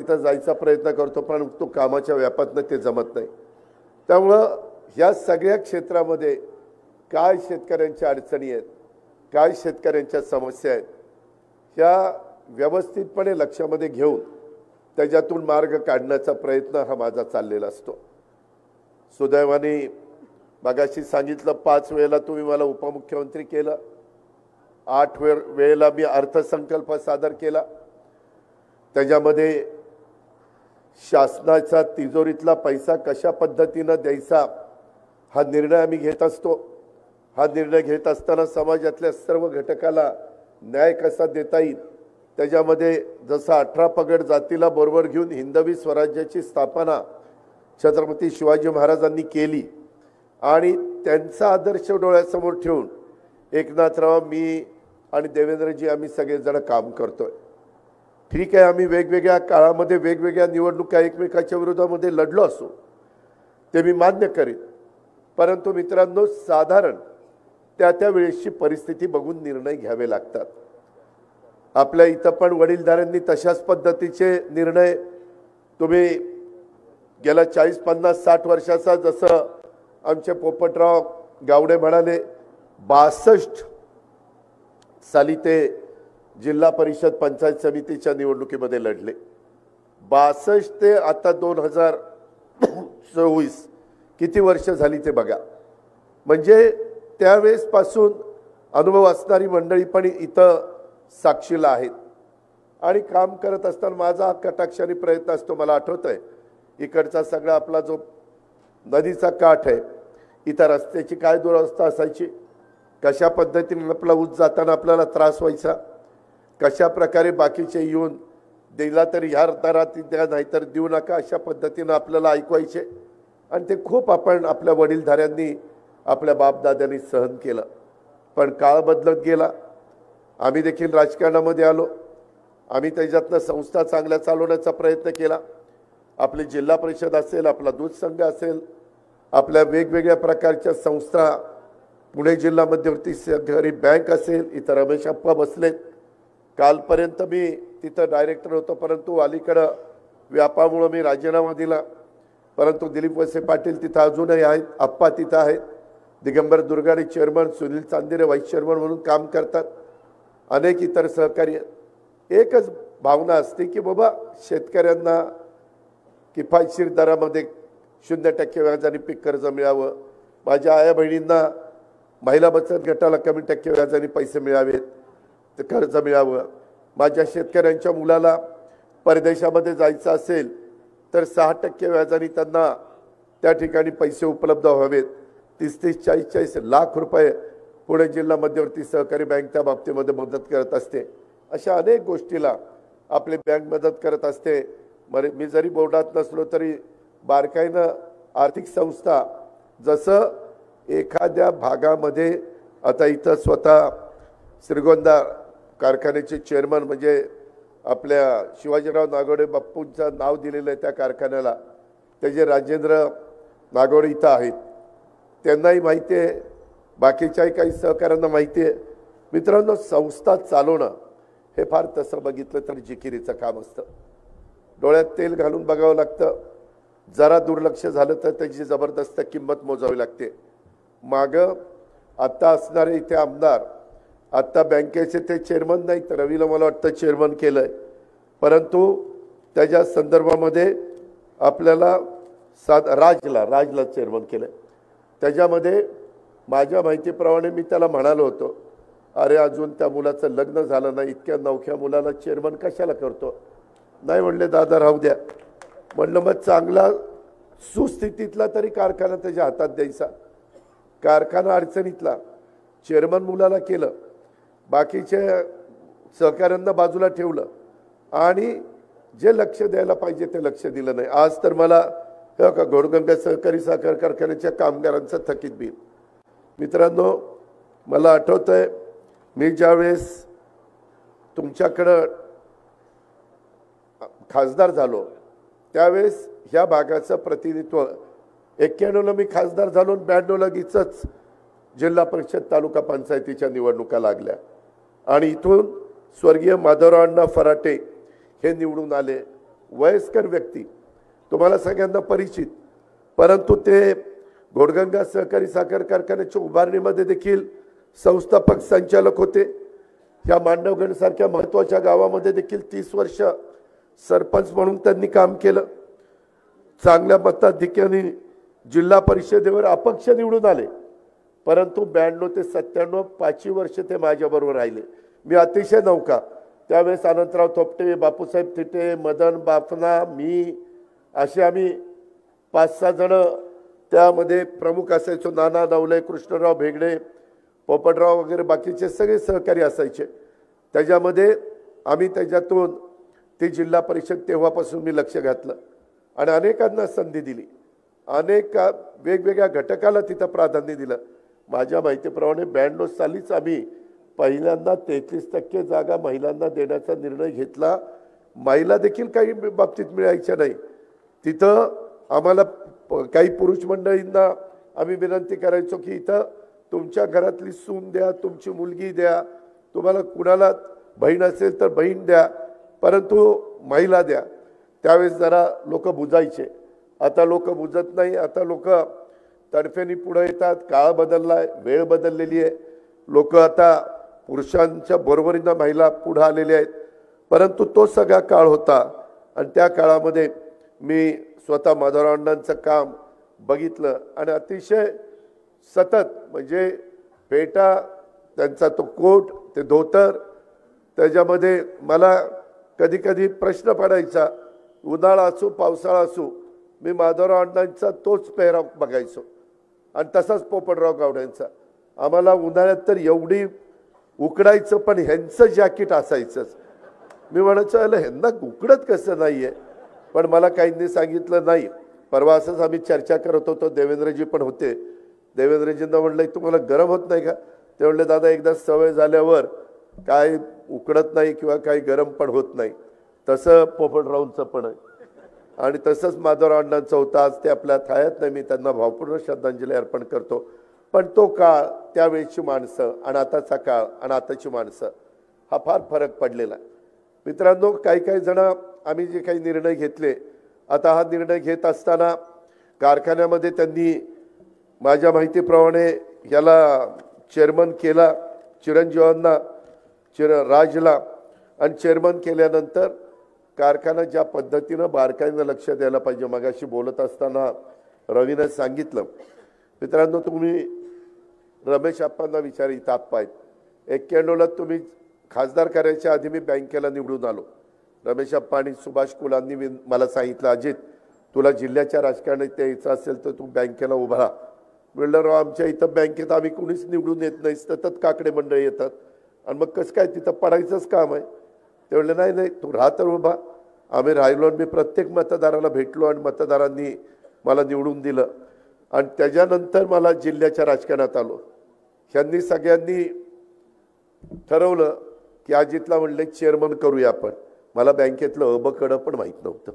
तिथं जायचा प्रयत्न करतो, पण तो कामाच्या व्यापातनं ते जमत नाही। त्यामुळं या सगळ्या क्षेत्रामध्ये काय शेतकऱ्यांच्या अडचणी आहेत, काय शेतकऱ्यांच्या समस्या आहेत, ह्या व्यवस्थितपणे लक्षामध्ये घेऊन त्याच्यातून मार्ग काढण्याचा प्रयत्न हा माझा चाललेला असतो। सुदैवाने मगाशी सांगितलं 5 वेळेला तुम्ही मला उपमुख्यमंत्री केलं, 8 वेळेला मी अर्थसंकल्प सादर केला। त्याच्यामध्ये शासनाचा तिजोरीतला पैसा कशा पद्धतीने द्यायचा हा निर्णय आम्ही घेत असतो। हा निर्णय घेत असताना समाजातल्या सर्व घटकाला न्याय कसा देता येईल, त्याच्यामध्ये जसं 18 पगड जातीला बरोबर घेऊन हिंदवी स्वराज्याची स्थापना छत्रपती शिवाजी महाराजांनी केली आणि त्यांचा आदर्श डोळ्यासमोर ठेवून एकनाथराव, मी आणि देवेंद्रजी आम्ही सगळेजण काम करतोय। ठीक आहे, आम्ही वेगवेगळ्या काळामध्ये वेगवेगळ्या निवडणुका एकमेकाच्या विरोधामध्ये लढलो असो, ते मी मान्य करीन, परंतु मित्रांनो साधारण त्या वेळेची परिस्थिती बघून निर्णय घ्यावे लागतात। आपल्या इथं पण वडीलधाऱ्यांनी तशाच पद्धतीचे निर्णय, तुम्ही गेल्या 40, 50, 60 वर्षाचा जसं आमचे पोपटराव गावडे म्हणाले 62 साली ते जिल्हा परिषद पंचायत समितीच्या निवडणुकीमध्ये लढले। 62 ते आता 2024 किती वर्ष झाली ते बघा। म्हणजे त्यावेळेस पासून अनुभव असणारी मंडळी पण इथं साक्षीला आहेत आणि काम करत असताना माझा कटाक्षाने प्रयत्न असतो। मला आठवतंय इकडचा सगळा आपला जो नदीचा काठ आहे, इथं रस्त्याची काय दुरवस्था असायची, कशा पद्धतीने आपला ऊस जाताना आपल्याला त्रास व्हायचा, कशा प्रकारे बाकीचे येऊन दिला तरी ह्या दरात द्या नाहीतर देऊ नका अशा पद्धतीने आपल्याला ऐकवायचे आणि ते खूप आपण आपल्या वडीलधाऱ्यांनी आपल्या बापदाद्यांनी सहन केलं। पण काळ बदलत गेला, आम्ही देखील राजकारणामध्ये आलो, आम्ही त्याच्यातनं संस्था चांगल्या चालवण्याचा प्रयत्न केला। आपली जिल्हा परिषद असेल, आपला दूध संघ असेल, आपल्या वेगवेगळ्या प्रकारच्या संस्था, पुणे जिल्हा मध्यवर्ती सहकारी बँक असेल, इतर रमेश अप्पा बसलेत, कालपर्यंत मी तिथं डायरेक्टर होतो, परंतु अलीकडं व्यापामुळे मी राजीनामा दिला, परंतु दिलीप वळसे पाटील तिथं अजूनही आहेत, अप्पा तिथं आहेत, Digambar Durgade chairman, Sunil Chandere vice chairman म्हणून काम करतात, अनेक इतर सहकारी। एकच भावना असते की बाबा शेतकऱ्यांना किफायतशीर दरामध्ये 0% व्याजाने पीक कर्ज मिळावं, माझ्या आया बहिणींना महिला बचत गटाला कमी टक्के व्याजाने पैसे मिळावेत, ते कर्ज मिळावं, माझ्या शेतकऱ्यांच्या मुलाला परदेशामध्ये जायचं असेल तर 6% व्याजाने त्यांना त्या ठिकाणी पैसे उपलब्ध व्हावेत। 30-30, 40-40 लाख रुपये पुणे जिल्हा मध्यवर्ती सहकारी बँक त्या बाबतीमध्ये मदत करत असते। अशा अनेक गोष्टीला आपली बँक मदत करत असते। मी जरी बोर्डात नसलो तरी बारकाईनं आर्थिक संस्था, जसं एखाद्या भागामध्ये आता इथं स्वतः श्रीगोंदा कारखान्याचे चेअरमन म्हणजे आपल्या शिवाजीराव नागोडे बाप्पूंचं नाव दिलेलं आहे त्या कारखान्याला, त्याचे राजेंद्र नागोडे इथं आहेत, त्यांनाही माहिती आहे, बाकीच्याही काही सहकाऱ्यांना माहिती आहे। मित्रांनो संस्था चालवणं हे फार तसं बघितलं तर जिकिरीचं काम असतं, डोळ्यात तेल घालून बघावं लागतं, जरा दुर्लक्ष झालं तर त्याची जबरदस्त किंमत मोजावी लागते। मागं आत्ता असणारे इथे आमदार, आत्ता बँकेचे ते चेअरमन नाही तर रवीला मला वाटतं चेअरमन केलंय, परंतु त्याच्या संदर्भामध्ये आपल्याला राजला चेअरमन केलंय। त्याच्यामध्ये माझ्या माहितीप्रमाणे मी त्याला म्हणालो होतो, अरे अजून त्या मुलाचं लग्न झालं नाही, इतक्या नवख्या मुलाला चेअरमन कशाला करतो? नाही म्हणले दादा राहू द्या। म्हणलं मग चांगला सुस्थितीतला तरी कारखाना त्याच्या हातात द्यायचा, कारखाना अडचणीतला चेअरमन मुलाला केलं, बाकीचे सहकाऱ्यांना बाजूला ठेवलं आणि जे लक्ष द्यायला पाहिजे ते लक्ष दिलं नाही। आज तर मला घोडगंगा सहकारी साखर कारखान्याच्या कामगारांचं थकीत बिल, मित्रांनो मला आठवतंय मी ज्यावेळेस तुमच्याकडं खासदार झालो त्यावेळेस ह्या भागाचं प्रतिनिधित्व 91ला मी खासदार झालो, 92 लगेचच जिल्हा परिषद तालुका पंचायतीच्या निवडणुका लागल्या आणि इथून स्वर्गीय माधवराव अण्णा फराटे हे निवडून आले वयस्कर व्यक्ती तुम्हाला सगळ्यांना परिचित, परंतु ते घोडगंगा सहकारी साखर कारखान्याच्या उभारणीमध्ये देखील संस्थापक संचालक होते। या मांडवगडसारख्या महत्त्वाच्या गावामध्ये देखील 30 वर्ष सरपंच म्हणून त्यांनी काम केलं। चांगल्या मताधिक्याने जिल्हा परिषदेवर अपक्ष निवडून आले, परंतु 92 ते 97 5 वर्ष ते माझ्याबरोबर राहिले। मी अतिशय नौका त्यावेळेस अनंतराव थोपटे, बापूसाहेब थिटे, मदन बाफना, मी असे आम्ही 5-6 जण त्यामध्ये प्रमुख असायचो। नाना नवले, कृष्णराव भेगडे, पोपटराव वगैरे बाकीचे सगळे सहकारी असायचे। त्याच्यामध्ये आम्ही त्याच्यातून ती जिल्हा परिषद तेव्हापासून मी लक्ष घातलं आणि अनेकांना संधी दिली, अनेक वेगवेगळ्या घटकाला तिथं प्राधान्य दिलं। माझ्या माहितीप्रमाणे 92 सालीच आम्ही पहिल्यांदा 33% जागा महिलांना देण्याचा निर्णय घेतला। महिला देखील काही बाबतीत मिळायच्या नाही, तिथं आम्हाला काही पुरुष मंडळींना आम्ही विनंती करायचो की इथं तुमच्या घरातली सून द्या, तुमची मुलगी द्या, तुम्हाला कुणाला बहीण असेल तर बहीण द्या, परंतु महिला द्या। त्यावेळेस जरा लोक बुजायचे, आता लोक बुजत नाही, आता लोक तडफेनी पुढे येतात। काळ बदललाय, वेळ बदललेली आहे, लोक आता पुरुषांच्या बरोबरीनं महिला पुढे आलेल्या आहेत, परंतु तो सगळा काळ होता आणि त्या काळामध्ये मी स्वतः माधवरावांचं काम बघितलं आणि अतिशय सतत म्हणजे पेटा त्यांचा तो कोट, ते धोतर, त्याच्यामध्ये मला कधी कधी प्रश्न पडायचा, उन्हाळा असो पावसाळा असो मी माधवरावांचा तोच पेहराव बघायचो आणि तसाच पोपटराव गावड्यांचा। आम्हाला उन्हाळ्यात तर एवढी उकडायचं, पण ह्यांचं जॅकेट असायचंच। मी म्हणायचो याला ह्यांना उकडत कसं नाहीये, पण मला काहींनी सांगितलं नाही। परवा असंच आम्ही चर्चा करत होतो, देवेंद्रजी पण होते। देवेंद्रजींना म्हणलं तुम्हाला गरम होत नाही का? ते म्हणले दादा एकदा सवय झाल्यावर काय उकडत नाही किंवा काही गरम पण होत नाही। तसं पोपटरावांचं पण आहे आणि तसंच माधवरावांचं होतं। आज ते आपल्या थायात नाही, मी त्यांना भावपूर्ण श्रद्धांजली अर्पण करतो। पण तो काळ, त्यावेळेची माणसं आणि आताचा काळ आणि आताची माणसं हा फार फरक पडलेला आहे। मित्रांनो, काही जण आम्ही जे काही निर्णय घेतले, आता हा निर्णय घेत असताना कारखान्यामध्ये त्यांनी माझ्या माहितीप्रमाणे याला चेअरमन केला, चिरंजीवांना, राजला, आणि चेअरमन केल्यानंतर कारखाना ज्या पद्धतीनं बारकाईनं लक्ष द्यायला पाहिजे, मगाशी बोलत असताना रवीनं सांगितलं। मित्रांनो, तुम्ही रमेश आप्पांना विचारा, इथं आप्पा आहेत, 91ला तुम्ही खासदार करायच्या आधी मी बँकेला निवडून आलो। रमेश आप्पा आणि सुभाष कुलांनी मला सांगितलं, अजित तुला जिल्ह्याच्या राजकारणात यायचं असेल तर तू बँकेला उभा राहा। म्हणलं राव, आमच्या इथं बँकेत आम्ही कुणीच निवडून येत नाही, सतत काकडे मंडळी येतात आणि मग कसं काय तिथं पडायचंच काम आहे? ते म्हणले नाही नाही तू राहा तर उभा। आम्ही राहिलो आणि मी प्रत्येक मतदाराला भेटलो आणि मतदारांनी मला निवडून दिलं आणि त्याच्यानंतर मला जिल्ह्याच्या राजकारणात आलो। ह्यांनी सगळ्यांनी ठरवलं की अजितला म्हणले चेअरमन करूया आपण। मला बँकेतलं अबकडं पण माहीत नव्हतं,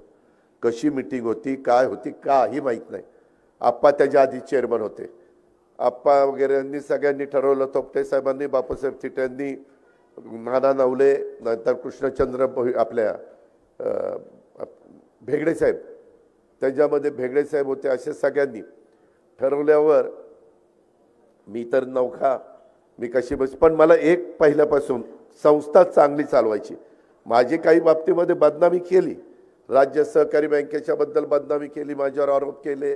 कशी मीटिंग होती, काय होती, काही माहीत नाही। आप्पा त्याच्या आधी चेअरमन होते, आप्पा वगैरे यांनी सगळ्यांनी ठरवलं। थोपटे साहेबांनी, बापूसाहेब थिटेंनी, नाना नवले, नंतर कृष्णचंद्र आपल्या भेगडे साहेब, त्याच्यामध्ये भेगडे साहेब होते, असे सगळ्यांनी ठरवल्यावर मी तर नौका, मी कशी बस, पण मला एक पहिल्यापासून संस्था चांगली चालवायची। माझी काही बाबतीमध्ये बदनामी केली, राज्य सहकारी बँकेच्या बद्दल बदनामी केली, माझ्यावर आरोप केले,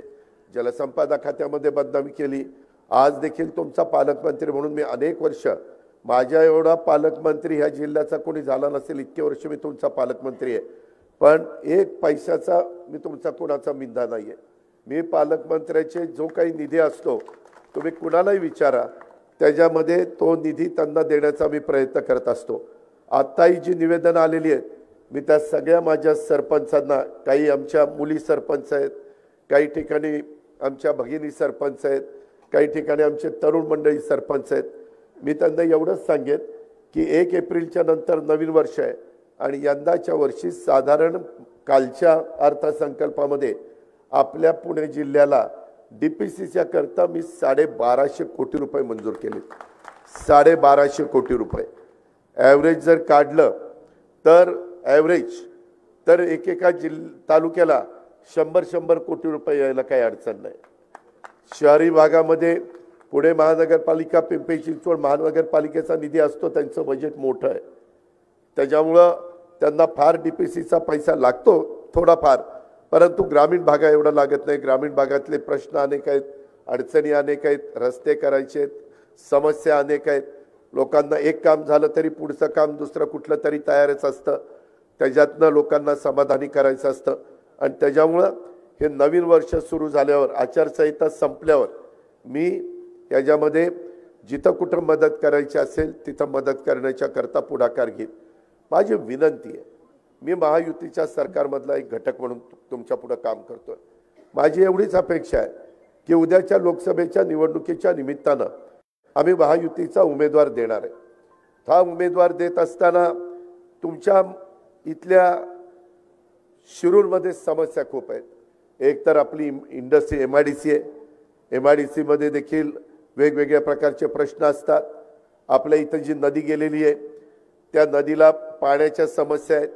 जलसंपदा खात्यामध्ये बदनामी केली। आज देखील तुमचा पालकमंत्री म्हणून मी अनेक वर्ष, माझ्या एवढा पालकमंत्री ह्या जिल्ह्याचा कोणी झाला नसेल, इतके वर्ष मी तुमचा पालकमंत्री आहे, पण एक पैशाचा मी तुमचा कोणाचा मिंदा नाही आहे। मी पालकमंत्र्याचे जो काही निधी असतो तुम्ही कुणालाही विचारा, त्याच्यामध्ये तो निधी त्यांना देण्याचा मी प्रयत्न करत असतो। आत्ताही जी निवेदन आलेली आहेत, मी त्या सगळ्या माझ्या सरपंचांना, काही आमच्या मुली सरपंच आहेत, काही ठिकाणी आमच्या भगिनी सरपंच आहेत, काही ठिकाणी आमचे तरुण मंडळी सरपंच आहेत, मी त्यांना एवढंच सांगेन की 1 एप्रिलच्या नंतर नवीन वर्ष आहे आणि यंदाच्या वर्षी साधारण कालच्या अर्थसंकल्पामध्ये आपल्या पुणे जिल्ह्याला डीपीसीच्या करता मी 1250 कोटी रुपये मंजूर केले। 1250 कोटी रुपये ॲव्हरेज जर काढलं तर ॲव्हरेज तर एकेका तालुक्याला 100 कोटी रुपये यायला काही अडचण नाही। शहरी भागामध्ये पुणे महानगरपालिका, पिंपरी चिंचवड महानगरपालिकेचा निधी असतो, त्यांचं बजेट मोठं आहे, त्याच्यामुळं त्यांना फार डीपीसीचा पैसा लागतो थोडाफार, परंतु ग्रामीण भागा एवढा लागत नाही। ग्रामीण भागातले प्रश्न अनेक आहेत, अडचणी अनेक आहेत, रस्ते करायचे आहेत, समस्या अनेक आहेत। लोकांना एक काम झालं तरी पुढचं काम दुसरं कुठलं तरी तयारच असतं, त्याच्यातनं लोकांना समाधानी करायचं असतं। आणि त्याच्यामुळं हे नवीन वर्ष सुरू झाल्यावर, आचारसंहिता संपल्यावर मी याच्यामध्ये जिथं कुठं मदत करायची असेल तिथं मदत करण्याच्या करता पुढाकार घेईन। माझी विनंती आहे, मी महायुतीच्या सरकारमधला एक घटक म्हणून तुमच्या पुढे काम करतोय। माझी एवढीच अपेक्षा आहे की उद्याच्या लोकसभेच्या निवडणुकीच्या निमित्तानं आम्ही महायुतीचा उमेदवार देणार आहे। हा उमेदवार देत असताना तुमच्या इथल्या शिरूरमध्ये समस्या खूप आहेत। एक तर आपली इंडस्ट्री एमआयडीसी आहे, एमआयडीसी मध्ये देखील वेगवेगळ्या प्रकारचे प्रश्न असतात। आपल्या इथं जी नदी गेलेली आहे त्या नदीला पाण्याच्या समस्या आहेत,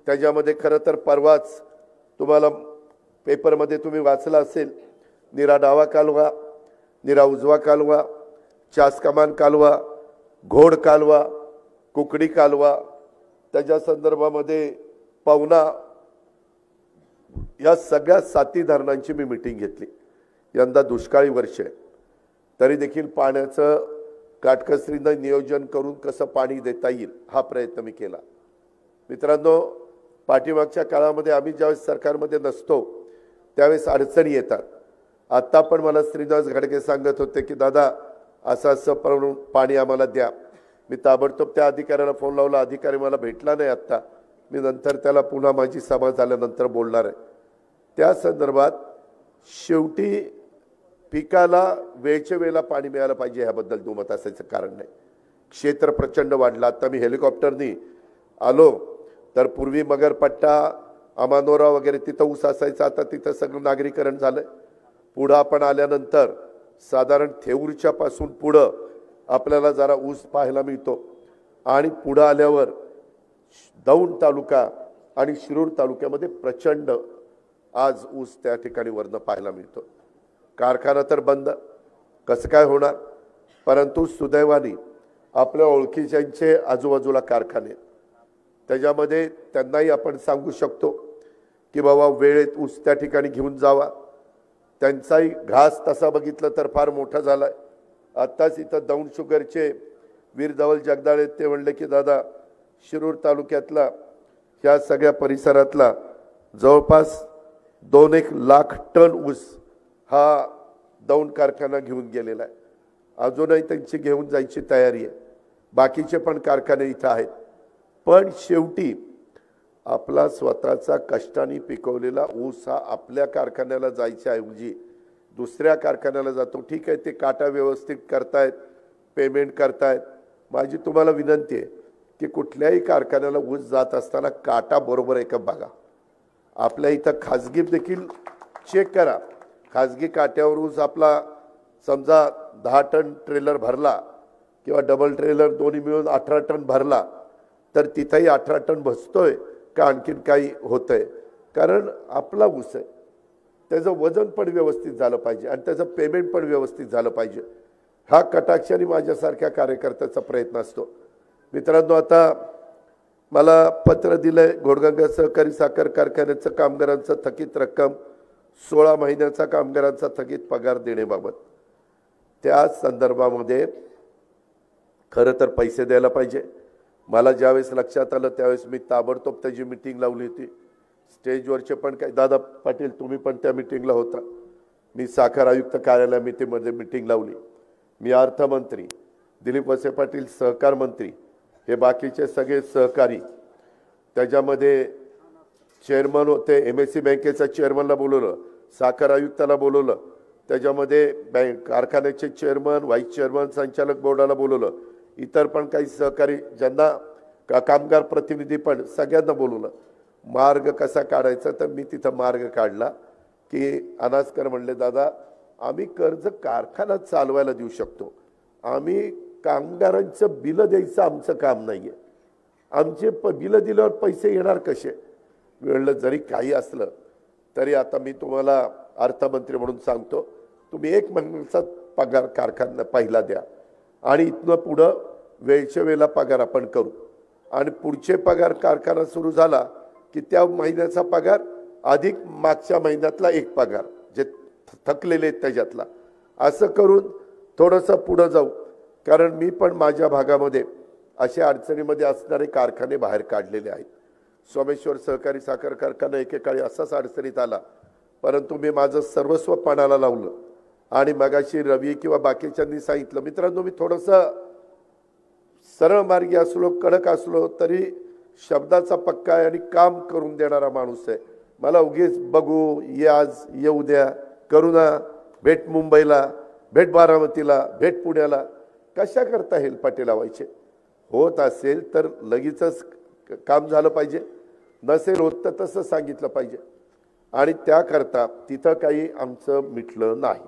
त्याच्यामध्ये खरं तर परवाच तुम्हाला पेपरमध्ये तुम्ही वाचला असेल, निरा डावा कालवा, निरा उजवा कालवा, चासकमान कालवा, घोड कालवा, कुकडी कालवा, त्याच्या संदर्भामध्ये पवना, या सगळ्या 7 धरणांची मी मीटिंग घेतली। यंदा दुष्काळी वर्ष आहे, तरी देखील पाण्याचं काटकसरीनं नियोजन करून कसं पाणी देता येईल हा प्रयत्न मी केला। मित्रांनो, पाठीमागच्या काळामध्ये आम्ही ज्यावेळेस सरकारमध्ये नसतो त्यावेळेस अडचणी येतात। आता पण मला श्रीनिवास घाडगे सांगत होते की दादा असं असं पाणी आम्हाला द्या। मी ताबडतोब त्या अधिकाऱ्याला फोन लावला, अधिकारी मला भेटला नाही आत्ता, मी नंतर त्याला पुन्हा माझी सभा झाल्यानंतर बोलणार आहे। त्या संदर्भात शेवटी पिकाला वेळच्या वेळेला पाणी मिळालं पाहिजे याबद्दल दुमत असायचं कारण नाही। क्षेत्र प्रचंड वाढलं। आता मी हेलिकॉप्टरनी आलो तर पूर्वी मगरपट्टा, अमानोरा वगैरे तिथं ऊस असायचं, आता तिथं सगळं नागरीकरण झालंय। पुढं आपण आल्यानंतर साधारण थेऊरच्या पासून पुढं आपल्याला जरा ऊस पाहायला मिळतो आणि पुढं आल्यावर दौंड तालुका आणि शिरूर तालुक्यामध्ये प्रचंड आज ऊस त्या ठिकाणी वरनं पाहायला मिळतो। कारखाना तर बंद, कसं काय होणार, परंतु सुदैवाने आपल्या ओळखीच्यांचे आजूबाजूला कारखाने, त्याच्यामध्ये त्यांनाही आपण सांगू शकतो की बाबा वेळेत ऊस त्या ठिकाणी घेऊन जावा। त्यांचाही घास तसा बघितलं तर फार मोठा झालाय। आत्ताच इथं दौंड शुगरचे वीर धवल जगदाळे ते म्हणले की दादा शिरूर तालुक्यातला ह्या सगळ्या परिसरातला जवळपास 2-1 लाख टन ऊस हा दौंड कारखाना घेऊन गेलेला आहे। अजूनही त्यांची घेऊन जायची तयारी आहे, बाकीचे पण कारखाने इथं आहेत। पण शेवटी आपला स्वतःचा कष्टाने पिकवलेला ऊस हा आपल्या कारखान्याला जायच्या ऐवजी दुसऱ्या कारखान्याला जातो। ठीक आहे, ते काटा व्यवस्थित करतायत, पेमेंट करतायत। माझी तुम्हाला विनंती आहे की कुठल्याही कारखान्याला ऊस जात असताना काटा बरोबर आहे का बघा। आपल्या इथं खाजगी देखील चेक करा, खाजगी काट्यावर ऊस आपला समजा 10 टन ट्रेलर भरला किंवा डबल ट्रेलर दोन्ही मिळून 18 टन भरला तर तिथेही 18 टन बसतोय का आणखीन काही होतंय, कारण आपला ऊस आहे, त्याचं वजन पण व्यवस्थित झालं पाहिजे आणि त्याचं पेमेंट पण व्यवस्थित झालं पाहिजे। हा कटाक्षाने माझ्यासारख्या कार्यकर्त्याचा प्रयत्न असतो। मित्रांनो, आता मला पत्र दिलंय घोडगंगा सहकारी साखर कारखान्याचं कामगारांचं थकीत रक्कम 16 महिन्याचा कामगारांचा थकीत पगार देण्याबाबत। त्या संदर्भामध्ये खरं तर पैसे द्यायला पाहिजे। मला ज्यावेळेस लक्षात आलं त्यावेळेस मी ताबडतोब त्याची मीटिंग लावली होती। स्टेजवरचे पण काय दादा पाटील तुम्ही पण त्या मीटिंगला होता, मी साखर आयुक्त कार्यालयामध्ये मीटिंग लावली। मी अर्थमंत्री, दिलीप वळसे पाटील सहकार मंत्री, हे बाकीचे सगळे सहकारी, त्याच्यामध्ये चेअरमन होते, एमएससी बँकेचा चेअरमनला बोलवलं, साखर आयुक्ताला बोलवलं, त्याच्यामध्ये कारखान्याचे चेअरमन, व्हाईस चेअरमन, संचालक बोर्डाला बोलवलं, इतर पण काही सहकारी ज्यांना कामगार प्रतिनिधी पण सगळ्यांना बोलवलं। मार्ग कसा काढायचा तर मी तिथं मार्ग काढला की अनासकर म्हणले दादा आम्ही कर्ज कारखाना चालवायला देऊ शकतो, आम्ही कामगारांचं बिल द्यायचं आमचं काम नाहीये, आमचे बिल दिल्यावर पैसे येणार कसे, वेळलं जरी काही असलं तरी आता मी तुम्हाला अर्थमंत्री म्हणून सांगतो, तुम्ही 1 महिन्याचा पगार कारखाना पहिला द्या आणि इथनं पुढं वेळच्या वेळेला पगार आपण करू आणि पुढचे पगार कारखाना सुरू झाला की त्या महिन्याचा पगार अधिक मागच्या महिन्यातला एक पगार जे थकलेले आहेत त्याच्यातला, असं करून थोडंसं पुढं जाऊ. कारण मी पण माझ्या भागामध्ये अशा अडचणीमध्ये असणारे कारखाने बाहेर काढलेले आहेत. सोमेश्वर सहकारी साखर कारखाना एकेकाळी असाच अडचणीत आला, परंतु मी माझं सर्वस्व पणाला लावलं आणि मगाशी रवी किंवा बाकीच्यांनी सांगितलं. मित्रांनो, मी थोडंसं सरळ मार्गी असलो, कडक असलो तरी शब्दाचा पक्का आहे आणि काम करून देणारा माणूस आहे. मला उगीच बघू, ये आज, ये उद्या, करू ना, भेट मुंबईला, भेट बारामतीला, भेट पुण्याला, कशा करता हेलपाटे लावायचे? होत असेल तर लगेचच काम झालं पाहिजे, नसेल होत तर तसं सांगितलं पाहिजे. आणि त्याकरता तिथं काही आमचं मिटलं नाही,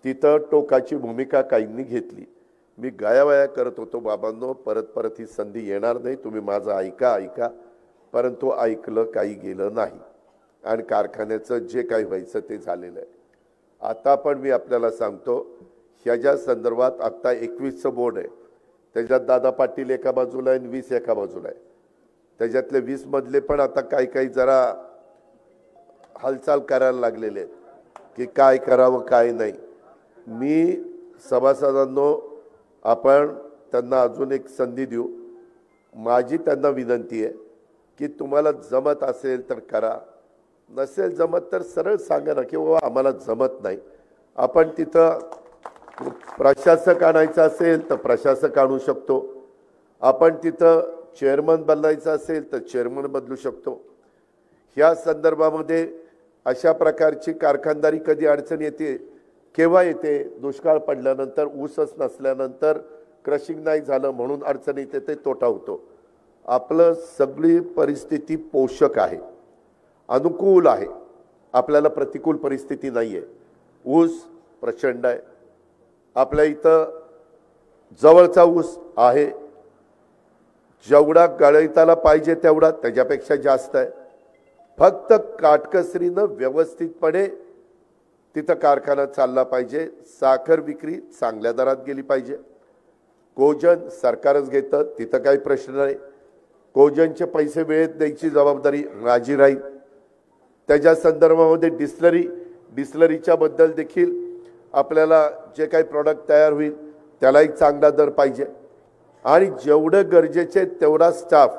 तिथं टोकाची भूमिका काहींनी घेतली. मी गायावाया करत होतो, बाबांनो परत परत ही संधी येणार नाही, तुम्ही माझं ऐका, परंतु ऐकलं काही गेलं नाही आणि कारखान्याचं जे काही व्हायचं ते झालेलं आहे. आता पण मी आपल्याला सांगतो, ह्याच्या संदर्भात आत्ता 21चं बोर्ड आहे, त्याच्यात दादा पाटील एका बाजूला आहे आणि 20 एका बाजूला आहे. त्याच्यातले 20 मधले पण आता काही जरा हालचाल करायला लागलेले आहेत की काय करावं काय नाही. मी सभासदांनो, आपण त्यांना अजून एक संधी देऊ. माझी त्यांना विनंती आहे की तुम्हाला जमत असेल तर करा, नसेल जमत तर सरळ सांगा ना की बाबा आम्हाला जमत नाही. आपण तिथं प्रशासक आणायचं असेल तर प्रशासक आणू शकतो, आपण तिथं चेअरमन बदलायचं असेल तर चेअरमन बदलू शकतो. ह्या संदर्भामध्ये अशा प्रकारची कारखानदारी कधी अडचण येते, केव्हा येते? दुष्काळ पडल्यानंतर, ऊसच नसल्यानंतर, क्रशिंग नाही झालं म्हणून अडचण येते, ते तोटा होतो. आपलं सगळी परिस्थिती पोषक आहे, अनुकूल आहे, आपल्याला प्रतिकूल परिस्थिती नाही आहे. ऊस प्रचंड आहे, आपल्या इथं जवळचा ऊस आहे, जेवढा गळीताला पाहिजे तेवढा, त्याच्यापेक्षा जास्त आहे. फक्त काटकसरीनं व्यवस्थितपणे तिथं कारखाना चालला पाहिजे. साखर विक्री चांगल्या दरात गेली पाहिजे. कोजन सरकारच घेतं, तिथं काही प्रश्न नाही. कोजनचे पैसे वेळेत द्यायची जबाबदारी माझी राहील. त्याच्या संदर्भामध्ये डिस्लरीच्या बद्दल देखील आपल्याला जे काही प्रॉडक्ट तयार होईल त्यालाही चांगला दर पाहिजे आणि जेवढं गरजेचे तेवढा स्टाफ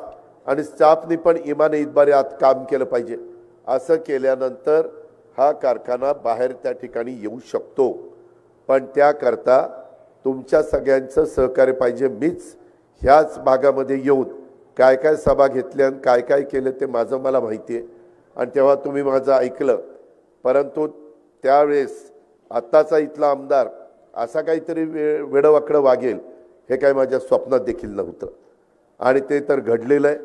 आणि स्टाफनी पण इमाने इतबारे आत काम केलं पाहिजे. असं केल्यानंतर हा कारखाना बाहेर त्या ठिकाणी येऊ शकतो. पण त्याकरता तुमच्या सगळ्यांचं सहकार्य पाहिजे. मीच ह्याच भागामध्ये येऊन काय काय सभा घेतल्या आणि काय काय केलं ते माझं मला माहिती आहे आणि तेव्हा तुम्ही माझं ऐकलं. परंतु त्यावेळेस आत्ताचा इथला आमदार असा काहीतरी वेडवाकडं वागेल हे काय माझ्या स्वप्नात देखील नव्हतं आणि ते तर घडलेलं आहे.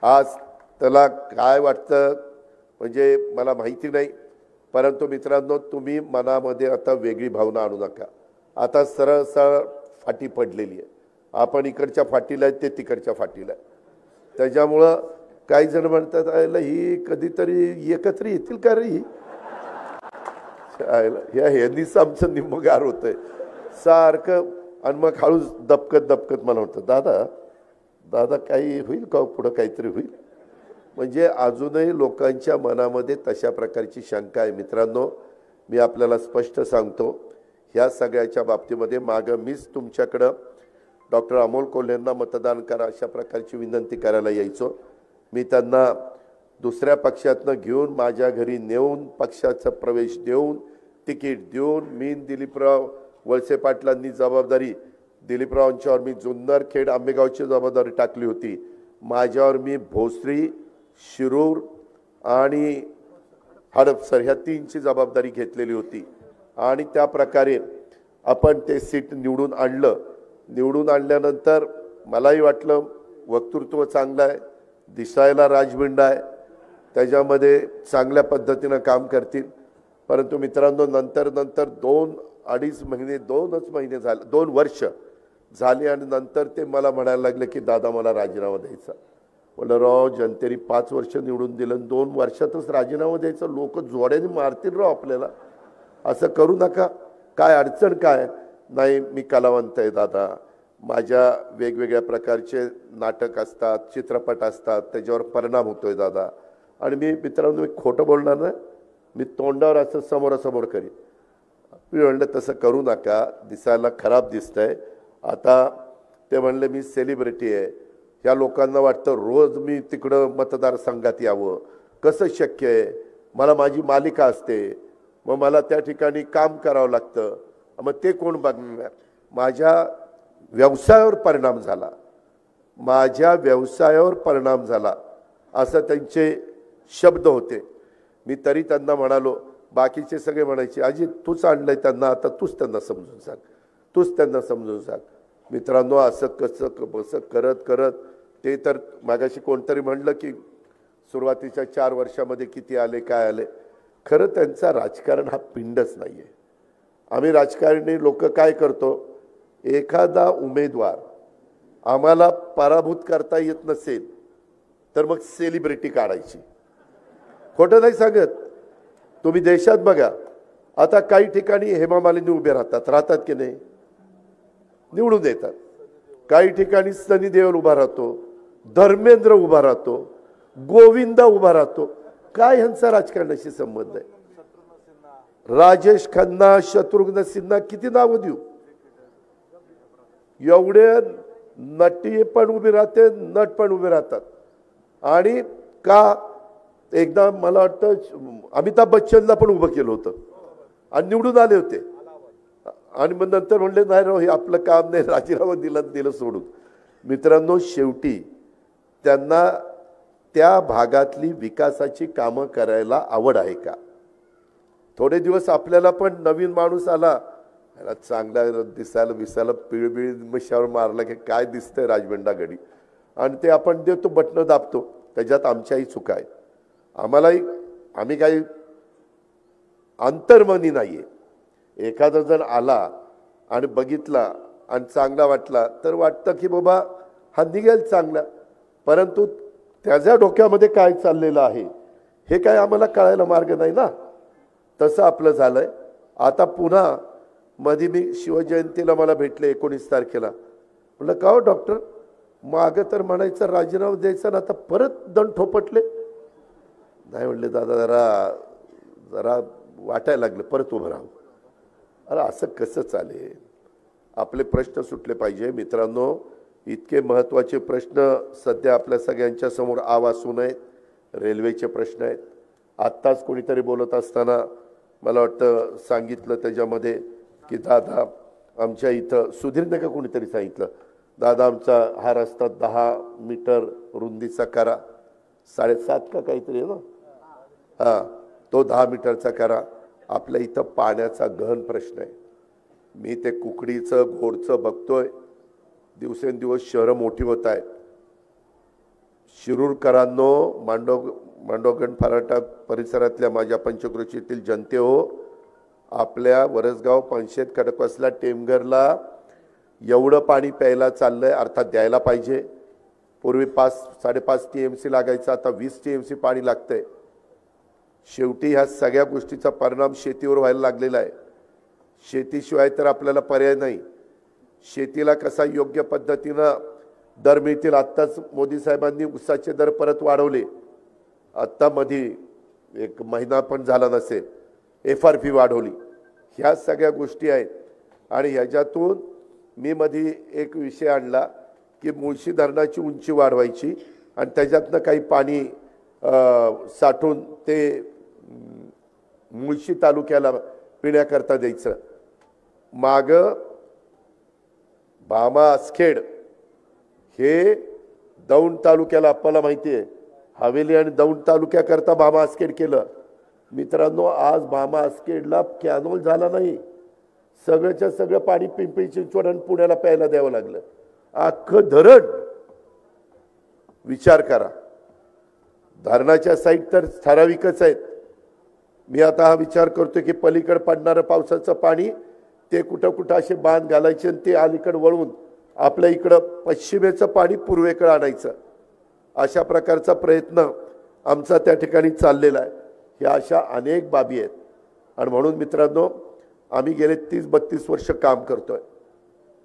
आज त्याला काय वाटतं म्हणजे मला माहिती नाही, परंतु मित्रांनो, तुम्ही मनामध्ये आता वेगळी भावना आणू नका. आता सरळ फाटी पडलेली आहे. आपण इकडच्या फाटीला आहे, ते तिकडच्या फाटीला आहे. त्याच्यामुळं काही जण म्हणतात आयला ही कधीतरी एकत्र येतील का रे, ह्यांनीच आमचं निम्मगार होतंय सारखं. आणि मग हळूच दबकत मला होतं, दादा काही होईल का पुढं, काहीतरी होईल. म्हणजे अजूनही लोकांच्या मनामध्ये तशा प्रकारची शंका आहे. मित्रांनो, मी आपल्याला स्पष्ट सांगतो, ह्या सगळ्याच्या बाबतीमध्ये मागं मीच तुमच्याकडं डॉक्टर अमोल कोल्हेंना मतदान करा अशा प्रकारची विनंती करायला यायचो. मी त्यांना दुसऱ्या पक्षातनं घेऊन माझ्या घरी नेऊन पक्षाचा प्रवेश देऊन तिकीट देऊन मी दिलीपराव वळसे पाटलांनी जबाबदारी, दिलीपरावांच्यावर मी जुन्नर खेड आंबेगावची जबाबदारी टाकली होती. माझ्यावर मी भोसरी, शिरूर आणि हडपसर ह्या 3ची जबाबदारी घेतलेली होती आणि त्या प्रकारे आपण ते सीट निवडून आणलं. निवडून आणल्यानंतर मलाही वाटलं वक्तृत्व चांगलं आहे, दिसायला राजबिंड आहे, त्याच्यामध्ये चांगल्या पद्धतीनं काम करतील. परंतु मित्रांनो, नंतर 2-2.5 महिने 2च महिने झाले, 2 वर्ष झाली आणि नंतर ते मला म्हणायला लागले की दादा मला राजीनामा द्यायचा. म्हणलं राव जनतेने 5 वर्ष निवडून दिलं, 2 वर्षातच राजीनामा द्यायचं, लोक जोड्याने मारतील राव आपल्याला, असं करू नका. काय अडचण काय नाही, मी कलावंत आहे दादा, माझ्या वेगवेगळ्या प्रकारचे नाटक असतात, चित्रपट असतात, त्याच्यावर परिणाम होतोय दादा. आणि मी मित्रांनो मी खोटं बोलणार नाही, मी तोंडावर असं समोरासमोर करीन. मी म्हणलं तसं करू नका, दिसायला खराब दिसतंय. आता ते म्हणले मी सेलिब्रिटी आहे, ह्या लोकांना वाटतं रोज मी तिकडं मतदारसंघात यावं, कसं शक्य आहे, मला माझी मालिका असते, मग मला त्या ठिकाणी काम करावं लागतं, मग ते कोण बघणार. माझ्या व्यवसायावर परिणाम झाला, माझ्या व्यवसायावर परिणाम झाला असं त्यांचे शब्द होते. मी तरी त्यांना म्हणालो, बाकीचे सगळे म्हणायचे अजित तूच आणलंय त्यांना, आता तूच त्यांना समजून सांग, तूच त्यांना समजून सांग. मित्रांनो असं कसं बसं करत करत ते तर मागाशी कोणतरी म्हणलं की सुरुवातीच्या 4 वर्षामध्ये किती आले काय आले. खरं त्यांचा राजकारण हा पिंडच नाही आहे. आम्ही राजकारणी लोक काय करतो, एखादा उमेदवार आम्हाला पराभूत करता येत नसेल तर मग सेलिब्रिटी काढायची. खोटं नाही सांगत. तुम्ही देशात बघा, आता काही ठिकाणी हेमा मालिनी उभे राहतात की नाही, निवडून देतात. काही ठिकाणी सनी देओल उभा राहतो, धर्मेंद्र उभा राहतो, गोविंदा उभा राहतो. काय ह्यांचा राजकारणाशी संबंध आहे. राजेश खन्ना, शत्रुघ्न सिन्हा, किती नावं देऊ. एवढे नटी पण उभे राहते, नट पण उभे राहतात. आणि का एकदा मला वाटतं अमिताभ बच्चनला पण उभं केलं होतं आणि निवडून आले होते. आणि मग नंतर म्हणले नाही राव हे आपलं काम नाही, राजीनामा दिलं सोडून. मित्रांनो शेवटी त्यांना त्या भागातली विकासाची कामं करायला आवड आहे का. थोडे दिवस आपल्याला पण नवीन माणूस आला, चांगला दिसायला विसायला पिळबिळ मिशावर मारला की काय दिसतंय राजबंडागडी, आणि ते आपण देतो बटणं दाबतो. त्याच्यात आमच्याही चुका आहेत. आम्ही काही अंतर्मनी नाहीये. एखादा जण आला आणि बघितला आणि चांगला वाटला तर वाटतं की बाबा हा निघेल चांगला, परंतु त्याच्या डोक्यामध्ये काय चाललेलं आहे हे काय आम्हाला कळायला मार्ग नाही ना. तसं आपलं झालंय. आता पुन्हा मध्ये मी शिवजयंतीला मला भेटले 19 तारखेला. म्हटलं का हो डॉक्टर, मागं तर म्हणायचं राजीनामा द्यायचा ना, आता परत दंड ठोपटले. नाही म्हणले दादा जरा वाटायला लागलं परत उभं राहू. अरे असं कसं चालेल. आपले प्रश्न सुटले पाहिजे. मित्रांनो इतके महत्त्वाचे प्रश्न सध्या आपल्या सगळ्यांच्या समोर आवासून आहेत. रेल्वेचे प्रश्न आहेत. आत्ताच कोणीतरी बोलत असताना मला वाटतं सांगितलं त्याच्यामध्ये की दादा आमच्या इथं सुधीरने का कोणीतरी सांगितलं, दादा आमचा हा रस्ता 10 मीटर रुंदीचा करा, 7.5 का काहीतरी आहे ना, हां तो 10 मीटरचा करा. आपल्या इथं पाण्याचा गहन प्रश्न आहे. मी ते कुकडीचं घोडचं बघतोय. दिवसेंदिवस शहरं मोठी होत आहेत. शिरूरकरांनो, मांडवगण फराटा परिसरातल्या माझ्या पंचक्रोशीतील जनते हो, आपल्या वरसगाव, पणशेत, खडकवासला, टेमघरला एवढं पाणी प्यायला चाललंय, अर्थात द्यायला पाहिजे. पूर्वी 5-5.5 TMC लागायचं, आता 20 TMC पाणी लागतंय. शेवटी ह्या सगळ्या गोष्टीचा परिणाम शेतीवर व्हायला लागलेला आहे. शेतीशिवाय तर आपल्याला पर्याय नाही. शेतीला कसा योग्य पद्धतीनं दर मिळतील. आत्ताच मोदी साहेबांनी ऊसाचे दर परत वाढवले. आत्ता मध्ये 1 महिना पण झाला नसेल, FRP वाढवली. ह्या सगळ्या गोष्टी आहेत. आणि ह्याच्यातून मी मध्ये एक विषय आणला की मुळशी धरणाची उंची वाढवायची आणि त्याच्यातनं काही पाणी साठवून ते मुळशी तालुक्याला पिण्याकरता द्यायचं. मागं भामा आसखेड हे दौंड तालुक्याला आपल्याला माहिती आहे, हवेली आणि दौंड तालुक्याकरता भामा आसखेड केलं. मित्रांनो आज भामा आसखेडला कॅनोल झाला नाही. सगळ्याच्या सगळं पाणी पिंपरी चिंचवड आणि पुण्याला प्यायला द्यावं लागलं. अख्खं धरण. विचार करा. धरणाच्या साईड तर ठराविकच आहेत. मी आता हा विचार करतोय की पलीकडे पडणारं पावसाचं पाणी ते कुठं कुठं असे बांध घालायचे आणि ते अलीकडे वळून आपल्या इकडं पश्चिमेचं पाणी पूर्वेकडे आणायचं. अशा प्रकारचा प्रयत्न आमचा त्या ठिकाणी चाललेला आहे। ह्या अशा अनेक बाबी आहेत आणि म्हणून मित्रांनो आम्ही गेले 30-32 वर्ष काम करतोय।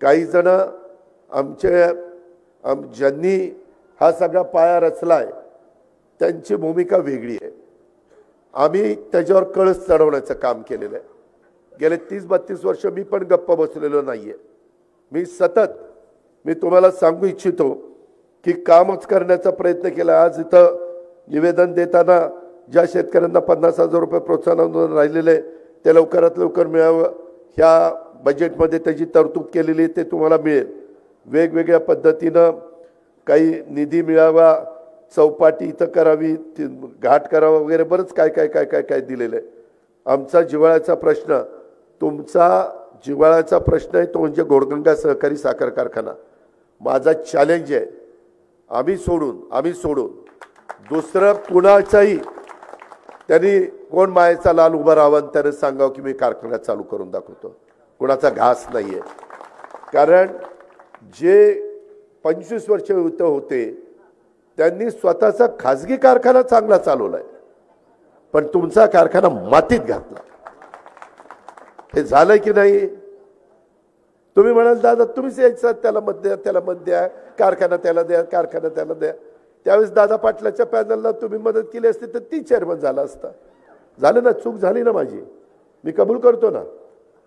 काही जण ज्यांनी हा सगळा पाया रचलाय त्यांची भूमिका वेगळी आहे। आम्ही त्याच्यावर कळस चढवण्याचं काम केलेलं आहे। गेले 30-32 वर्ष मी पण गप्प बसलेलो नाहीये। मी तुम्हाला सांगू इच्छितो की कामच करण्याचा प्रयत्न केला। आज इथं निवेदन देताना ज्या शेतकऱ्यांना 50,000 रुपये प्रोत्साहन अनुदान राहिलेले ते लवकरात लवकर मिळावं ह्या बजेटमध्ये त्याची तरतूद केलेली ते तुम्हाला मिळेल। वेगवेगळ्या पद्धतीनं काही निधी मिळावा, चौपाटी इथं करावी, घाट करावा वगैरे बरंच काय दिलेलं आहे। आमचा जिव्हाळ्याचा प्रश्न तुमचा जिव्हाळ्याचा प्रश्न आहे तो म्हणजे घोडगंगा सहकारी साखर कारखाना। माझा चॅलेंज आहे आम्ही सोडून दुसरं कुणाचाही त्यांनी कोण मायेचा लाल उभा राहावा त्याने सांगावं की मी कारखाना चालू करून दाखवतो। कुणाचा घास नाहीये। कारण जे 25 वर्ष होते त्यांनी स्वतःचा खाजगी कारखाना चांगला चालवलाय पण तुमचा कारखाना मातीत घातला। हे झालं की नाही? तुम्ही म्हणाल दादा तुम्हीच यायचं त्याला मत द्या कारखाना त्याला द्या। त्यावेळेस दादा पाटलाच्या पॅनलला तुम्ही मदत केली असती तर ती चेअरमन झाला असता। झालं ना, चूक झाली ना माझी, मी कबूल करतो ना।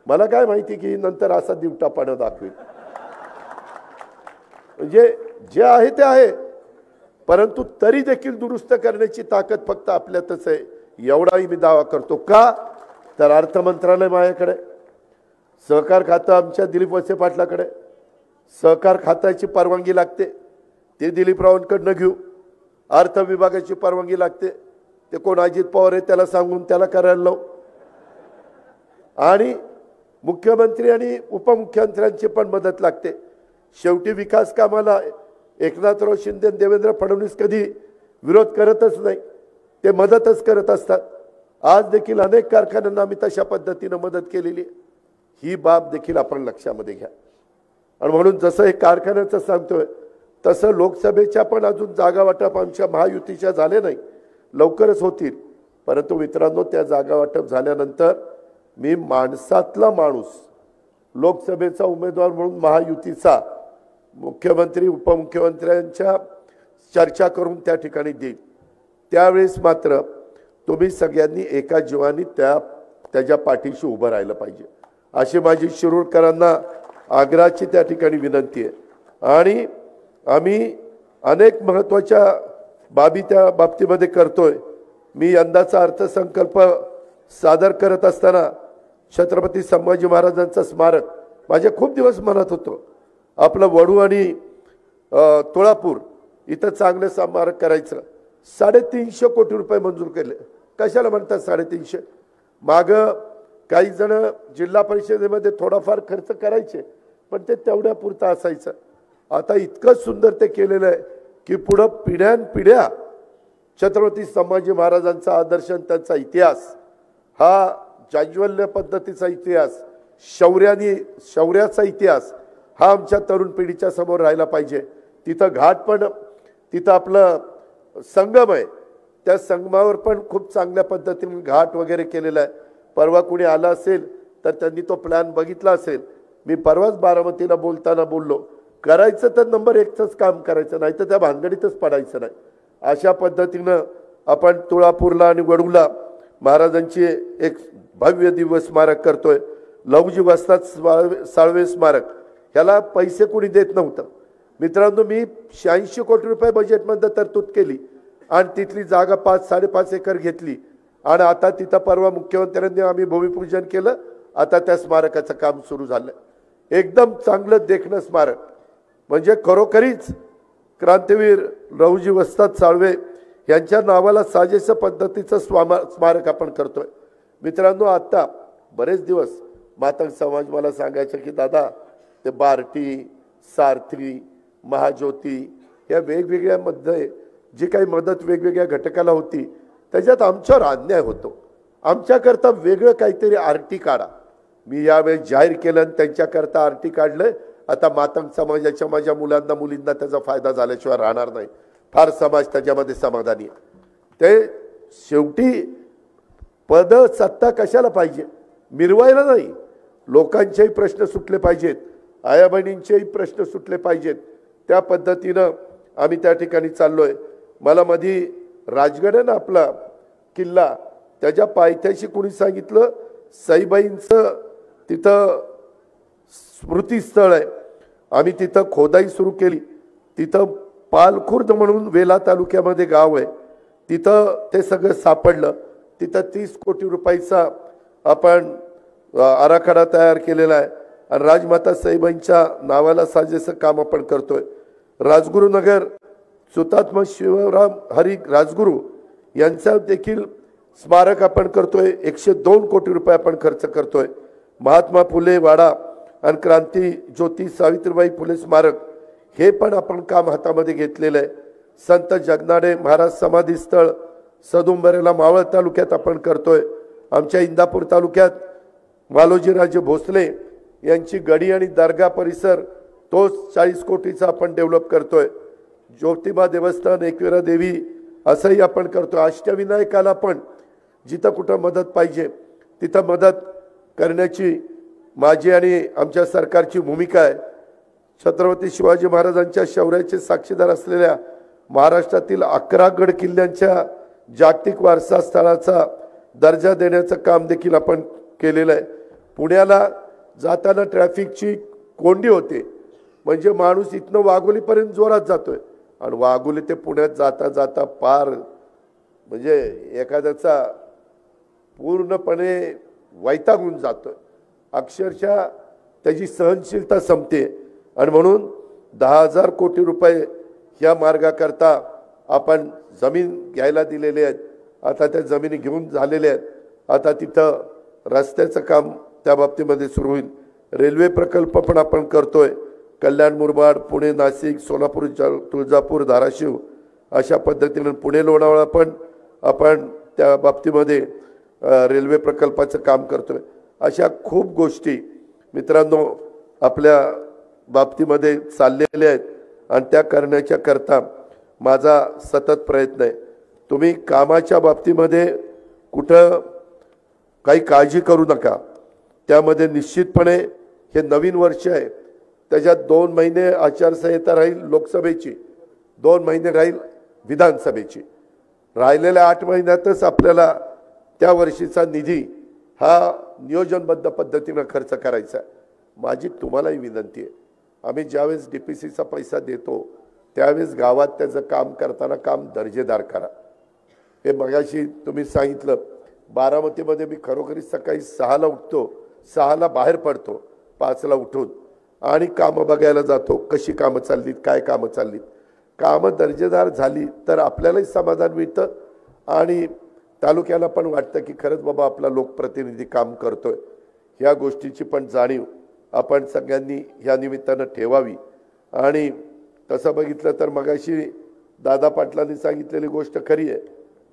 मला काय माहिती की नंतर असा दिवटापणा दाखवेल। म्हणजे जे आहे ते आहे परंतु तरी देखील दुरुस्त करण्याची ताकद फक्त आपल्यातच आहे एवढाही मी दावा करतो। का तर अर्थ मंत्रालय माझ्याकडे, सहकार खातं आमच्या दिलीप वळसे पाटलाकडे, सहकार खात्याची परवानगी लागते ते दिलीपरावांकडनं घेऊ, अर्थ विभागाची परवानगी लागते ते कोण अजित पवार आहे त्याला सांगून त्याला करायला लावू आणि मुख्यमंत्री आणि उपमुख्यमंत्र्यांची पण मदत लागते। शेवटी विकास कामाला एकनाथराव शिंदे देवेंद्र फडणवीस कधी विरोध करतच नाही, ते मदतच करत असतात। आज देखील अनेक कारखान्यांना आम्ही तशा पद्धतीने मदत केलेली आहे। ही बाब देखील आपण लक्षामध्ये घ्या। आणि म्हणून जसं हे कारखान्याचं सांगतोय तसं लोकसभेच्या पण अजून जागा वाटप आमच्या महायुतीच्या झाले नाही, लवकरच होतील। परंतु मित्रांनो त्या जागा वाटप झाल्यानंतर मी माणसातला माणूस लोकसभेचा उमेदवार म्हणून महायुतीचा मुख्यमंत्री उपमुख्यमंत्र्यांच्या चर्चा करून त्या ठिकाणी देईल। त्यावेळेस मात्र तुम्ही सगळ्यांनी एका जीवानी त्याच्या पाठीशी उभं राहिलं पाहिजे अशी माझी शिरूरकरांना आग्रहाची त्या ठिकाणी विनंती आहे। आणि आम्ही अनेक महत्त्वाच्या बाबी त्या बाबतीमध्ये करतोय। मी यंदाचा अर्थसंकल्प सादर करत असताना छत्रपती संभाजी महाराजांचं स्मारक माझ्या खूप दिवस मनात होतं। आपलं वडू आणि तुळापूर इथं चांगलं स्मारक करायचं। 350 कोटी रुपये मंजूर केले। कशाला म्हणतात 350? मागं काही जण जिल्हा परिषदेमध्ये थोडाफार खर्च करायचे पण ते तेवढ्या पुरता असायचं। आता इतकं सुंदर ते केलेलं आहे की पुढं पिढ्यानपिढ्या छत्रपती संभाजी महाराजांचा आदर्श त्यांचा इतिहास हा जाज्वल्य पद्धतीचा इतिहास शौर्याचा इतिहास हा आमच्या तरुण पिढीच्या समोर राहिला पाहिजे। तिथं घाट पण तिथं आपलं संगम आहे त्या संगमावर पण खूप चांगल्या पद्धतीने घाट वगैरे केलेला आहे। परवा कुणी आला असेल तर त्यांनी तो प्लॅन बघितला असेल। मी परवाच बारामतीला बोलताना बोललो करायचं तर नंबर 1च काम करायचं नाही तर त्या भानगडीतच पडायचं नाही। अशा पद्धतीनं आपण तुळापूरला आणि वडूला महाराजांची एक भव्य दिव्य स्मारक करतोय। लहुजी वस्ताद साळवे स्मारक ह्याला पैसे कोणी देत नव्हतं। मित्रांनो मी 86 कोटी रुपये बजेटमध्ये तरतूद केली आणि तिथली जागा 5-5.5 एकर घेतली आणि आता तिथं परवा मुख्यमंत्र्यांनी आम्ही भूमिपूजन केलं। आता त्या स्मारकाचं काम सुरू झालं। एकदम चांगलं देखणं स्मारक म्हणजे खरोखरीच क्रांतीवीर लहुजी वस्ताद साळवे यांच्या नावाला साजेशा पद्धतीचं स्मारक आपण करतोय। मित्रांनो आता बरेच दिवस मातंग समाज मला सांगायचं की दादा ते बार्टी सारथी महाज्योती या वेगवेगळ्या मध्ये जी काही मदत वेगवेगळ्या घटकाला होती त्याच्यात आमच्यावर अन्याय होतो, आमच्याकरता वेगळं काहीतरी आरटी काढा। मी यावेळी जाहीर केलं आणि त्यांच्याकरता आरटी काढलं। आता मातंग समाजाच्या माझ्या मुलांना मुलींना त्याचा फायदा झाल्याशिवाय राहणार नाही। फार समाज त्याच्यामध्ये समाधानी आहे. ते शेवटी पद सत्ता कशाला पाहिजे, मिरवायला नाही. लोकांचेही प्रश्न सुटले पाहिजेत, आया बहिणींचेही प्रश्न सुटले पाहिजेत. त्या पद्धतीनं आम्ही त्या ठिकाणी चाललोय. मला मधी राजगड आहे ना आपला किल्ला, त्याच्या पायथ्याशी कोणी सांगितलं सईबाईंचं तिथं स्मृतीस्थळ आहे. आम्ही तिथं खोदाई सुरू केली. तिथं पालखुर्द म्हणून वेला तालुक्यामध्ये गाव आहे, तिथं ते सगळं सापडलं. तिथं 30 कोटी रुपयाचा आपण आराखडा तयार केलेला आहे आणि राजमाता सईबाईंच्या नावाला साजेसं काम आपण करतोय. राजगुरुनगर हुतात्मा शिवराम हरी राजगुरू यांचा देखील स्मारक आपण करतोय. 102 कोटी रुपये आपण खर्च करतोय. महात्मा फुले वाडा आणि क्रांती ज्योती सावित्रीबाई फुले स्मारक हे पण आपण काम हातामध्ये घेतलेलं आहे. संत जगनाडे महाराज समाधी स्थळ सदुंबरेला मावळ तालुक्यात आपण करतोय. आमच्या इंदापूर तालुक्यात मालोजीराजे भोसले यांची गडी आणि दर्गा परिसर तोच 40 कोटीचा आपण डेव्हलप करतोय. ज्योतिबा देवस्थान एकविरा देवी असंही आपण करतोय. अष्टविनायकाला पण जिथं कुठं मदत पाहिजे तिथं मदत करण्याची माझी आणि आमच्या सरकारची भूमिका आहे. छत्रपती शिवाजी महाराजांच्या शौर्याचे साक्षीदार असलेल्या महाराष्ट्रातील 11 गड किल्ल्यांच्या जागतिक वारसा स्थळाचा दर्जा देण्याचं काम देखील आपण केलेलं आहे. पुण्याला जाताना ट्रॅफिकची कोंडी होते, म्हणजे माणूस इथनं वाघोलीपर्यंत जोरात जातोय आणि वाघोली ते पुण्यात जाता जाता पार म्हणजे एखाद्याचा पूर्णपणे वैतागून जातोय. अक्षरशः त्याची सहनशीलता संपते आणि म्हणून 10,000 कोटी रुपये ह्या मार्गाकरता आपण जमीन घ्यायला दिलेले आहेत. आता त्या जमिनी घेऊन झालेल्या आहेत. आता तिथं रस्त्याचं काम त्या बाबतीमध्ये सुरू होईल. रेल्वे प्रकल्प पण आपण करतोय. कल्याण मुरबाड पुणे नाशिक सोलापूर तुळजापूर धाराशिव अशा पद्धतीने पुणे लोणावळा पण आपण त्या बाबतीमध्ये रेल्वे प्रकल्पाचं काम करतोय. अशा खूप गोष्टी मित्रांनो आपल्या बाबतीमध्ये चाललेल्या आहेत आणि त्या करण्याच्या करता माझा सतत प्रयत्न आहे. तुम्ही कामाच्या बाबतीमध्ये कुठं काही काळजी करू नका. त्यामध्ये निश्चितपणे हे नवीन वर्ष आहे, त्याच्यात 2 महिने आचारसंहिता राहील लोकसभेची, 2 महिने राहील विधानसभेची. राहिलेल्या 8 महिन्यातच आपल्याला त्या वर्षीचा निधी हा नियोजनबद्ध पद्धतीनं खर्च करायचा आहे. माझी तुम्हालाही विनंती आहे, आम्ही ज्यावेळेस DPCचा पैसा देतो त्यावेळेस गावात त्याचं काम करताना काम दर्जेदार करा. हे मगाशी तुम्ही सांगितलं, बारामतीमध्ये मी खरोखरी सकाळी 6ला उठतो, 6ला बाहेर पडतो, 5ला उठून आणि कामं बघायला जातो. कशी कामं चाललीत, काय कामं चाललीत. कामं दर्जेदार झाली तर आपल्यालाही समाधान मिळतं आणि तालुक्याला पण वाटतं की खरंच बाबा आपला लोकप्रतिनिधी काम करतोय. ह्या गोष्टीची पण जाणीव आपण सगळ्यांनी ह्या निमित्तानं ठेवावी. आणि तसं बघितलं तर मगाशी दादा पाटलांनी सांगितलेली गोष्ट खरी आहे.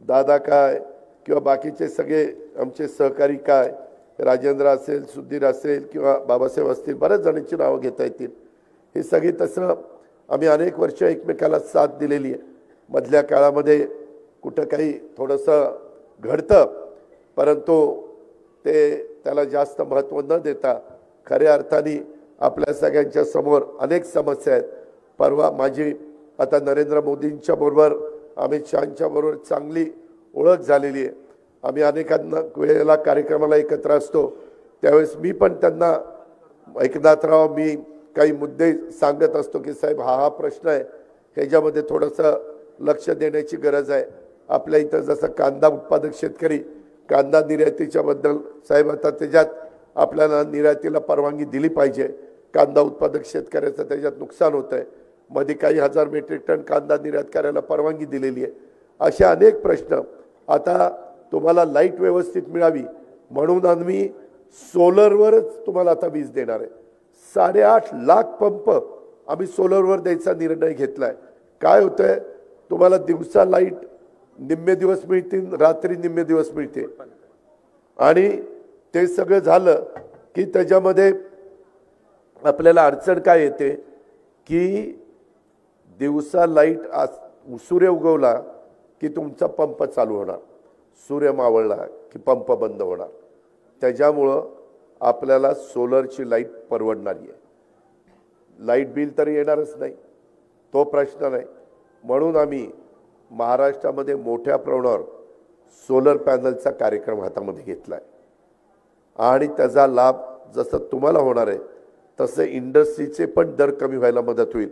दादा काय किंवा बाकीचे सगळे आमचे सहकारी काय, राजेंद्र असेल, सुधीर असेल किंवा बाबासाहेब असतील, बऱ्याच जणांची नावं घेता येतील. हे सगळे तसं आम्ही अनेक वर्ष एकमेकाला साथ दिलेली आहे. मधल्या काळामध्ये कुठं काही थोडंसं घडतं, परंतु ते त्याला जास्त महत्त्व न देता खऱ्या अर्थाने आपल्या सगळ्यांच्या समोर अनेक समस्या आहेत. परवा माझी आता नरेंद्र मोदींच्या बरोबर अमित शहांच्या बरोबर चांगली ओळख झालेली आहे. आम्ही अनेकांना वेळेला कार्यक्रमाला एकत्र असतो, त्यावेळेस मी पण त्यांना एकनाथराव मी काही मुद्दे सांगत असतो की साहेब हा प्रश्न आहे, ह्याच्यामध्ये थोडंसं लक्ष देण्याची गरज आहे. आपल्या इथं जसं कांदा उत्पादक शेतकरी कांदा निर्यातीच्या बद्दल साहेब आता त्याच्यात आपल्याला निर्यातीला परवानगी दिली पाहिजे. कांदा उत्पादक शेतकऱ्याचं त्याच्यात नुकसान होतं आहे. मध्ये काही 1000 मेट्रिक टन कांदा निर्यात करायला परवानगी दिलेली आहे. असे अनेक प्रश्न. आता तुम्हाला लाईट व्यवस्थित मिळावी म्हणून आम्ही सोलरवरच तुम्हाला आता वीज देणार आहे. 8.5 लाख पंप आम्ही सोलरवर द्यायचा निर्णय घेतला आहे. काय होतं आहे, तुम्हाला दिवसा लाईट निम्मे दिवस मिळतील, रात्री निम्मे दिवस मिळते. आणि ते सगळं झालं की त्याच्यामध्ये आपल्याला अडचण काय येते की दिवसा लाईट सूर्य उगवला की तुमचा पंप चालू होणार, सूर्य मावळला की पंप बंद होणार. त्याच्यामुळं आपल्याला सोलरची लाईट परवडणारी आहे. लाईट बिल तर येणारच नाही, तो प्रश्न नाही. म्हणून आम्ही महाराष्ट्रामध्ये मोठ्या प्रमाणावर सोलर पॅनलचा कार्यक्रम हातामध्ये घेतला आहे आणि त्याचा लाभ जसं तुम्हाला होणार आहे तसे इंडस्ट्रीचे पण दर कमी व्हायला मदत होईल.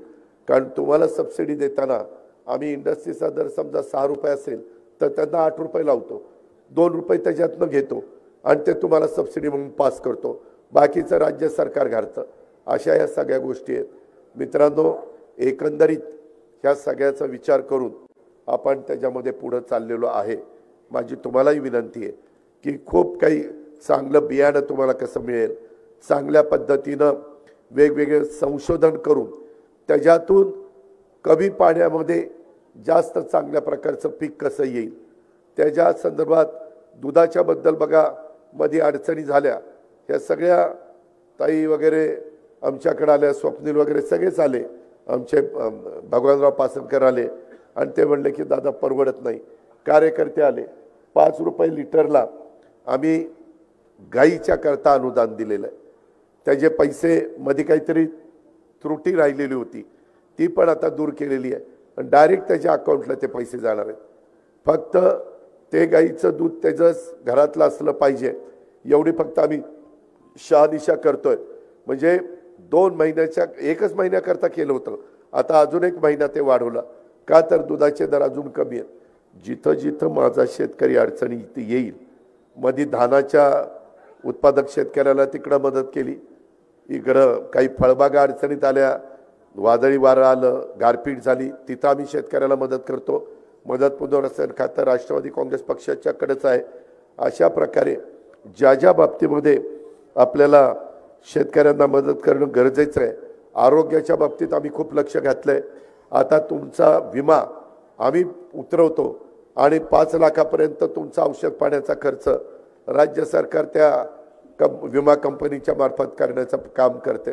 कारण तुम्हाला सबसिडी देताना आम्ही इंडस्ट्रीचा दर समजा 6 रुपये असेल तर त्यांना 8 रुपये लावतो, 2 रुपये त्याच्यातनं घेतो आणि ते तुम्हाला सबसिडी म्हणून पास करतो, बाकीचं राज्य सरकार घालतं. अशा या सगळ्या गोष्टी आहेत. मित्रांनो, एकंदरीत ह्या सगळ्याचा विचार करून आपण त्याच्यामध्ये पुढे चाललेलो आहे. माझी तुम्हालाही विनंती आहे की खूप काही चांगलं बियाणं तुम्हाला कसं मिळेल, चांगल्या पद्धतीनं वेगवेगळे संशोधन करून त्याच्यातून कमी पाण्यामध्ये जास्त चांगल्या प्रकारचं पीक कसं येईल, त्याच्या संदर्भात दुधाच्या बद्दल बघा मध्ये अडचणी झाल्या, ह्या सगळ्या ताई वगैरे आमच्याकडे आल्या, स्वप्नील वगैरे सगळेच आले, आमचे भगवानराव पासनकर आले आणि ते म्हणले की दादा परवडत नाही. कार्यकर्ते आले, 5 रुपये लिटरला आम्ही गाईच्या करता अनुदान दिलेलं आहे. त्याचे पैसे मध्ये काहीतरी त्रुटी राहिलेली होती, ती पण आता दूर केलेली आहे आणि डायरेक्ट त्याच्या अकाउंटला ते पैसे जाणार आहेत. फक्त ते गाईचं दूध त्याचं घरातलं असलं पाहिजे एवढी फक्त आम्ही शहानिशा करतोय. म्हणजे 2 महिन्याच्या 1च महिन्याकरता केलं होतं, आता अजून 1 महिना ते वाढवलं. का तर दुधाचे दर अजून कमी आहेत. जिथं जिथं माझा शेतकरी अडचणी येईल, मध्ये धानाच्या उत्पादक शेतकऱ्याला तिकडं मदत केली, इकडं काही फळबागा अडचणीत आल्या, वादळी वारं आलं, गारपीट झाली, तिथं आम्ही शेतकऱ्याला मदत करतो. मदत पुनर्वसन खातं राष्ट्रवादी काँग्रेस पक्षाच्याकडेच आहे. अशा प्रकारे ज्या ज्या बाबतीमध्ये आपल्याला शेतकऱ्यांना मदत करणं गरजेचं आहे. आरोग्याच्या बाबतीत आम्ही खूप लक्ष घातलं आहे. आता तुमचा विमा आम्ही उतरवतो आणि 5 लाखापर्यंत तुमचा औषध पाण्याचा खर्च राज्य सरकार त्या विमा कंपनीच्या मार्फत करण्याचं काम करते.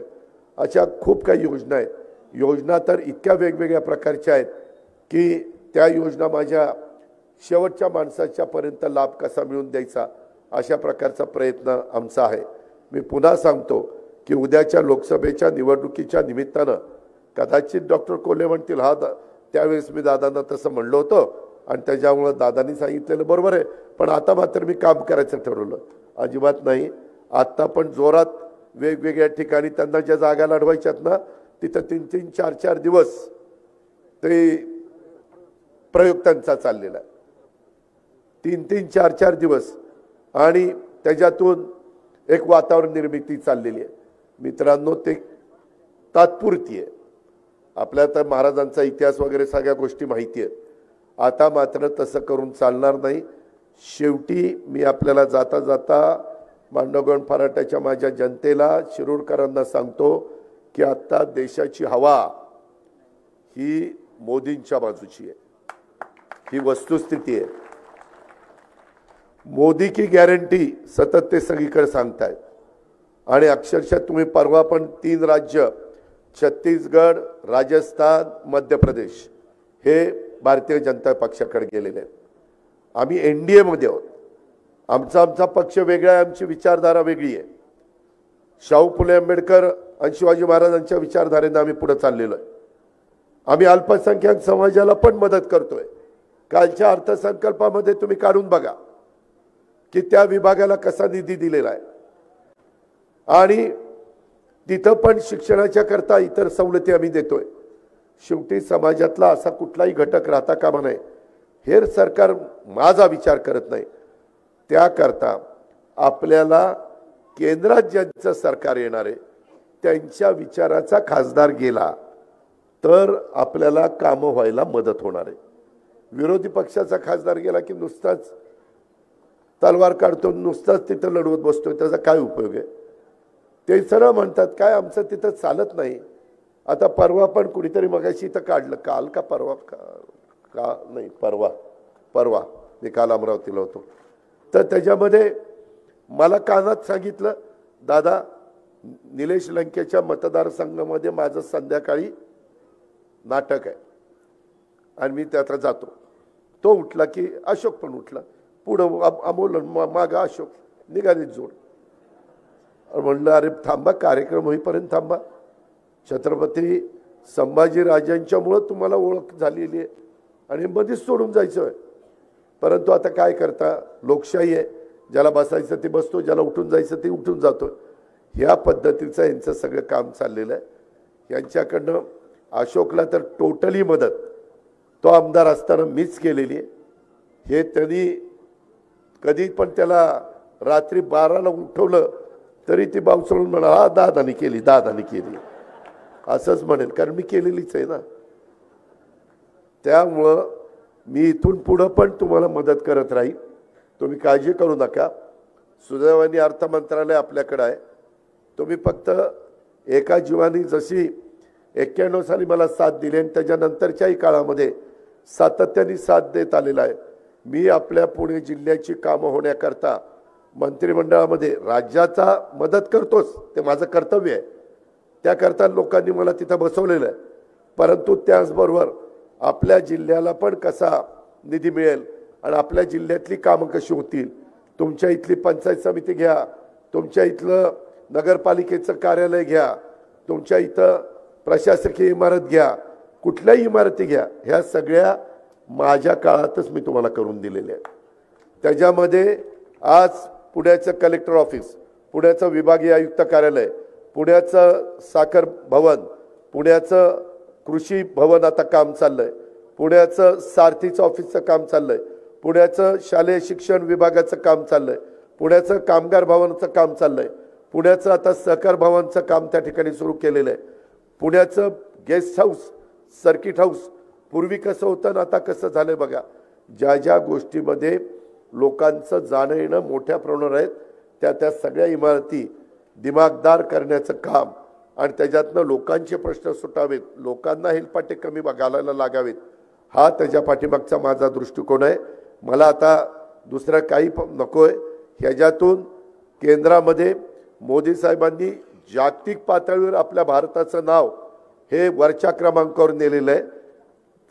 अशा खूप काही योजना आहेत. योजना तर इतक्या वेगवेगळ्या प्रकारच्या आहेत की त्या योजना माझ्या शेवटच्या माणसाच्या पर्यंत लाभ कसा मिळवून द्यायचा अशा प्रकारचा प्रयत्न आमचा आहे. मी पुन्हा सांगतो की उद्याच्या लोकसभेच्या निवडणुकीच्या निमित्तानं कदाचित डॉक्टर कोल्हे म्हणतील हा त्यावेळेस मी दादांना तसं म्हणलं होतं आणि त्याच्यामुळं दादांनी सांगितलेलं बरोबर आहे, पण आता मात्र मी काम करायचं ठरवलं. अजिबात नाही. आत्ता पण जोरात वेगवेगळ्या ठिकाणी त्यांना ज्या जागा लढवायच्यात ना तिथं 3-3, 4-4 दिवस ते प्रयोग त्यांचा चाललेला आहे. 3-3, 4-4 दिवस आणि त्याच्यातून एक वातावरण निर्मिती चाललेली आहे. मित्रांनो, ते तात्पुरती आहे. आपल्या तर महाराजांचा इतिहास वगैरे सगळ्या गोष्टी माहिती आहेत. आता मात्र तसं करून चालणार नाही. शेवटी मी आपल्याला जाता जाता मांडवगण फराट्याच्या माझ्या जनतेला, शिरूरकरांना सांगतो की आता देशाची हवा ही मोदींच्या बाजूची आहे. ही वस्तुस्थिती आहे. मोदी की गॅरंटी सतत ते सगळीकडे सांगतायत आणि अक्षरशः तुम्ही परवा पण 3 राज्य छत्तीसगड, राजस्थान, मध्य प्रदेश हे भारतीय जनता पक्षाकडे गेलेले आहेत. आम्ही NDA मध्ये आहोत. आमचा पक्ष वेगळा आहे, आमची विचारधारा वेगळी आहे. शाहू फुले आंबेडकर आणि शिवाजी महाराजांच्या विचारधारेने आम्ही पुढे चाललेलो आहे. आम्ही अल्पसंख्याक समाजाला पण मदत करतोय. कालच्या अर्थसंकल्पामध्ये तुम्ही काढून बघा की त्या विभागाला कसा निधी दिलेला आहे आणि तिथं पण शिक्षणाच्या करता इतर सवलती आम्ही देतोय. शेवटी समाजातला असा कुठलाही घटक राहता कामा नये हे सरकार माझा विचार करत नाही. त्याकरता आपल्याला केंद्रात ज्यांचं सरकार येणार आहे त्यांच्या विचाराचा खासदार गेला तर आपल्याला कामं व्हायला मदत होणार आहे. विरोधी पक्षाचा खासदार गेला की नुसताच तलवार काढतो, नुसताच तिथं लढवत बसतोय, त्याचा काय उपयोग आहे. ते सरळ म्हणतात काय आमचं तिथं चालत नाही. आता परवा पण कुणीतरी मगाशी इथं काढलं, काल का परवा का नाही परवा मी काल अमरावतीला होतो, तर त्याच्यामध्ये मला कानात सांगितलं दादा निलेश लंकेच्या मतदारसंघामध्ये माझं संध्याकाळी नाटक आहे आणि मी त्यात जातो. तो उठला की अशोक पण उठला, पुढं अमोल मागा अशोक, निघाली जोड. म्हणलं अरे थांबा, कार्यक्रम होईपर्यंत थांबा. छत्रपती संभाजीराजांच्यामुळं तुम्हाला ओळख झालेली आहे आणि मध्येच सोडून जायचं आहे. परंतु आता काय करता, लोकशाही आहे, ज्याला बसायचं ते बसतो, ज्याला उठून जायचं ते उठून जातो. ह्या पद्धतीचं यांचं सगळं काम चाललेलं आहे. यांच्याकडनं अशोकला तर टोटली मदत तो आमदार असताना मीच केलेली आहे. हे त्यांनी कधी पण त्याला रात्री 12ला उठवलं तरी ती बावचळून म्हणा, हा दादानी केली, दादानी केली, असंच म्हणेल, कारण मी केलेलीच आहे ना. त्यामुळं मी इथून पुढं पण तुम्हाला मदत करत राहील, तुम्ही काळजी करू नका. सुदैवाने अर्थ मंत्रालय आपल्याकडे आहे. तुम्ही फक्त एका जीवानी जशी 91 साली मला साथ दिली आणि त्याच्यानंतरच्याही काळामध्ये सातत्याने साथ देत आलेला आहे. मी आपल्या पुणे जिल्ह्याची कामं होण्याकरता मंत्रिमंडळामध्ये राज्याचा मदत करतोच, ते माझं कर्तव्य आहे. त्याकरता लोकांनी मला तिथं बसवलेलं आहे. परंतु त्याचबरोबर आपल्या जिल्ह्याला पण कसा निधी मिळेल आणि आपल्या जिल्ह्यातली कामं कशी होतील, तुमच्या इथली पंचायत समिती घ्या, तुमच्या इथलं नगरपालिकेचं कार्यालय घ्या, तुमच्या इथं प्रशासकीय इमारत घ्या, कुठल्याही इमारती घ्या, ह्या सगळ्या माझ्या काळातच मी तुम्हाला करून दिलेल्या आहेत. त्याच्यामध्ये आज पुण्याचं कलेक्टर ऑफिस, पुण्याचं विभागीय आयुक्त कार्यालय, पुण्याचं साखर भवन, पुण्याचं कृषी भवन आता काम चाललंय, पुण्याचं सारथीचं ऑफिसचं काम चाललंय, पुण्याचं शालेय शिक्षण विभागाचं काम चाललंय, पुण्याचं कामगार भवनाचं काम चाललंय, पुण्याचं आता सहकार भवनचं काम त्या ठिकाणी सुरू केलेलं आहे, पुण्याचं गेस्ट हाऊस, सर्किट हाऊस, पूर्वी कसं होतं आता कसं झालंय बघा. ज्या ज्या गोष्टीमध्ये लोकांचं जाणं येणं मोठ्या प्रमाणावर आहेत त्या सगळ्या इमारती दिमागदार करण्याचं काम आणि त्याच्यातनं लोकांचे प्रश्न सुटावेत, लोकांना हेलपाटे कमी घालायला लागावेत, हा त्याच्या पाठीमागचा माझा दृष्टिकोन आहे. मला आता दुसरं काही नकोय. ह्याच्यातून केंद्रामध्ये मोदी साहेबांनी जागतिक पातळीवर आपल्या भारताचं नाव हे वरच्या क्रमांकावर नेलेलं आहे.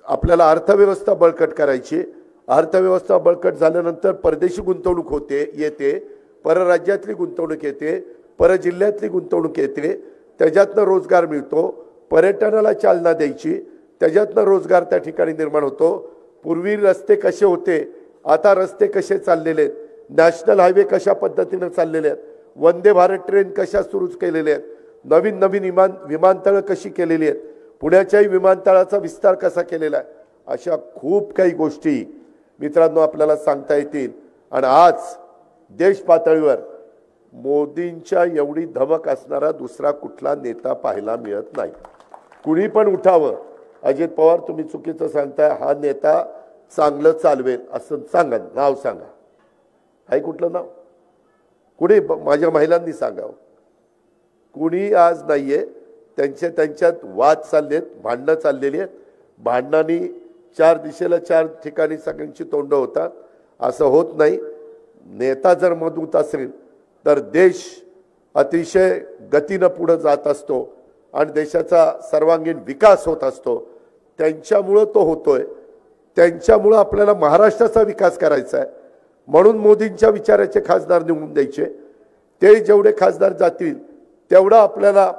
आपल्याला अर्थव्यवस्था बळकट करायची. अर्थव्यवस्था बळकट झाल्यानंतर परदेशी गुंतवणूक होते येते, परराज्यातली गुंतवणूक येते, परजिल्ह्यातली गुंतवणूक येते, त्याच्यातनं रोजगार मिळतो, पर्यटनाला चालना द्यायची, त्याच्यातनं रोजगार त्या ठिकाणी निर्माण होतो. पूर्वी रस्ते कसे होते, आता रस्ते कसे चाललेले आहेत, नॅशनल हायवे कशा पद्धतीने चाललेले आहेत, वंदे भारत ट्रेन कशा सुरू केलेल्या आहेत, नवीन नवीन विमानतळं कशी केलेली आहेत, पुण्याच्याही विमानतळाचा विस्तार कसा केलेला आहे, अशा खूप काही गोष्टी मित्रांनो आपल्याला सांगता येतील. आणि आज देश पातळीवर मोदींच्या एवढी धमक असणारा दुसरा कुठला नेता पाहायला मिळत नाही. कुणी पण उठावं, अजित पवार तुम्ही चुकीचं सांगताय, हा नेता चांगलं चालवेल असं सांगा, नाव सांगा, आहे कुठलं नाव, कुणी माझ्या महिलांनी सांगावं. कुणी आज नाहीये. त्यांच्यात वाद चाललेत, भांडणं चाललेली आहेत. भांडणांनी चार दिशेला चार ठिकाणी सगळ्यांची तोंड होतात, असं होत नाही. नेता जर मजबूत असेल तर देश अतिशय गतीनं पुढे जात असतो आणि देशाचा सर्वांगीण विकास होत असतो. त्यांच्यामुळं तो होतोय. त्यांच्यामुळं आपल्याला महाराष्ट्राचा विकास करायचा आहे. म्हणून मोदींच्या विचाराचे खासदार निवडून द्यायचे. ते जेवढे खासदार जातील तेवढा आपल्याला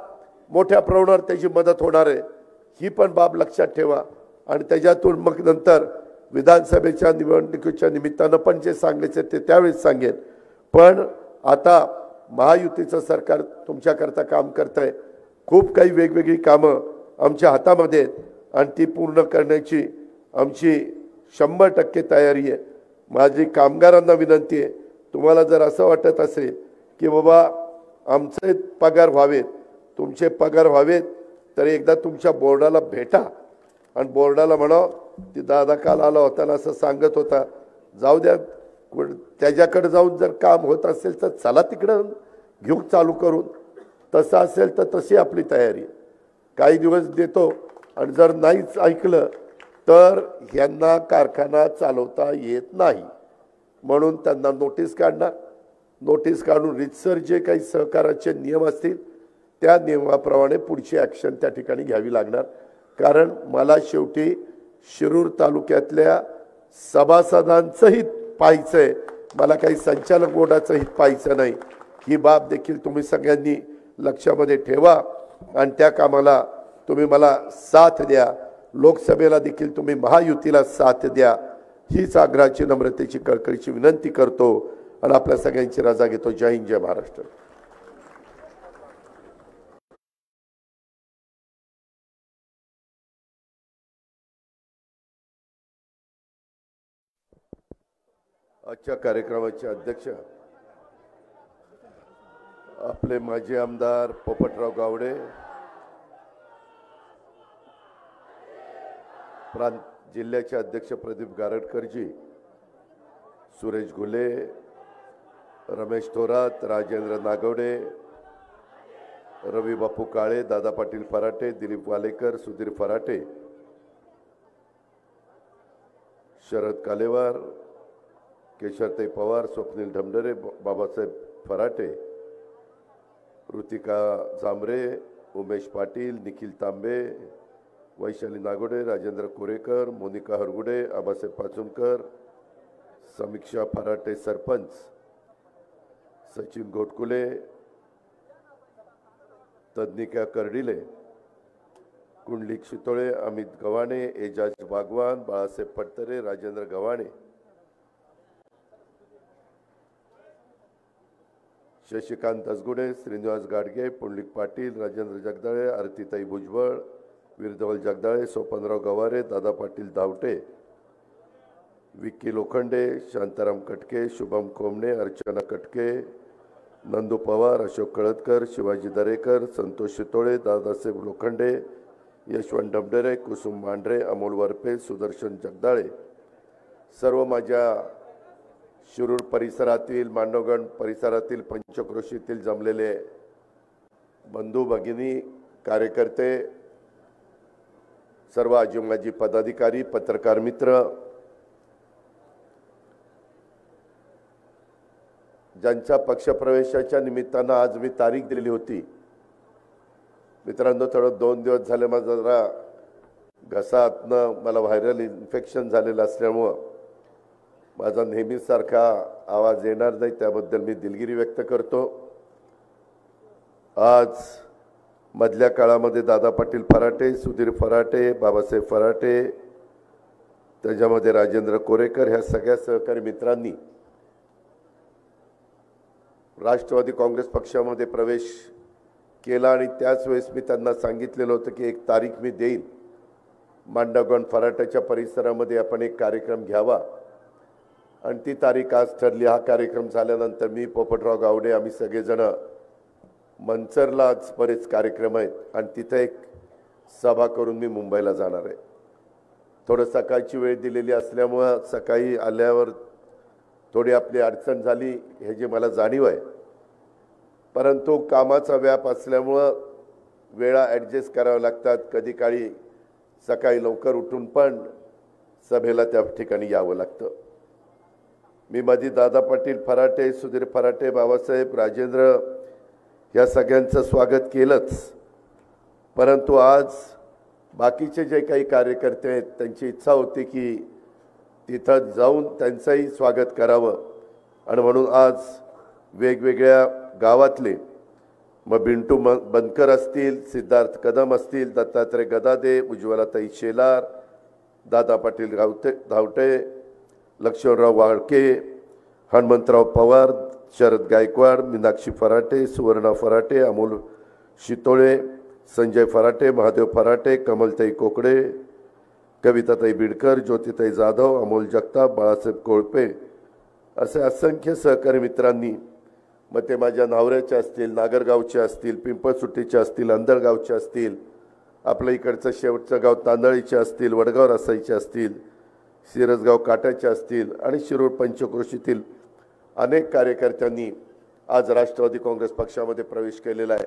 मोठ्या प्रमाणावर त्याची मदत होणार आहे, ही पण बाब लक्षात ठेवा. आणि त्याच्यातून मग नंतर विधानसभेच्या निवडणुकीच्या निमित्तानं पण जे सांगायचे ते त्यावेळेस सांगेन. पण आता महायुतीचं सरकार तुमच्याकरता काम करत आहे. खूप काही वेगवेगळी कामं आमच्या हातामध्ये आहेत आणि ती पूर्ण करण्याची आमची 100% तयारी आहे. माझी कामगारांना विनंती आहे, तुम्हाला जर असं वाटत असेल की बाबा आमचे पगार व्हावेत, तुमचे पगार व्हावेत, तर एकदा तुमच्या बोर्डाला भेटा आणि बोर्डाला म्हणावं ती दादा काल आला होता ना असं सांगत होता, जाऊ द्या, त्याच्याकडे जाऊन जर काम होत असेल तर चला तिकडं घेऊ चालू करून. तसं असेल तर तशी आपली तयारी. काही दिवस देतो आणि जर नाहीच ऐकलं तर ह्यांना कारखाना चालवता येत नाही, म्हणून त्यांना नोटीस काढणार. नोटीस काढून रितसर जे काही सहकाराचे नियम असतील त्या नियमाप्रमाणे पुढची ॲक्शन त्या ठिकाणी घ्यावी लागणार. कारण मला शेवटी शिरूर तालुक्यातल्या सभासदांचं हित पाहायचंय, मला काही संचालक बोर्डाचं हित पाहायचं नाही। ही बाब देखील तुम्ही सगळ्यांनी लक्षामध्ये ठेवा आणि त्या कामाला तुम्ही मला साथ द्या। लोकसभेला देखील तुम्ही महायुतीला साथ द्या, हीच आग्रहाची नम्रतेची कळकळीची विनंती करतो आणि आपल्या सगळ्यांची रजा घेतो। जय हिंद, जय महाराष्ट्र। आजच्या कार्यक्रमाचे अध्यक्ष आपले माजी आमदार पोपटराव गावडे, प्रांत जिल्ह्याचे अध्यक्ष प्रदीप गारटकरजी, सुरेश घुले, रमेश थोरात, राजेंद्र नागवडे, रवी बापू काळे, दादा पाटील फराटे, दिलीप वालेकर, सुधीर फराटे, शरद कालेवार, केशरताई पवार, स्वप्नील ढमढरे, बाबासाहेब फराटे, ऋतिका जांभरे, उमेश पाटील, निखिल तांबे, वैशाली नागोडे, राजेंद्र कोरेकर, मोनिका हरगुडे, आबासाहेब पाचुमकर, समीक्षा फराटे सरपंच, सचिन घोटकुले, तज्ञिका कर्डिले, कुंडलिक शितोळे, अमित गव्हाणे, एजाज बागवान, बाळासाहेब पटतरे, राजेंद्र गव्हाणे, शशिकांत दसगुडे, श्रीनिवास गाडगे, पुंडलिक पाटील, राजेंद्र जगदाळे, आरतीताई भुजबळ, वीरधवल जगदाळे, सोपनराव गवारे, दादा पाटील धावटे, विक्की लोखंडे, शांताराम कटके, शुभम कोमणे, अर्चना कटके, नंदू पवार, अशोक कळतकर, शिवाजी दरेकर, संतोष शितोळे, दादासाहेब लोखंडे, यशवंत डबडरे, कुसुम मांढरे, अमोल वरपे, सुदर्शन जगदाळे, सर्व माझ्या शिरूर परिसरातील, मांडवगण परिसरातील, पंचक्रोशीतील जमलेले बंधू भगिनी, कार्यकर्ते, सर्व आजी पदाधिकारी, पत्रकार मित्र, ज्यांच्या पक्षप्रवेशाच्या निमित्तानं आज मी तारीख दिली होती। मित्रांनो, थोडं 2 दिवस झाले माझा जरा घसातनं मला व्हायरल इन्फेक्शन झालेलं असल्यामुळं माझा नेहमीसारखा आवाज येणार नाही, त्याबद्दल मी दिलगिरी व्यक्त करतो। आज मधल्या काळामध्ये दादा पाटील फराटे, सुधीर फराटे, बाबासाहेब फराटे, त्याच्यामध्ये राजेंद्र कोरेकर, ह्या सगळ्या सहकारी मित्रांनी राष्ट्रवादी काँग्रेस पक्षामध्ये प्रवेश केला आणि त्याच वेळेस मी त्यांना सांगितलेलं होतं की एक तारीख मी देईन, मांडवगण फराट्याच्या परिसरामध्ये आपण एक कार्यक्रम घ्यावा आणि ती तारीख आज ठरली। हा कार्यक्रम झाल्यानंतर मी, पोपटराव गावडे, आम्ही सगळेजण मंचरला आज बरेच कार्यक्रम आहेत आणि तिथे एक सभा करून मी मुंबईला जाणार आहे। थोडं सकाळची वेळ दिलेली असल्यामुळं सकाळी आल्यावर थोडी आपली अडचण झाली, हे जे मला जाणीव आहे, परंतु कामाचा व्याप असल्यामुळं वेळा ॲडजस्ट कराव्या लागतात। कधी काळी सकाळी लवकर उठून पण सभेला त्या ठिकाणी यावं लागतं। मी माझी दादा पाटील फराटे, सुधीर फराटे, बाबासाहेब, राजेंद्र या सगळ्यांचं स्वागत केलंच, परंतु आज बाकीचे जे काही कार्यकर्ते आहेत त्यांची इच्छा होती की तिथं जाऊन त्यांचंही स्वागत करावं आणि म्हणून आज वेगवेगळ्या गावातले, मग बिंटू बनकर असतील, सिद्धार्थ कदम असतील, दत्तात्रय गदादे, उज्ज्वलाताई शेलार, दादा पाटील धावटे, लक्ष्मणराव वाळके, हनुमंतराव पवार, शरद गायकवाड, मीनाक्षी फराटे, सुवर्णा फराटे, अमोल शितोळे, संजय फराटे, महादेव फराटे, कमलताई कोकडे, कविताताई बिडकर, ज्योतिताई जाधव, अमोल जगताप, बाळासाहेब कोळपे, असे असंख्य सहकारी मित्रांनी, मग ते माझ्या नावऱ्याचे असतील, नागरगावचे असतील, पिंपळसुट्टीचे असतील, अंधळगावचे असतील, आपल्या इकडचं शेवटचं गाव तांदळीचे असतील, वडगाव रसाईचे असतील, सिरसगाव काट्याचे असतील आणि शिरूर पंचक्रोशीतील अनेक कार्यकर्त्यांनी आज राष्ट्रवादी काँग्रेस पक्षामध्ये प्रवेश केलेला आहे।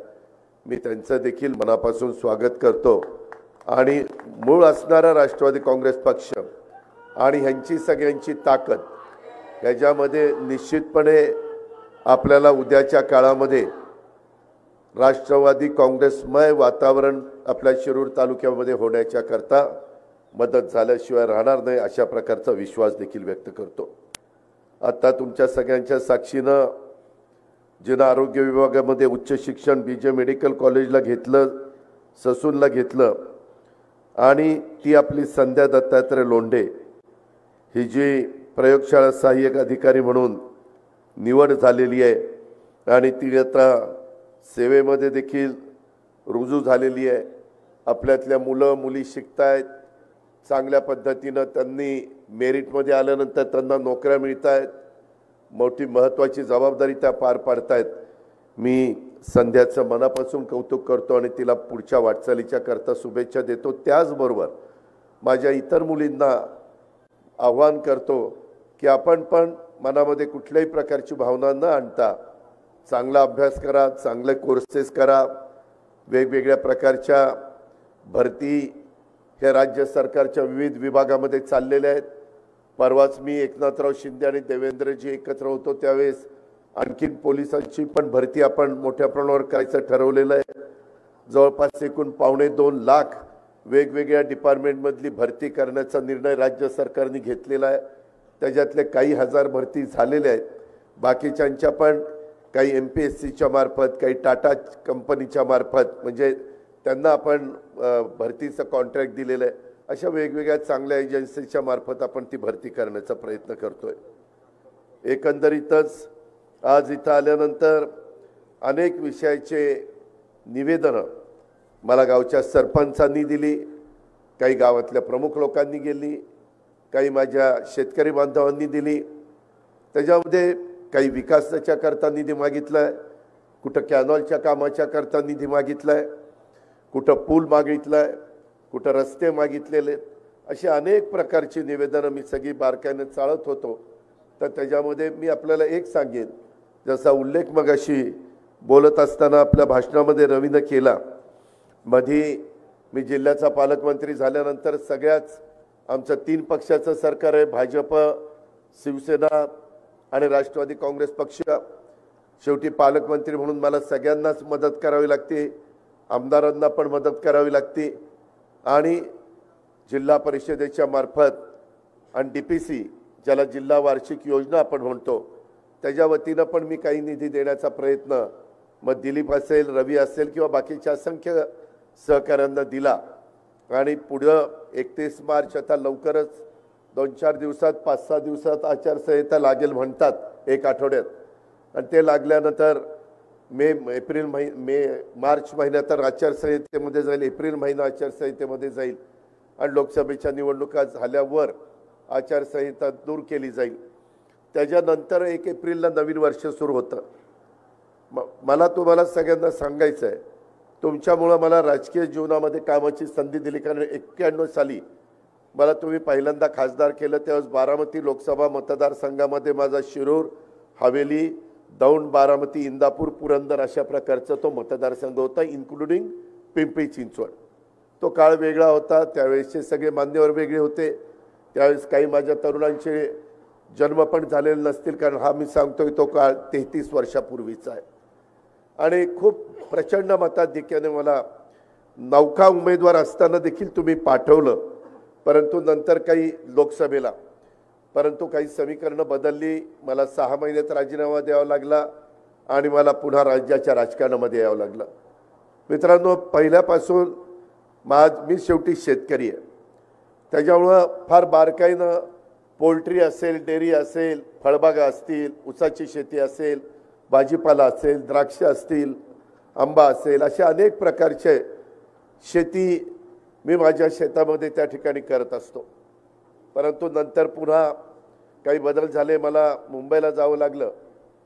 मी त्यांचं देखील मनापासून स्वागत करतो आणि मूळ असणारा राष्ट्रवादी काँग्रेस पक्ष आणि ह्यांची सगळ्यांची ताकद ह्याच्यामध्ये निश्चितपणे आपल्याला उद्याच्या काळामध्ये राष्ट्रवादी काँग्रेसमय वातावरण आपल्या शिरूर तालुक्यामध्ये होण्याच्या करता मदत झाल्याशिवाय राहणार नाही अशा प्रकारचा विश्वास देखील व्यक्त करतो। आता तुमच्या सगळ्यांच्या साक्षीनं जिना आरोग्य विभागामध्ये उच्च शिक्षण बीजे मेडिकल कॉलेजला घेतलं, ससूनला घेतलं आणि ती आपली संध्या दत्तात्रय लोंढे ही जी प्रयोगशाळा सहाय्यक अधिकारी म्हणून निवड झालेली आहे आणि ती आता सेवेमध्ये देखील रुजू झालेली आहे। आपल्यातल्या मुलं मुली शिकतायत, चांगल्या पद्धतीनं त्यांनी मेरिटमध्ये आल्यानंतर त्यांना नोकऱ्या मिळतायत, मोठी महत्त्वाची जबाबदारी त्या पार पाडतायत। मी संध्याचं मनापासून कौतुक करतो आणि तिला पुढच्या वाटचालीच्या करता शुभेच्छा देतो। त्याचबरोबर माझ्या इतर मुलींना आव्हान करतो की आपण पण मनामध्ये कुठल्याही प्रकारची भावना न आणता चांगला अभ्यास करा, चांगले कोर्सेस करा, वेगवेगळ्या प्रकारच्या भरती हे राज्य सरकारच्या विविध विभागामध्ये चाललेल्या आहेत। परवाच मी एकनाथराव शिंदे आणि देवेंद्रजी एकत्र होतो त्यावेळेस आणखीन पोलिसांची पण भरती आपण मोठ्या प्रमाणावर करायचं ठरवलेलं आहे। जवळपास एकूण 2.25 लाख वेगवेगळ्या डिपार्टमेंटमधली भरती करण्याचा निर्णय राज्य सरकारने घेतलेला आहे। त्याच्यातले काही हजार भरती झालेल्या आहेत, बाकीच्यांच्या पण काही MPSCच्या मार्फत, काही टाटा कंपनीच्या मार्फत म्हणजे त्यांना आपण भरतीचं कॉन्ट्रॅक्ट दिलेलं आहे। अशा वेगवेगळ्या चांगल्या एजन्सीच्या मार्फत आपण ती भरती करण्याचा प्रयत्न करतोय। एकंदरीतच आज इथं आल्यानंतर अनेक विषयाचे निवेदनं मला गावच्या सरपंचांनी दिली, काही गावातल्या प्रमुख लोकांनी गेली, काही माझ्या शेतकरी बांधवांनी दिली। त्याच्यामध्ये काही विकासाच्या करता निधी मागितलाय, कुठं कॅनॉलच्या कामाच्या करता निधी मागितलाय, कुठं पूल मागितलाय, कुठं रस्ते मागितलेले, अशी अनेक प्रकारची निवेदनं मी सगळी बारकाईने चाळत होतो। तर त्याच्यामध्ये मी आपल्याला एक सांगेन, जसा उल्लेख मगाशी बोलत असताना आपल्या भाषणामध्ये रवीनं केला, मध्ये मी जिल्ह्याचा पालकमंत्री झाल्यानंतर सगळ्याच आमचं 3 पक्षाचं सरकार आहे, भाजप, शिवसेना आणि राष्ट्रवादी काँग्रेस पक्ष। शेवटी पालकमंत्री म्हणून मला सगळ्यांनाच मदत करावी लागते, आमदारांना पण मदत करावी लागते आणि जिल्हा परिषदेच्या मार्फत आणि DPC ज्याला जिल्हा वार्षिक योजना आपण म्हणतो त्याच्या वतीनं पण मी काही निधी देण्याचा प्रयत्न मग दिलीप असेल, रवी असेल किंवा बाकीच्या असंख्य सहकाऱ्यांना दिला। आणि पुढं 31 मार्च आता लवकरच 2-4 दिवसात 5-6 दिवसात आचारसंहिता लागेल म्हणतात, 1 आठवड्यात, आणि ते लागल्यानंतर मार्च महिन्यात तर आचारसंहितेमध्ये जाईल, एप्रिल महिना आचारसंहितेमध्ये जाईल आणि लोकसभेच्या निवडणुका झाल्यावर आचारसंहिता दूर केली जाईल। त्याच्यानंतर 1 एप्रिलला नवीन वर्ष सुरू होतं। मला तुम्हाला सगळ्यांना सांगायचं आहे, तुमच्यामुळं मला राजकीय जीवनामध्ये कामाची संधी दिली, कारण 91 साली मला तुम्ही पहिल्यांदा खासदार केलं, त्यावेळेस बारामती लोकसभा मतदारसंघामध्ये माझा शिरूर, हवेली, दौंड, बारामती, इंदापूर, पुरंदर अशा प्रकारचा तो मतदारसंघ होता, इन्क्लुडिंग पिंपरी चिंचवड। तो काळ वेगळा होता, त्यावेळेसचे सगळे मान्यवर वेगळे होते, त्यावेळेस काही माझ्या तरुणांचे जन्म पण झालेले नसतील, कारण हा मी सांगतोय तो काळ 33 वर्षापूर्वीचा आहे। आणि खूप प्रचंड मताधिक्याने मला नौका उमेदवार असताना देखील तुम्ही पाठवलं, परंतु नंतर काही लोकसभेला परंतु काही समीकरणं बदलली, मला 6 महिन्यात राजीनामा द्यावा लागला आणि मला पुन्हा राज्याच्या राजकारणामध्ये यावं लागलं। मित्रांनो, पहिल्यापासून मी शेवटी शेतकरी आहे, त्याच्यामुळं फार बारकाईनं पोल्ट्री असेल, डेअरी असेल, फळबागा असतील, ऊसाची शेती असेल, भाजीपाला असेल, द्राक्ष असतील, आंबा असेल, अशा अनेक प्रकारचे शेती मी माझ्या शेतामध्ये त्या ठिकाणी करत असतो। परंतु नंतर पुन्हा काही बदल झाले, मला मुंबईला जावं लागलं,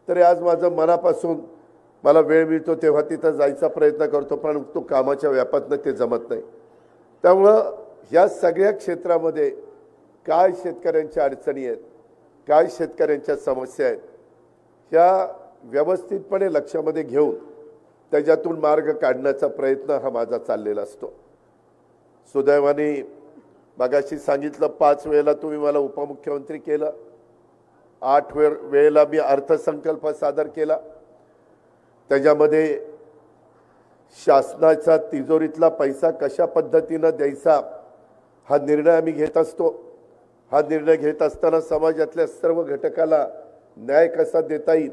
तरी आज माझं मनापासून मला वेळ मिळतो तेव्हा तिथं जायचा प्रयत्न करतो, पण तो कामाच्या व्यापातनं ते जमत नाही। त्यामुळं ह्या सगळ्या क्षेत्रामध्ये काय शेतकऱ्यांच्या अडचणी आहेत, काय शेतकऱ्यांच्या समस्या आहेत, ह्या व्यवस्थितपणे लक्षामध्ये घेऊन त्याच्यातून मार्ग काढण्याचा प्रयत्न हा माझा चाललेला असतो। सुदैवाने मगाशी सांगितलं 5 वेळेला तुम्ही मला उपमुख्यमंत्री केलं, 8 वेळेला मी अर्थसंकल्प सादर केला, त्याच्यामध्ये शासनाचा तिजोरीतला पैसा कशा पद्धतीनं द्यायचा हा निर्णय आम्ही घेत असतो। हा निर्णय घेत असताना समाजातल्या सर्व घटकाला न्याय कसा देता येईल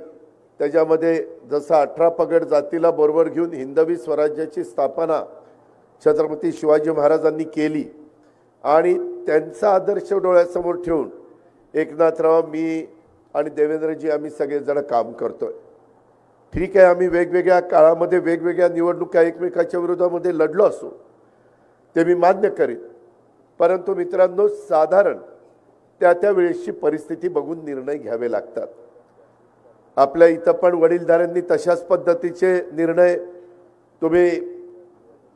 त्याच्यामध्ये जसं 18 पगड जातीला बरोबर घेऊन हिंदवी स्वराज्याची स्थापना छत्रपती शिवाजी महाराजांनी केली आणि त्यांचा आदर्श डोळ्यासमोर ठेवून एकनाथराव, मी आणि देवेंद्रजी आम्ही सगळेजण काम करतोय। ठीक आहे, आम्ही वेगवेगळ्या काळामध्ये वेगवेगळ्या निवडणुका एकमेकाच्या विरोधामध्ये लढलो असो, ते मी मान्य करेन, परंतु मित्रांनो साधारण त्या वेळेची परिस्थिती बघून निर्णय घ्यावे लागतात। आपल्या इथं पण वडीलधाऱ्यांनी तशाच पद्धतीचे निर्णय तुम्ही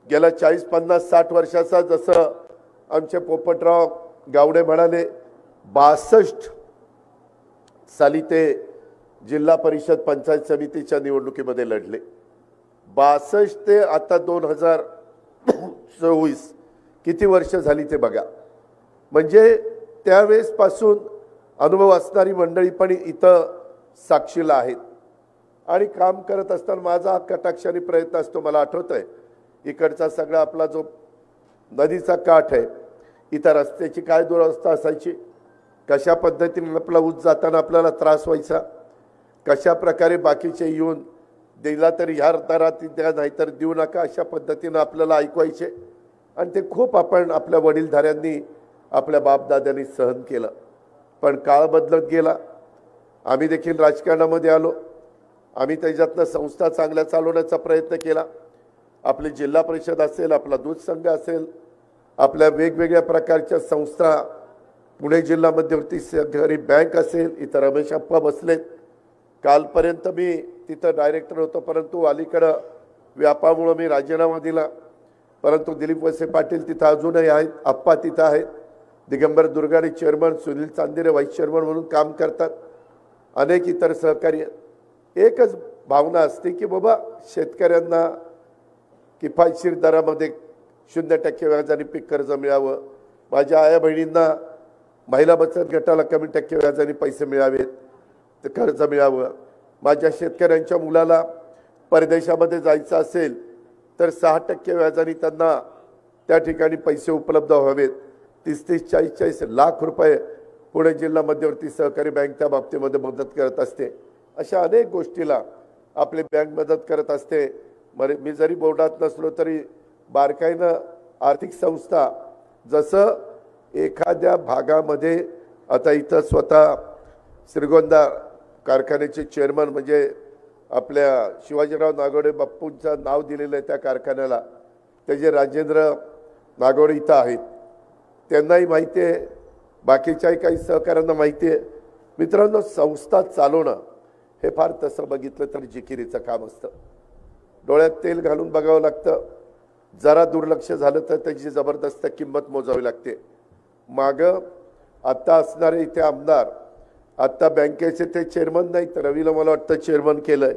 गेल्या 40, 50, 60 वर्षाचा जसं आमचे पोपटराव गावडे म्हणाले 62 साली ते जिल्हा परिषद पंचायत समितीच्या निवडणुकीमध्ये लढले। 62 ते आता 2024 किती वर्ष झाली ते बघा। म्हणजे त्यावेळेस पासून अनुभव असणारी मंडळी पण इथं साक्षीला आहेत आणि काम करत असताना माझा कटाक्षाने प्रयत्न असतो। मला आठवतंय इकडचा सगळा आपला जो नदीचा काठ आहे, इथं रस्त्याची काय दुरवस्था असायची, कशा पद्धतीने आपला ऊस जाताना आपल्याला त्रास व्हायचा, कशा प्रकारे बाकीचे येऊन दिला तरी ह्या दरात द्या नाहीतर देऊ नका अशा पद्धतीने आपल्याला ऐकवायचे आणि ते खूप आपण आपल्या वडीलधाऱ्यांनी आपल्या बापदाद्यांनी सहन केलं। पण काळ बदलत गेला, आम्ही देखील राजकारणामध्ये आलो, आम्ही त्याच्यातनं संस्था चांगल्या चालवण्याचा प्रयत्न केला। आपली जिल्हा परिषद असेल, आपला दूध संघ असेल, आपल्या वेगवेगळ्या प्रकारच्या संस्था, पुणे जिल्हा मध्यवर्ती सहकारी बँक असेल, इथं रमेश अप्पा बसलेत, कालपर्यंत मी तिथं डायरेक्टर होतो, परंतु अलीकडं व्यापामुळे मी राजीनामा दिला, परंतु दिलीप वळसे पाटील तिथं अजूनही आहेत, अप्पा तिथं आहेत, Digambar Durgade chairman, Sunil Chandere vice chairman म्हणून काम करतात, अनेक इतर सहकारी आहेत। एकच भावना असते की बाबा शेतकऱ्यांना किफायतशीर दरामध्ये 0% व्याजाने पीक कर्ज मिळावं, माझ्या आया बहिणींना महिला बचत गटाला कमी टक्के व्याजाने पैसे मिळावेत, ते कर्ज मिळावं, माझ्या शेतकऱ्यांच्या मुलाला परदेशामध्ये जायचं असेल तर 6% व्याजाने त्यांना त्या ठिकाणी पैसे उपलब्ध व्हावेत। 30-30, 40-40 लाख रुपये पुणे जिल्हा मध्यवर्ती सहकारी बँक त्या बाबतीमध्ये मदत करत असते। अशा अनेक गोष्टीला आपली बँक मदत करत असते। मी जरी बोर्डात नसलो तरी बारकाईनं आर्थिक संस्था जसं एखाद्या भागामध्ये आता इथं स्वतः श्रीगोंदा कारखान्याचे चेअरमन म्हणजे आपल्या शिवाजीराव नागोडे बाप्पूंचं नाव दिलेलं आहे त्या कारखान्याला, त्याचे राजेंद्र नागोडे इथं आहेत, त्यांनाही माहिती आहे, बाकीच्याही काही सहकाऱ्यांना माहिती आहे। मित्रांनो संस्था चालवणं हे फार तसं बघितलं तर जिकिरीचं काम असतं, डोळ्यात तेल घालून बघावं लागतं, जरा दुर्लक्ष झालं तर त्याची जबरदस्त किंमत मोजावी लागते। मागं आत्ता असणारे इथे आमदार, आत्ता बँकेचे ते चेअरमन नाही तर रवीला मला वाटतं चेअरमन केलं आहे,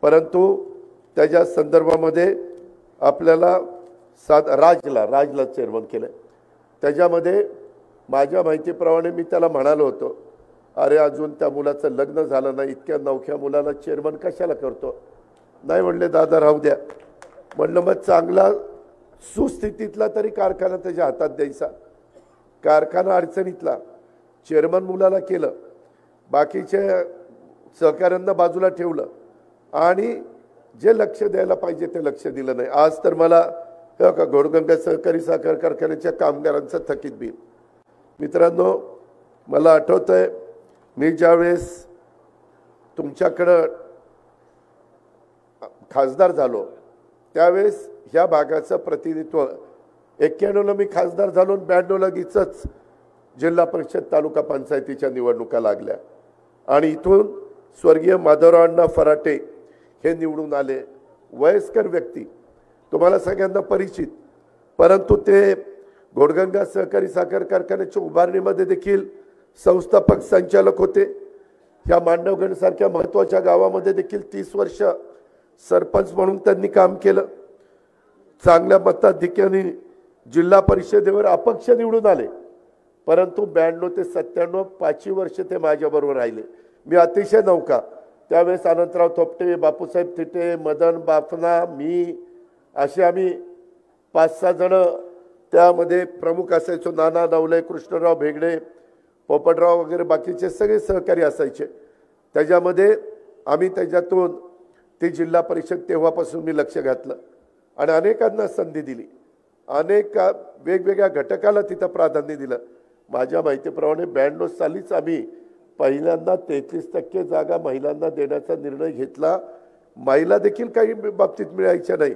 परंतु त्याच्या संदर्भामध्ये आपल्याला राजला चेअरमन केलं आहे। त्याच्यामध्ये माझ्या माहितीप्रमाणे मी त्याला म्हणालो होतो, अरे अजून त्या मुलाचं लग्न झालं नाही, इतक्या नवख्या मुलाला चेअरमन कशाला करतो? नाही म्हणले दादा राहू द्या। म्हणलं मग चांगला सुस्थितीतला तरी कारखाना त्याच्या हातात द्यायचा, कारखाना अडचणीतला चेअरमन मुलाला केलं, बाकीच्या सहकाऱ्यांना बाजूला ठेवलं आणि जे लक्ष द्यायला पाहिजे ते लक्ष दिलं नाही। आज तर मला घोडगंगा सहकारी साखर कारखान्याच्या कामगारांचं थकीत बिल, मित्रांनो मला आठवतंय मी ज्यावेळेस तुमच्याकडं खासदार झालो त्यावेळेस ह्या भागाचं प्रतिनिधित्व 91ला मी खासदार झालो, 92 लगेचच जिल्हा परिषद तालुका पंचायतीच्या निवडणुका लागल्या आणि इथून स्वर्गीय माधवराव अण्णा फराटे हे निवडून आले, वयस्कर व्यक्ती, तुम्हाला सगळ्यांना परिचित, परंतु ते घोडगंगा सहकारी साखर कारखान्याच्या उभारणीमध्ये देखील संस्थापक संचालक होते। या मांडवगडसारख्या महत्त्वाच्या गावामध्ये देखील 30 वर्ष सरपंच म्हणून त्यांनी काम केलं, चांगल्या मताधिक्याने जिल्हा परिषदेवर अपक्ष निवडून आले, परंतु 92 ते 97 5 वर्ष ते माझ्याबरोबर राहिले। मी अतिशय नौका, त्यावेळेस अनंतराव थोपटे, बापूसाहेब थिटे, मदन बाफना, मी असे आम्ही 5-6 जण त्यामध्ये प्रमुख असायचो नाना नवले, कृष्णराव भेगडे, पोपटराव वगैरे बाकीचे सगळे सहकारी असायचे. त्याच्यामध्ये आम्ही त्याच्यातून ती जिल्हा परिषद तेव्हापासून मी लक्ष घातलं आणि अनेकांना संधी दिली. अनेक वेगवेगळ्या घटकाला तिथं प्राधान्य दिलं. माझ्या माहितीप्रमाणे 92 सालीच आम्ही पहिल्यांदा 33% जागा महिलांना देण्याचा निर्णय घेतला. महिला देखील काही बाबतीत मिळायच्या नाही.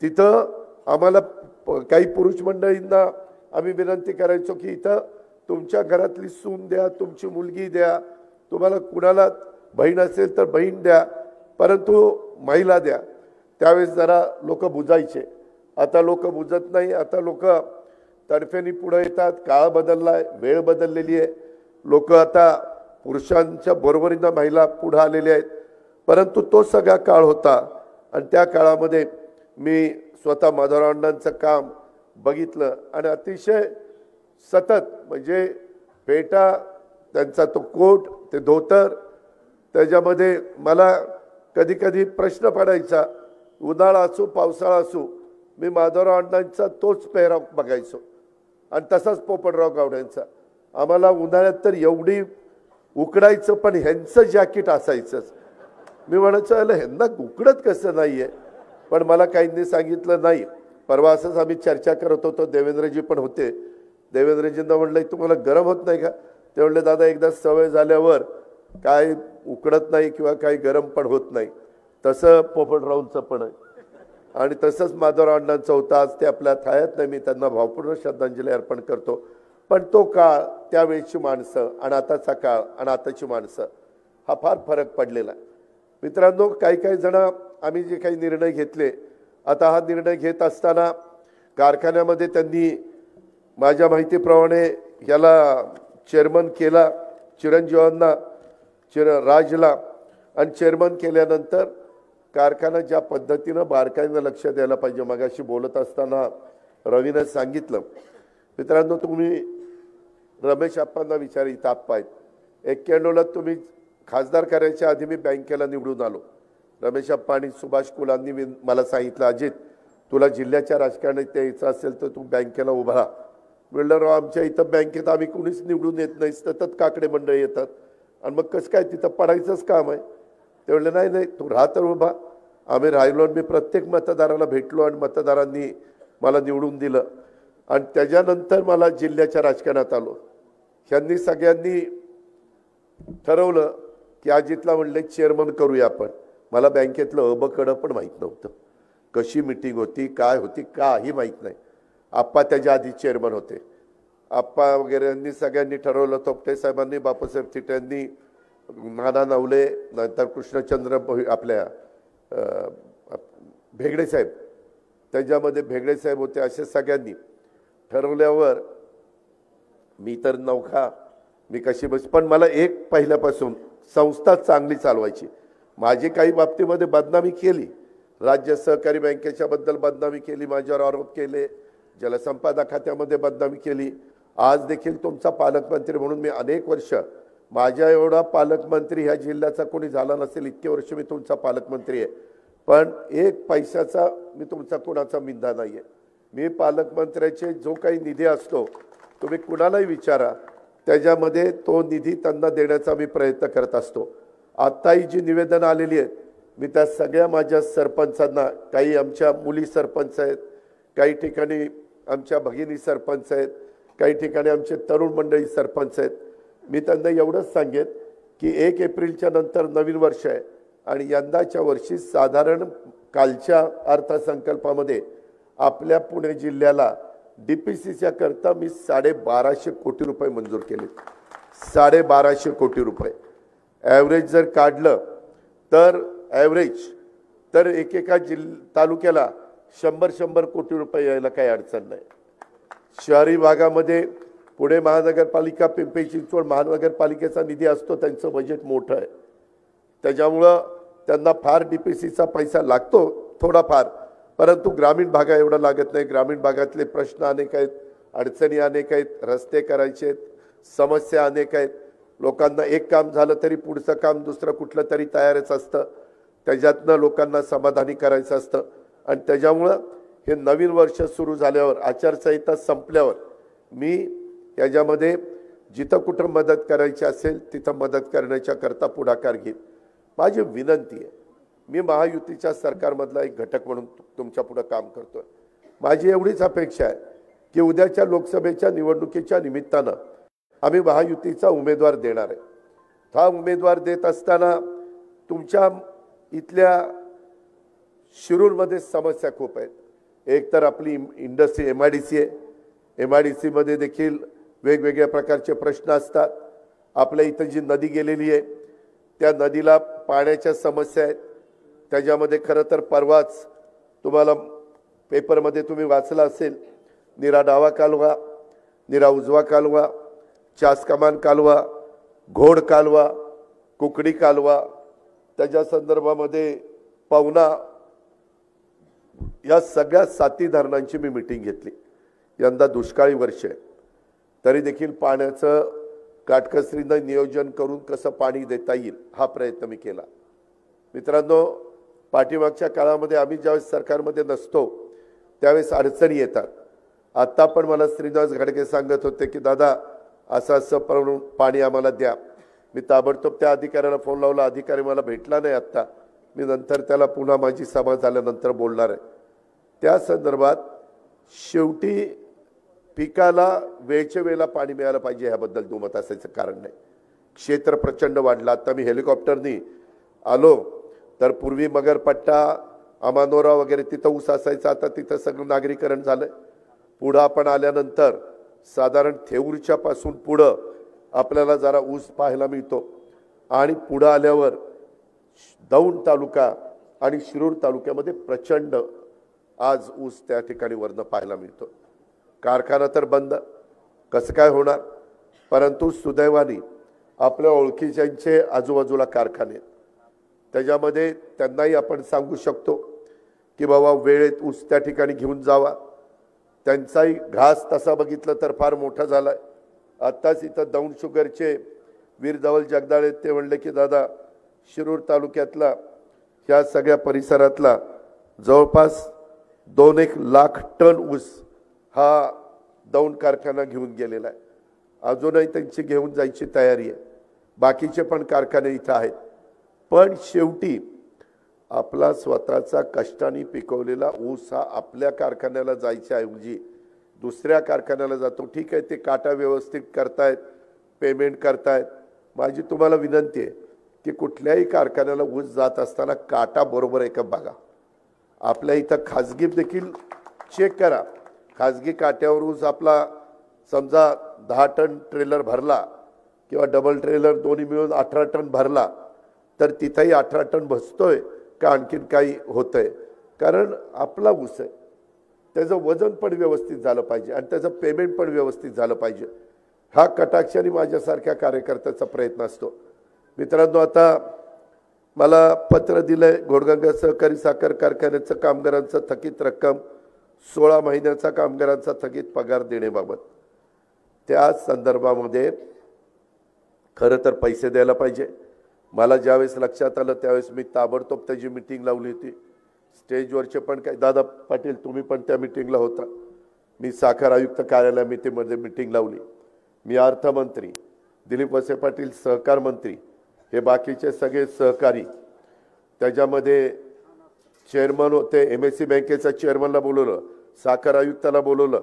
तिथं आम्हाला काही पुरुष मंडळींना आम्ही विनंती करायचो की इथं तुमच्या घरातली सून द्या, तुमची मुलगी द्या, तुम्हाला कुणाला बहीण असेल तर बहीण द्या, परंतु महिला द्या. त्यावेळेस जरा लोक बुजायचे. आता लोक बुजत नाही. आता लोक तडफेनी पुढे येतात. काळ बदललाय, वेळ बदललेली आहे. लोक आता पुरुषांच्या बरोबरीनं महिला पुढे आलेल्या आहेत. परंतु तो सगळा काळ होता आणि त्या काळामध्ये मी स्वतः माधवराव अण्णांचं काम बघितलं आणि अतिशय सतत म्हणजे पेटा, त्यांचा तो कोट, ते धोतर, त्याच्यामध्ये मला कधी कधी प्रश्न पडायचा. उन्हाळा असो पावसाळा असो मी माधवराव अण्णांचा तोच पेहराव बघायचो आणि तसाच पोपटराव गावड्यांचा. आम्हाला उन्हाळ्यात तर एवढी उकडायचं, पण ह्यांचं जॅकेट असायचंच. मी म्हणायचं ह्यांना उकडत कसं नाही आहे, पण मला काहींनी सांगितलं नाही. परवा असंच आम्ही चर्चा करत होतो, देवेंद्रजी पण होते. देवेंद्रजींना म्हणलं तुम्हाला गरम होत नाही का? ते म्हणले दादा एकदा सवय झाल्यावर काय उकडत नाही किंवा काही गरम पण होत नाही. तसं पोपटरावांचं पण आहे आणि तसंच माधवराव अण्णांचं होतं. आज ते आपल्या थायात नाही, मी त्यांना भावपूर्ण श्रद्धांजली अर्पण करतो. पण तो काळ, त्यावेळेची माणसं आणि आताचा काळ आणि आताची माणसं हा फार फरक पडलेला आहे. मित्रांनो, काही जण आम्ही जे काही निर्णय घेतले, आता हा निर्णय घेत असताना कारखान्यामध्ये त्यांनी माझ्या माहितीप्रमाणे याला चेअरमन केला, चिरंजीवांना, राजला, आणि चेअरमन केल्यानंतर कारखाना ज्या पद्धतीनं बारकाईनं लक्ष द्यायला पाहिजे. मगाशी बोलत असताना रवीनं सांगितलं. मित्रांनो, तुम्ही रमेश आप्पांना विचार, इथं आप्पा आहेत. 91ला तुम्ही खासदार करायच्या आधी मी बँकेला निवडून आलो. रमेश आप्पा आणि सुभाष कुलांनी मला सांगितलं, अजित तुला जिल्ह्याच्या राजकारणात यायचं असेल तर तू बँकेला उभा राहा. म्हणलं राव, आमच्या इथं बँकेत आम्ही कुणीच निवडून येत नाही, सतत काकडे मंडळी येतात आणि मग कसं काय तिथं पडायचंच काम आहे. ते म्हणले नाही तू राहा तर उभा. आम्ही राहिलो आणि मी प्रत्येक मतदाराला भेटलो आणि मतदारांनी मला निवडून दिलं आणि त्याच्यानंतर मला जिल्ह्याच्या राजकारणात आलो. ह्यांनी सगळ्यांनी ठरवलं की अजितला म्हणले चेअरमन करूया आपण. मला बँकेतलं अबकडं पण माहीत नव्हतं, कशी मीटिंग होती, काय होती, काही माहीत नाही. आप्पा त्याच्या आधी चेअरमन होते. आप्पा वगैरे यांनी सगळ्यांनी ठरवलं. थोपटे साहेबांनी, बापूसाहेब थिटेंनी, नाना नवले, नंतर कृष्णचंद्र आपल्या भेगडे साहेब, त्याच्यामध्ये भेगडे साहेब होते. असे सगळ्यांनी ठरवल्यावर मी तर नौखा, मी कशी बस. पण मला एक पहिल्यापासून संस्था चांगली चालवायची. माझी काही बाबतीमध्ये बदनामी केली, राज्य सहकारी बँकेच्या बद्दल बदनामी केली, माझ्यावर आरोप केले, जलसंपदा खात्यामध्ये बदनामी केली. आज देखील तुमचा पालकमंत्री म्हणून मी अनेक वर्ष, माझ्या एवढा पालकमंत्री ह्या जिल्ह्याचा कोणी झाला नसेल, इतके वर्ष मी तुमचा पालकमंत्री आहे. पण एक पैशाचा मी तुमचा कोणाचा मिंदा नाही आहे. मी पालकमंत्र्याचे जो काही निधी असतो तुम्ही कुणालाही विचारा, त्याच्यामध्ये तो निधी त्यांना देण्याचा मी प्रयत्न करत असतो. आत्ताही जी निवेदन आलेली आहेत मी त्या सगळ्या माझ्या सरपंचांना, काही आमच्या मुली सरपंच आहेत, काही ठिकाणी आमच्या भगिनी सरपंच आहेत, काही ठिकाणी आमचे तरुण मंडळी सरपंच आहेत. मी त्यांना एवढंच सांगेन की 1 एप्रिलच्या नंतर नवीन वर्ष आहे आणि यंदाच्या वर्षी साधारण कालच्या अर्थसंकल्पामध्ये आपल्या पुणे जिल्ह्याला DPCच्या करता मी 1250 कोटी रुपये मंजूर केले. 1250 कोटी रुपये ॲव्हरेज जर काढलं तर तर एकेका तालुक्याला 100 कोटी रुपये यायला काही अडचण नाही. शहरी भागामध्ये पुणे महानगरपालिका, पिंपरी चिंचवड महानगरपालिकेचा निधी असतो, त्यांचं बजेट मोठं आहे, त्याच्यामुळं त्यांना फार DPCचा पैसा लागतो थोडाफार, परंतु ग्रामीण भागा एवढा लागत नाही. ग्रामीण भागातले प्रश्न अनेक आहेत, अडचणी अनेक आहेत, रस्ते करायचे आहेत, समस्या अनेक आहेत. लोकांना एक काम झालं तरी पुढचं काम दुसरं कुठलं तरी तयारच असतं, त्याच्यातनं लोकांना समाधानी करायचं असतं आणि त्याच्यामुळं हे नवीन वर्ष सुरू झाल्यावर आचारसंहिता संपल्यावर मी याच्यामध्ये जिथं कुठं मदत करायची असेल तिथं मदत करण्याच्या करता पुढाकार घेईन। माझी विनंती आहे, मी महायुतीच्या सरकारमधला एक घटक म्हणून तुमच्या पुढे काम करतोय। माझी एवढीच अपेक्षा आहे की उद्याच्या लोकसभेच्या निवडणुकीच्या निमित्तानं आम्ही महायुतीचा उमेदवार देणार आहे। हा उमेदवार देत असताना तुमच्या इथल्या शिरूरमध्ये समस्या खूप आहेत। एक तर आपली इंडस्ट्री MIDC आहे, MIDC मध्ये देखील वेगवेगळ्या प्रकारचे प्रश्न असतात। आपल्या इथं जी नदी गेलेली आहे त्या नदीला पाण्याच्या समस्या आहेत। त्याच्यामध्ये खरं तर परवाच तुम्हाला पेपरमध्ये तुम्ही वाचलं असेल, निरा डावा कालवा, निरा उजवा कालवा, चासकमान कालवा, घोड कालवा, कुकडी कालवा, त्याच्या संदर्भामध्ये पवना, या सगळ्या 7 धरणांची मी मीटिंग घेतली। यंदा दुष्काळी वर्ष आहे, तरी देखील पाण्याचं काटकसरीनं नियोजन करून कसं पाणी देता येईल हा प्रयत्न मी केला। मित्रांनो, पाठीमागच्या काळामध्ये आम्ही ज्यावेळेस सरकारमध्ये नसतो त्यावेळेस अडचणी येतात। आता पण मला श्रीनिवास घाडगे सांगत होते की दादा असं असं पाणी आम्हाला द्या। मी ताबडतोब त्या अधिकाऱ्याला फोन लावला, अधिकारी मला भेटला नाही। आता मी नंतर त्याला पुन्हा माझी सभा झाल्यानंतर बोलणार आहे। त्या संदर्भात शेवटी पिकाला वेळच्या वेळेला पाणी मिळालं पाहिजे याबद्दल दुमत असायचं कारण नाही। क्षेत्र प्रचंड वाढलं। आता मी हेलिकॉप्टरनी आलो तर पूर्वी मगरपट्टा, अमानोरा वगैरे तिथं ऊस असायचा, आता तिथं सगळं नागरीकरण झालंय। पुढं आपण आल्यानंतर साधारण थेऊरच्या पासून पुढं आपल्याला जरा ऊस पाहायला मिळतो आणि पुढं आल्यावर दौंड तालुका आणि शिरूर तालुक्यामध्ये प्रचंड आज ऊस त्या ठिकाणी वरनं पाहायला मिळतो। कारखाना तर बंद, कसं काय होणार? परंतु सुदैवाने आपल्या ओळखीच्यांचे आजूबाजूला कारखाने, त्याच्यामध्ये त्यांनाही आपण सांगू शकतो की बाबा वेळेत ऊस त्या ठिकाणी घेऊन जावा। त्यांचाही घास तसा बघितलं तर फार मोठा झालाय। आत्ताच इथं दौंड शुगरचे वीर धवल जगदाळे ते म्हणले की दादा शिरूर तालुक्यातला ह्या सगळ्या परिसरातला जवळपास 2-1 लाख टन ऊस हा दौंड कारखाना घेऊन गेलेला आहे। अजूनही त्यांची घेऊन जायची तयारी आहे। बाकीचे पण कारखाने इथं आहेत, पण शेवटी आपला स्वतःचा कष्टाने पिकवलेला ऊस हा आपल्या कारखान्याला जायच्या ऐवजी दुसऱ्या कारखान्याला जातो। ठीक आहे, ते काटा व्यवस्थित करतायत, पेमेंट करतायत। माझी तुम्हाला विनंती आहे की कुठल्याही कारखान्याला ऊस जात असताना काटा बरोबर आहे का बघा। आपल्या इथं खाजगी देखील चेक करा। खाजगी काट्यावर ऊस आपला समजा 10 टन ट्रेलर भरला किंवा डबल ट्रेलर दोन्ही मिळून 18 टन भरला तर तिथेही 18 टन बसतोय का आणखीन काही होतंय? कारण आपला ऊस आहे, त्याचं वजन पण व्यवस्थित झालं पाहिजे आणि त्याचं पेमेंट पण व्यवस्थित झालं पाहिजे। हा कटाक्षाने माझ्यासारख्या कार्यकर्त्याचा प्रयत्न असतो। मित्रांनो, आता मला पत्र दिलंय घोडगंगा सहकारी साखर कारखान्याचं कामगारांचं थकीत रक्कम 16 महिन्याचा कामगारांचा थकीत पगार देण्याबाबत। त्या संदर्भामध्ये खरं तर पैसे द्यायला पाहिजे। मला ज्यावेळेस लक्षात आलं त्यावेळेस मी ताबडतोब त्याची मीटिंग लावली होती। स्टेजवरचे पण काय दादा पाटील तुम्ही पण त्या मीटिंगला होता। मी साखर आयुक्त कार्यालयामध्ये मीटिंग लावली। मी अर्थमंत्री, दिलीप वळसे पाटील सहकार मंत्री, हे बाकीचे सगळे सहकारी, त्याच्यामध्ये चेअरमन होते, MSC बँकेचा चेअरमनला बोलवलं, साखर आयुक्ताला बोलवलं,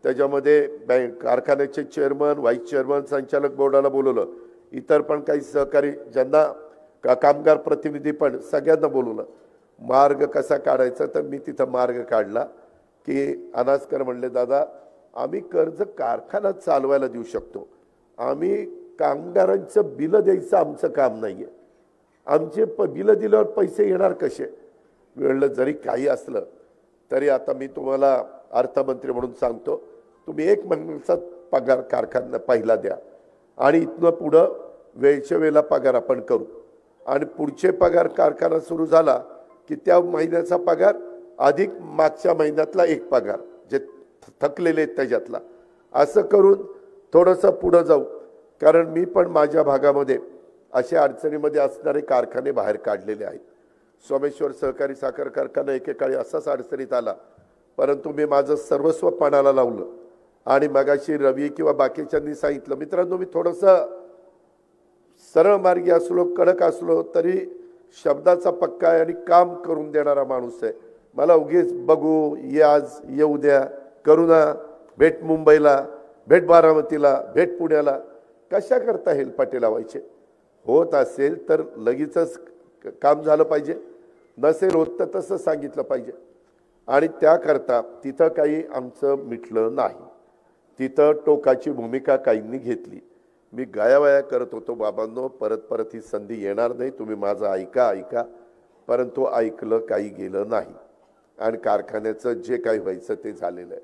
त्याच्यामध्ये कारखान्याचे चेअरमन, व्हाईस चेअरमन, संचालक बोर्डाला बोलवलं, इतर पण काही सहकारी ज्यांना कामगार प्रतिनिधी पण सगळ्यांना बोलवलं। मार्ग कसा काढायचा तर मी तिथं मार्ग काढला की अनास्कर म्हणले दादा आम्ही कर्ज कारखाना चालवायला देऊ शकतो, आम्ही कामगारांचं बिल द्यायचं आमचं काम नाहीये, आमचे बिल दिल्यावर पैसे येणार कसे? म्हणलं जरी काही असलं तरी आता मी तुम्हाला अर्थमंत्री म्हणून सांगतो, तुम्ही 1 महिन्याचा पगार कारखाना पहिला द्या आणि इथनं पुढं वेळच्या वेळेला पगार आपण करू आणि पुढचे पगार कारखाना सुरू झाला की त्या महिन्याचा पगार अधिक मागच्या महिन्यातला 1 पगार जे थकलेले आहेत त्याच्यातला, असं करून थोडंसं पुढं जाऊ। कारण मी पण माझ्या भागामध्ये अशा अडचणीमध्ये असणारे कारखाने बाहेर काढलेले आहेत। सोमेश्वर सहकारी साखर कारखाना एकेकाळी असाच अडचणीत आला, परंतु मी माझं सर्वस्व पणाला लावलं आणि मगाशी रवी किंवा बाकीच्यांनी सांगितलं. मित्रांनो, मी थोडंसं सरळ मार्गी असलो, कडक असलो तरी शब्दाचा पक्का आहे आणि काम करून देणारा माणूस आहे. मला उगीच बघू, ये आज, ये उद्या, करू ना, भेट मुंबईला, भेट बारामतीला, भेट पुण्याला, कशा करता हेलपाटे लावायचे? होत असेल तर लगेचच काम झालं पाहिजे, नसेल होत तर तसं सांगितलं पाहिजे. आणि त्याकरता तिथं काही आमचं मिटलं नाही. तिथं टोकाची भूमिका काहींनी घेतली. मी गायावाया करत होतो, बाबांनो परत परत ही संधी येणार नाही, तुम्ही माझं ऐका. परंतु ऐकलं काही गेलं नाही आणि कारखान्याचं जे काही व्हायचं ते झालेलं आहे.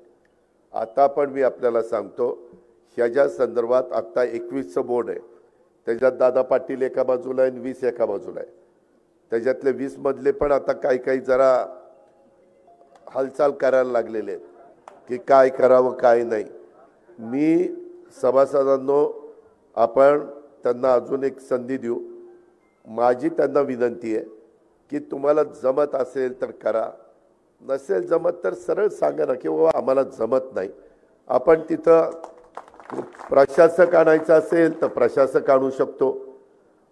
आता पण मी आपल्याला सांगतो, ह्याच्या संदर्भात आत्ता 21चं बोर्ड आहे. त्याच्यात दादा पाटील एका बाजूला आहे आणि 20 एका बाजूला आहे. त्याच्यातले 20 मधले पण आता काही जरा हालचाल करायला लागलेले आहेत की काय करावं काय नाही. मी सभासदांनो, आपण त्यांना अजून एक संधी देऊ. माझी त्यांना विनंती आहे की तुम्हाला जमत असेल तर करा, नसेल जमत तर सरळ सांगा ना की बाबा आम्हाला जमत नाही. आपण तिथं प्रशासक आणायचं असेल तर प्रशासक आणू शकतो.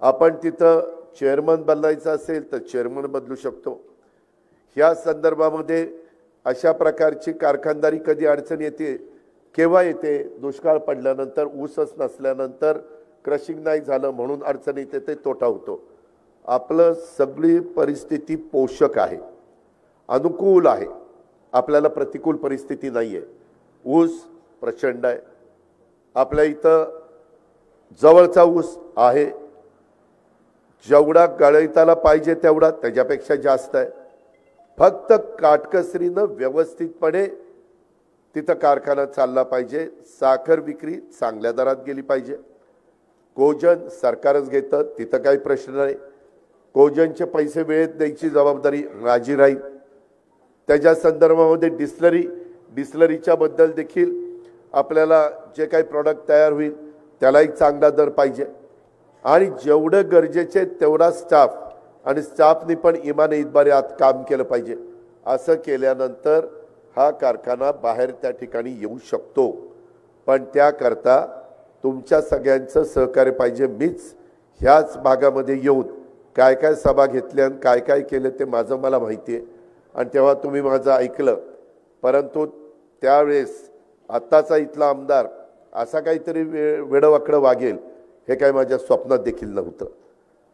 आपण तिथं चेअरमन बदलायचं असेल तर चेअरमन बदलू शकतो. ह्या संदर्भामध्ये अशा प्रकारची कारखानदारी कधी अडचण येते, केव्हा येते? दुष्काळ पडल्यानंतर, ऊसच नसल्यानंतर, क्रशिंग नाही झालं म्हणून अडचण येते, ते तोटा होतो. आपलं सगळी परिस्थिती पोषक आहे, अनुकूल आहे, आपल्याला प्रतिकूल परिस्थिती नाही आहे. ऊस प्रचंड आहे आपल्या इथं, जवळचा ऊस आहे, जेवढा गळीताला पाहिजे तेवढा, त्याच्यापेक्षा जास्त आहे. फक्त काटकसरीनं व्यवस्थितपणे तिथं कारखाना चालला पाहिजे. साखर विक्री चांगल्या दरात गेली पाहिजे. कोजन सरकारच घेतं, तिथं काही प्रश्न नाही. कोजनचे पैसे वेळेत द्यायची जबाबदारी माझी राहील. त्याच्या संदर्भामध्ये डिस्लरीच्या बद्दल देखील आपल्याला जे काही प्रॉडक्ट तयार होईल त्यालाही चांगला दर पाहिजे. आणि जेवढं गरजेचे तेवढा स्टाफ, आणि स्टाफनी पण इमाने इतबारे आत काम केलं पाहिजे. असं केल्यानंतर हा कारखाना बाहेर त्या ठिकाणी येऊ शकतो. पण त्याकरता तुमच्या सगळ्यांचं सहकार्य पाहिजे. मीच ह्याच भागामध्ये येऊन काय काय सभा घेतल्या आणि काय काय केलं ते माझं मला माहिती आहे, आणि तेव्हा तुम्ही माझं ऐकलं. परंतु त्यावेळेस आत्ताचा इथला आमदार असा काहीतरी वेडवाकडं वागेल हे काय माझ्या स्वप्नात देखील नव्हतं,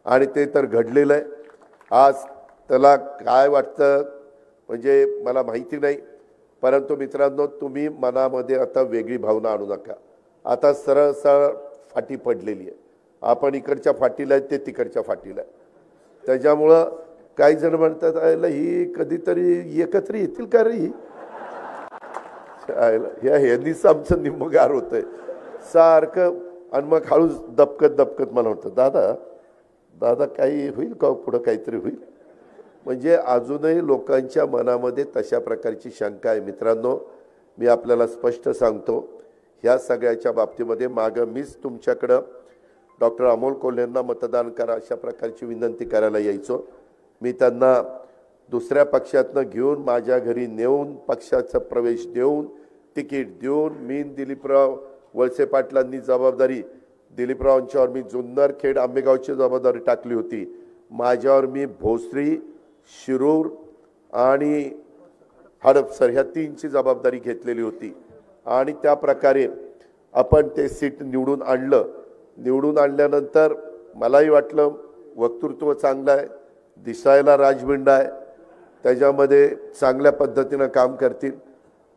आणि ते तर घडलेलं आहे. आज त्याला काय वाटतं म्हणजे मला माहिती नाही. परंतु मित्रांनो, तुम्ही मनामध्ये आता वेगळी भावना आणू नका. आता सरळ फाटी पडलेली आहे. आपण इकडच्या फाटीला आहे, ते तिकडच्या फाटीला आहे. त्याच्यामुळं काही जण म्हणतात आयला ही कधीतरी एकत्र येतील का रे ही, ह्यांनीच आमचं निम्मगार होतंय सारखं. आणि मग हळूच दबकत मला होतं, दादा काही होईल का पुढं, काहीतरी होईल. म्हणजे अजूनही लोकांच्या मनामध्ये तशा प्रकारची शंका आहे. मित्रांनो, मी आपल्याला स्पष्ट सांगतो, ह्या सगळ्याच्या बाबतीमध्ये मागं मीच तुमच्याकडं डॉक्टर अमोल कोल्हेंना मतदान करा अशा प्रकारची विनंती करायला यायचो. मी त्यांना दुसऱ्या पक्षातनं घेऊन माझ्या घरी नेऊन पक्षाचा प्रवेश देऊन तिकीट देऊन मी दिलीपराव वळसे पाटलांनी जबाबदारी, दिलीपरावांच्यावर मी जुन्नर खेड आंबेगावची जबाबदारी टाकली होती. माझ्यावर मी भोसरी, शिरूर आणि हडपसर ह्या 3ची जबाबदारी घेतलेली होती. आणि त्या प्रकारे आपण ते सीट निवडून आणलं. निवडून आणल्यानंतर मलाही वाटलं वक्तृत्व चांगलं आहे, दिसायला राजबिंड आहे, त्याच्यामध्ये चांगल्या पद्धतीनं काम करतील.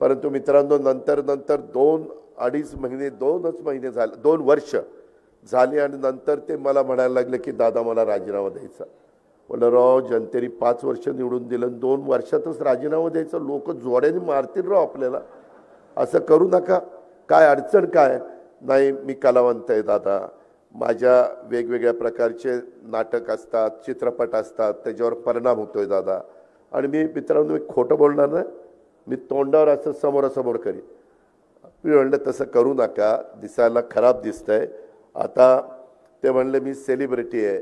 परंतु मित्रांनो, नंतर 2-2.5 महिने 2च महिने झाले, 2 वर्ष झाली, आणि नंतर ते मला म्हणायला लागले की दादा मला राजीनामा द्यायचा. बोला राव, जनतेने 5 वर्ष निवडून दिलं, 2 वर्षातच राजीनामा द्यायचा, लोक जोड्याने मारतील राव आपल्याला, असं करू नका. काय अडचण काय नाही, मी कलावंत आहे दादा, माझ्या वेगवेगळ्या प्रकारचे नाटक असतात, चित्रपट असतात, त्याच्यावर परिणाम होतोय दादा. आणि मी मित्रांनो एक खोटं बोलणार नाही, मी तोंडावर असं समोरासमोर करीन. मी म्हणलं तसं करू नका, दिसायला खराब दिसतंय. आता ते म्हणले मी सेलिब्रिटी आहे,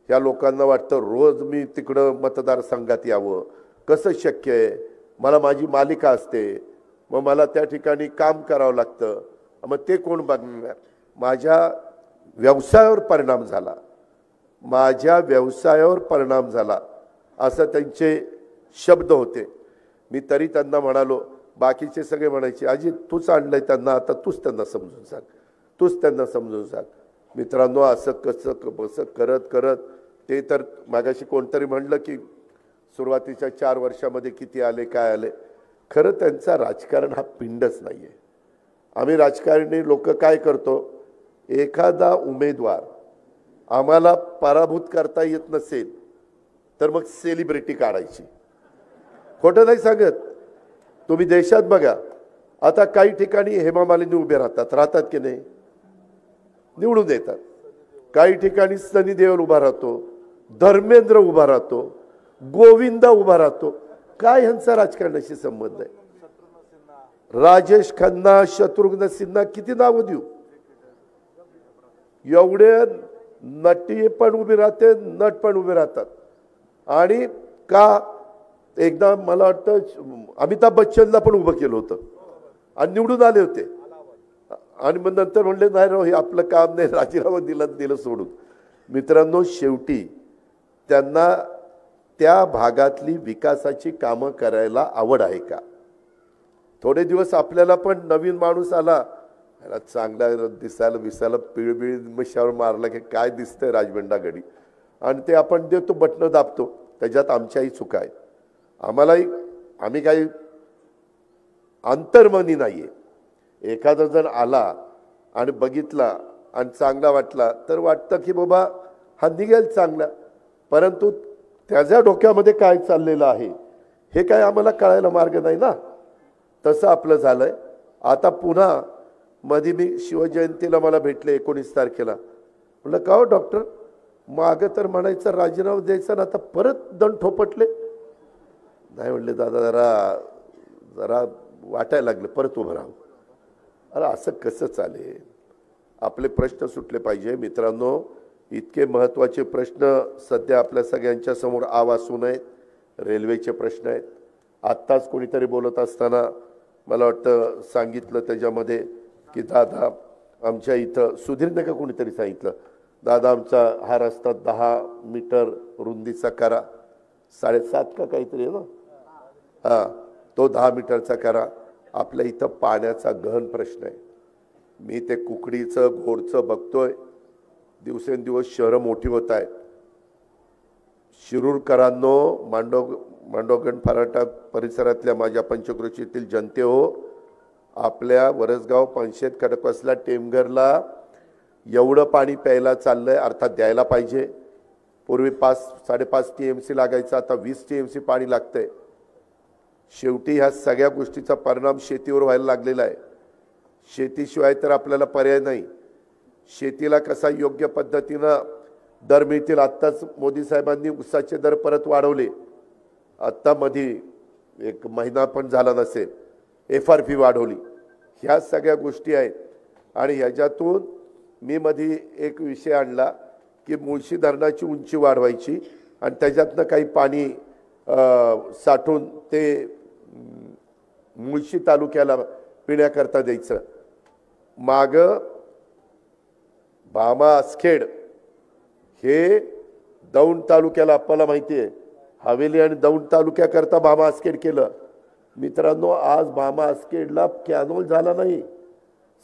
ह्या लोकांना वाटतं रोज मी तिकडं मतदारसंघात यावं, कसं शक्य आहे, मला माझी मालिका असते, मग मला त्या ठिकाणी काम करावं लागतं, मग ते कोण बघणार? माझ्या व्यवसायावर परिणाम झाला, माझ्या व्यवसायावर परिणाम झाला असं त्यांचे शब्द होते. मी तरी त्यांना म्हणालो, बाकीचे सगळे म्हणायचे आजी तूच आणलंय त्यांना, आता तूच त्यांना समजून सांग, तूच त्यांना समजून सांग. मित्रांनो, असं कसं बसं करत करत ते तर मागाशी कोणतरी म्हणलं की सुरुवातीच्या 4 वर्षामध्ये किती आले काय आले. खरं त्यांचा राजकारण हा पिंडच नाही आहे. आम्ही राजकारणी लोक काय करतो, एखादा उमेदवार आम्हाला पराभूत करता येत नसेल तर मग सेलिब्रिटी काढायची. खोटं नाही सांगत. तुम्ही देशात बघा, आता काही ठिकाणी हेमा मालिनी उभे राहतात की नाही, निवडून येतात. काही ठिकाणी सनी देओल उभा राहतो, धर्मेंद्र उभा राहतो, गोविंदा उभा राहतो. काय ह्यांचा राजकारणाशी संबंध आहे? राजेश खन्ना, शत्रुघ्न सिन्हा, किती नावं देऊ? एवढे नटी पण उभे राहते, नट पण उभे राहतात. आणि का एकदा मला वाटतं अमिताभ बच्चनला पण उभं केलं होतं आणि निवडून आले होते. आणि मग नंतर म्हणले नाही राव, हे आपलं काम नाही, राजीनामा दिलं सोडून. मित्रांनो, शेवटी त्यांना त्या भागातली विकासाची कामं करायला आवड आहे का? थोडे दिवस आपल्याला पण नवीन माणूस आला, चांगला दिसायला विसायला पिळबिळ मिशावर मारला की काय दिसतंय राजबंडा घडी, आणि ते आपण देतो, बटणं दाबतो. त्याच्यात आमच्याही चुका आहेत. आम्ही काही अंतर्मनी नाहीये. एखादा जण आला आणि बघितला आणि चांगला वाटला तर वाटतं की बाबा हा निघेल चांगला, परंतु त्याच्या डोक्यामध्ये काय चाललेलं आहे हे काय आम्हाला कळायला मार्ग नाही ना. तसं आपलं झालंय. आता पुन्हा मध्ये मी शिवजयंतीला मला भेटले 19 तारखेला. म्हटलं का हो डॉक्टर, मागं तर म्हणायचं राजीनामा द्यायचा ना, आता परत दंड ठोपटले. नाही म्हणले दादा, जरा वाटायला लागलं, परत उभं राहू. अरे असं कसं चालेल? आपले प्रश्न सुटले पाहिजे. मित्रांनो, इतके महत्त्वाचे प्रश्न सध्या आपल्या सगळ्यांच्या समोर आवासून आहेत. रेल्वेचे प्रश्न आहेत. आत्ताच कोणीतरी बोलत असताना मला वाटतं सांगितलं त्याच्यामध्ये की दादा आमच्या इथं सुधीरने का कोणीतरी सांगितलं, दादा आमचा हा रस्ता 10 मीटर रुंदीचा करा, 7.5 का काहीतरी आहे ना, हां, तो 10 मीटरचा करा. आपल्या इथं पाण्याचा गहन प्रश्न आहे. मी ते कुकडीचं घोडचं बघतोय, दिवसेंदिवस शहरं मोठी होत आहेत. शिरूरकरांनो, मांडवगण फराटा परिसरातल्या माझ्या पंचक्रोशीतील जनते हो, आपल्या वरसगाव, पानशेत, खडकवासला, टेमघरला एवढं पाणी प्यायला चाललंय, अर्थात द्यायला पाहिजे. पूर्वी 5-5.5 TMC लागायचं, आता 20 TMC पाणी लागतंय. शेवटी ह्या सगळ्या गोष्टीचा परिणाम शेतीवर व्हायला लागलेला आहे. शेतीशिवाय तर आपल्याला पर्याय नाही. शेतीला कसा योग्य पद्धतीनं दर मिळतील. आत्ताच मोदी साहेबांनी ऊसाचे दर परत वाढवले. आत्ता मध्ये 1 महिना पण झाला नसेल, FRP वाढवली. ह्या सगळ्या गोष्टी आहेत. आणि ह्याच्यातून मी मध्ये एक विषय आणला की मुळशी धरणाची उंची वाढवायची आणि त्याच्यातनं काही पाणी साठवून ते मुळशी तालुक्याला पिण्याकरता द्यायचं. मागं भामा आसखेड हे दौंड तालुक्याला, आपल्याला माहिती आहे, हवेली आणि दौंड तालुक्याकरता भामा आसखेड केलं. मित्रांनो, आज भामा आसखेडला कॅनोल झाला नाही,